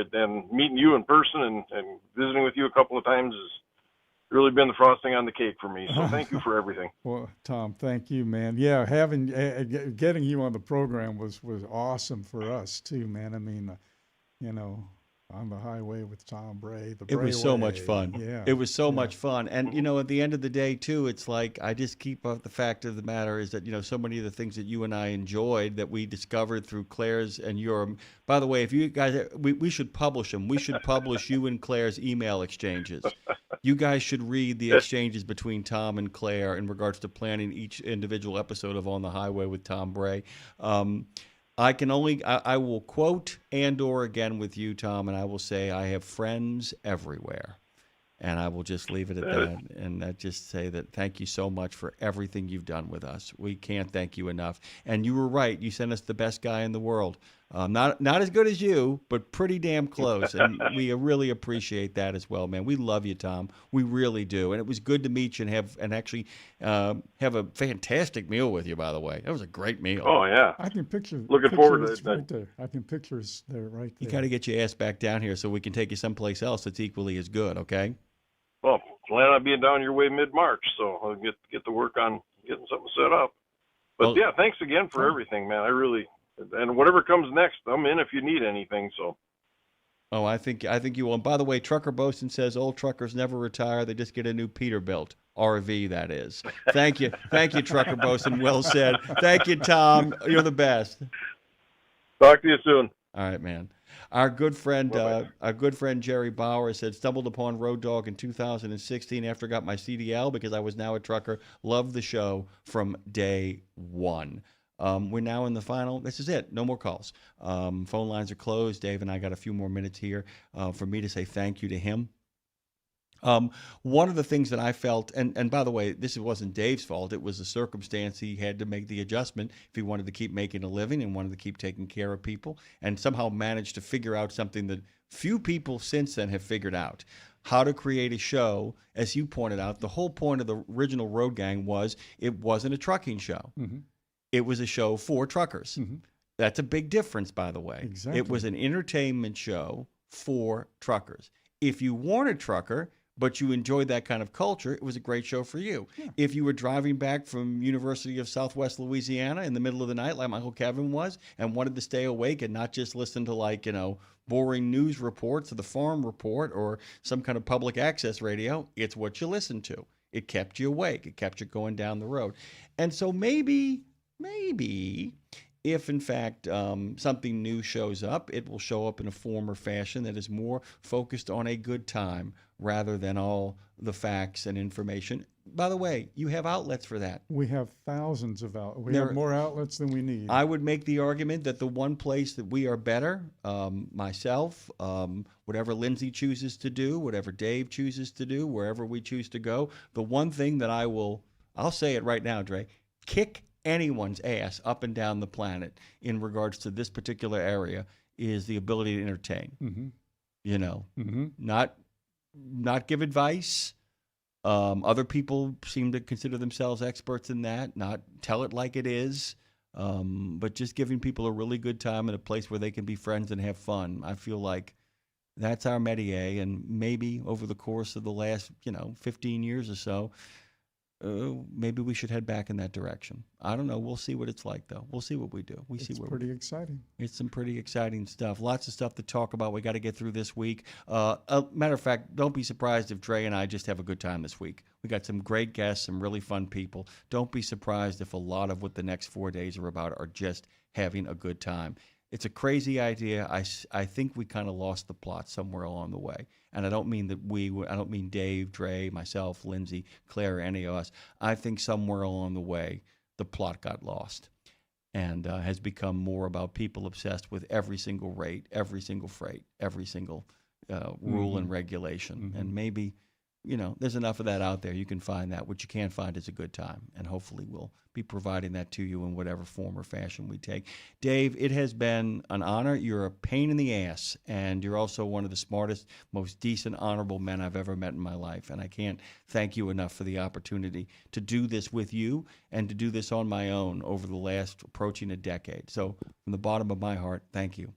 meeting you in person and visiting with you a couple of times has really been the frosting on the cake for me. So thank you for everything. Well, Tom, thank you, man. Yeah, getting you on the program was awesome for us too, man. I mean, on the highway with Tom Bray. It was so much fun. Yeah, It was so much fun. And, at the end of the day, too, it's like I just keep up the fact of the matter is that, so many of the things that you and I enjoyed that we discovered through Claire's and your. By the way, if you guys, we should publish them. We should publish you and Claire's email exchanges. You guys should read the exchanges between Tom and Claire in regards to planning each individual episode of On the Highway with Tom Bray. I will quote Andor again with you, Tom, and I will say I have friends everywhere. And I will just leave it at that. And I just say that thank you so much for everything you've done with us. We can't thank you enough. And you were right. You sent us the best guy in the world. Not as good as you, but pretty damn close. And we really appreciate that as well, man. We love you, Tom. We really do. And it was good to meet you and actually have a fantastic meal with you, by the way. That was a great meal. Oh, yeah. I can picture. Looking forward to it. Right there. I can picture us there, right there. You got to get your ass back down here so we can take you someplace else that's equally as good, okay? Well, plan on being down your way mid-March, so I'll get to work on getting something set up. But yeah, thanks again for everything, man. I really, and whatever comes next, I'm in if you need anything. So. Oh, I think you will. And by the way, Trucker Bosun says old truckers never retire; they just get a new Peterbilt RV. That is. Thank you, Trucker Bosun. Well said. Thank you, Tom. You're the best. Talk to you soon. All right, man. Our good friend Jerry Bauer said, stumbled upon Road Dog in 2016 after I got my CDL because I was now a trucker. Loved the show from day one. We're now in the final. This is it. No more calls. Phone lines are closed. Dave and I got a few more minutes here for me to say thank you to him. One of the things that I felt, and by the way, this wasn't Dave's fault. It was a circumstance. He had to make the adjustment if he wanted to keep making a living and wanted to keep taking care of people, and somehow managed to figure out something that few people since then have figured out. How to create a show. As you pointed out, the whole point of the original Road Gang was it wasn't a trucking show. Mm-hmm. It was a show for truckers. Mm-hmm. That's a big difference, by the way. Exactly. It was an entertainment show for truckers. If you weren't a trucker, but you enjoyed that kind of culture, it was a great show for you. Yeah. If you were driving back from University of Southwest Louisiana in the middle of the night, like my Uncle Kevin was, and wanted to stay awake and not just listen to boring news reports or the Farm Report or some kind of public access radio, it's what you listened to. It kept you awake. It kept you going down the road. And so maybe if in fact something new shows up, it will show up in a form or fashion that is more focused on a good time rather than all the facts and information. By the way, you have outlets for that. We have thousands of outlets. We have more outlets than we need. I would make the argument that the one place that we are better, myself, whatever Lindsay chooses to do, whatever Dave chooses to do, wherever we choose to go, the one thing that I'll say it right now, Dre, kick anyone's ass up and down the planet in regards to this particular area is the ability to entertain. Mm-hmm. Mm-hmm. Not give advice, Other people seem to consider themselves experts in that, not tell it like it is, but just giving people a really good time in a place where they can be friends and have fun. I feel like that's our métier, and maybe over the course of the last, 15 years or so, maybe we should head back in that direction. I don't know. We'll see what it's like, though. We'll see what we do. It's pretty exciting. It's some pretty exciting stuff. Lots of stuff to talk about. We got to get through this week. Matter of fact, don't be surprised if Dre and I just have a good time this week. We got some great guests, some really fun people. Don't be surprised if a lot of what the next 4 days are about are just having a good time. It's a crazy idea. I think we kind of lost the plot somewhere along the way. And I don't mean that I don't mean Dave, Dre, myself, Lindsay, Claire, any of us. I think somewhere along the way, the plot got lost and has become more about people obsessed with every single rate, every single freight, every single rule and regulation. And maybe, there's enough of that out there. You can find that. What you can't find is a good time. And hopefully we'll be providing that to you in whatever form or fashion we take. Dave, it has been an honor. You're a pain in the ass, and you're also one of the smartest, most decent, honorable men I've ever met in my life. And I can't thank you enough for the opportunity to do this with you and to do this on my own over the last approaching a decade. So from the bottom of my heart, thank you.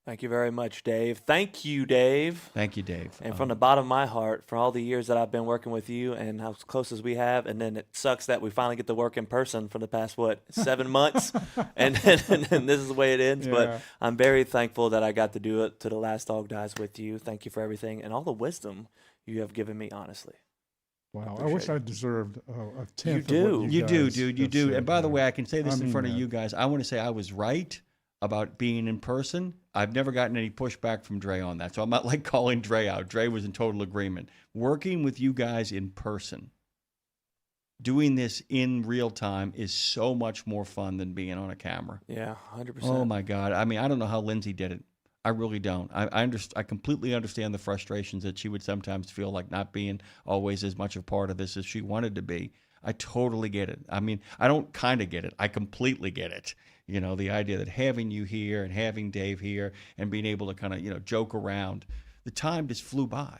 Thank you very much, Dave. Thank you, Dave. Thank you, Dave. And from the bottom of my heart, for all the years that I've been working with you and how close as we have, and then it sucks that we finally get to work in person for the past, 7 months, and this is the way it ends. Yeah. But I'm very thankful that I got to do it to the Last Dog Dies with you. Thank you for everything and all the wisdom you have given me, honestly. Wow, I wish I deserved a tenth. You do, dude. You do. And by the way, I can say this in front of you guys. I want to say I was right about being in person. I've never gotten any pushback from Dre on that. So I'm not like calling Dre out. Dre was in total agreement. Working with you guys in person, doing this in real time is so much more fun than being on a camera. Yeah, 100%. Oh my God. I mean, I don't know how Lindsay did it. I really don't. I completely understand the frustrations that she would sometimes feel like not being always as much a part of this as she wanted to be. I totally get it. I mean, I don't kind of get it. I completely get it. The idea that having you here and having Dave here and being able to kind of, joke around, the time just flew by.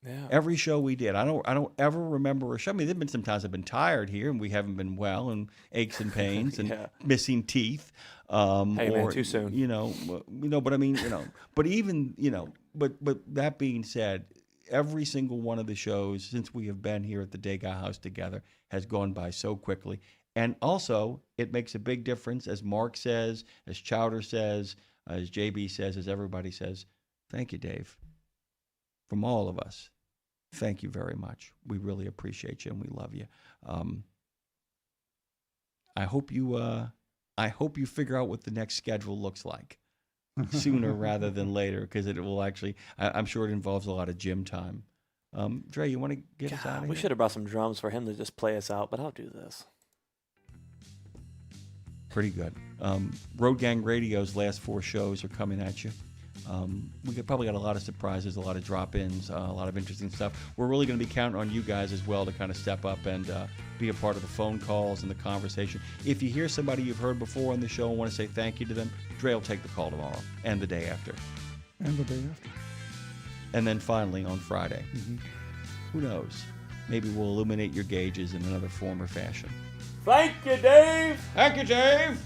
Yeah. Every show we did, I don't ever remember a show. I mean, there've been some times I've been tired here and we haven't been well and aches and pains and missing teeth. Man, too soon. But I mean, but even, but that being said, every single one of the shows since we have been here at the Degas House together has gone by so quickly. And also, it makes a big difference, as Mark says, as Chowder says, as JB says, as everybody says. Thank you, Dave. From all of us, thank you very much. We really appreciate you and we love you. I hope you figure out what the next schedule looks like sooner rather than later, because it will actually, I'm sure it involves a lot of gym time. Dre, you want to get us out of here? We should have brought some drums for him to just play us out, but I'll do this. Pretty good. Road Gang Radio's last 4 shows are coming at you. We probably got a lot of surprises, a lot of drop-ins, a lot of interesting stuff. We're really going to be counting on you guys as well to kind of step up and be a part of the phone calls and the conversation. If you hear somebody you've heard before on the show and want to say thank you to them, Dre will take the call tomorrow and the day after. And the day after. And then finally on Friday. Mm-hmm. Who knows? Maybe we'll illuminate your gauges in another form or fashion. Thank you, Dave. Thank you, Dave.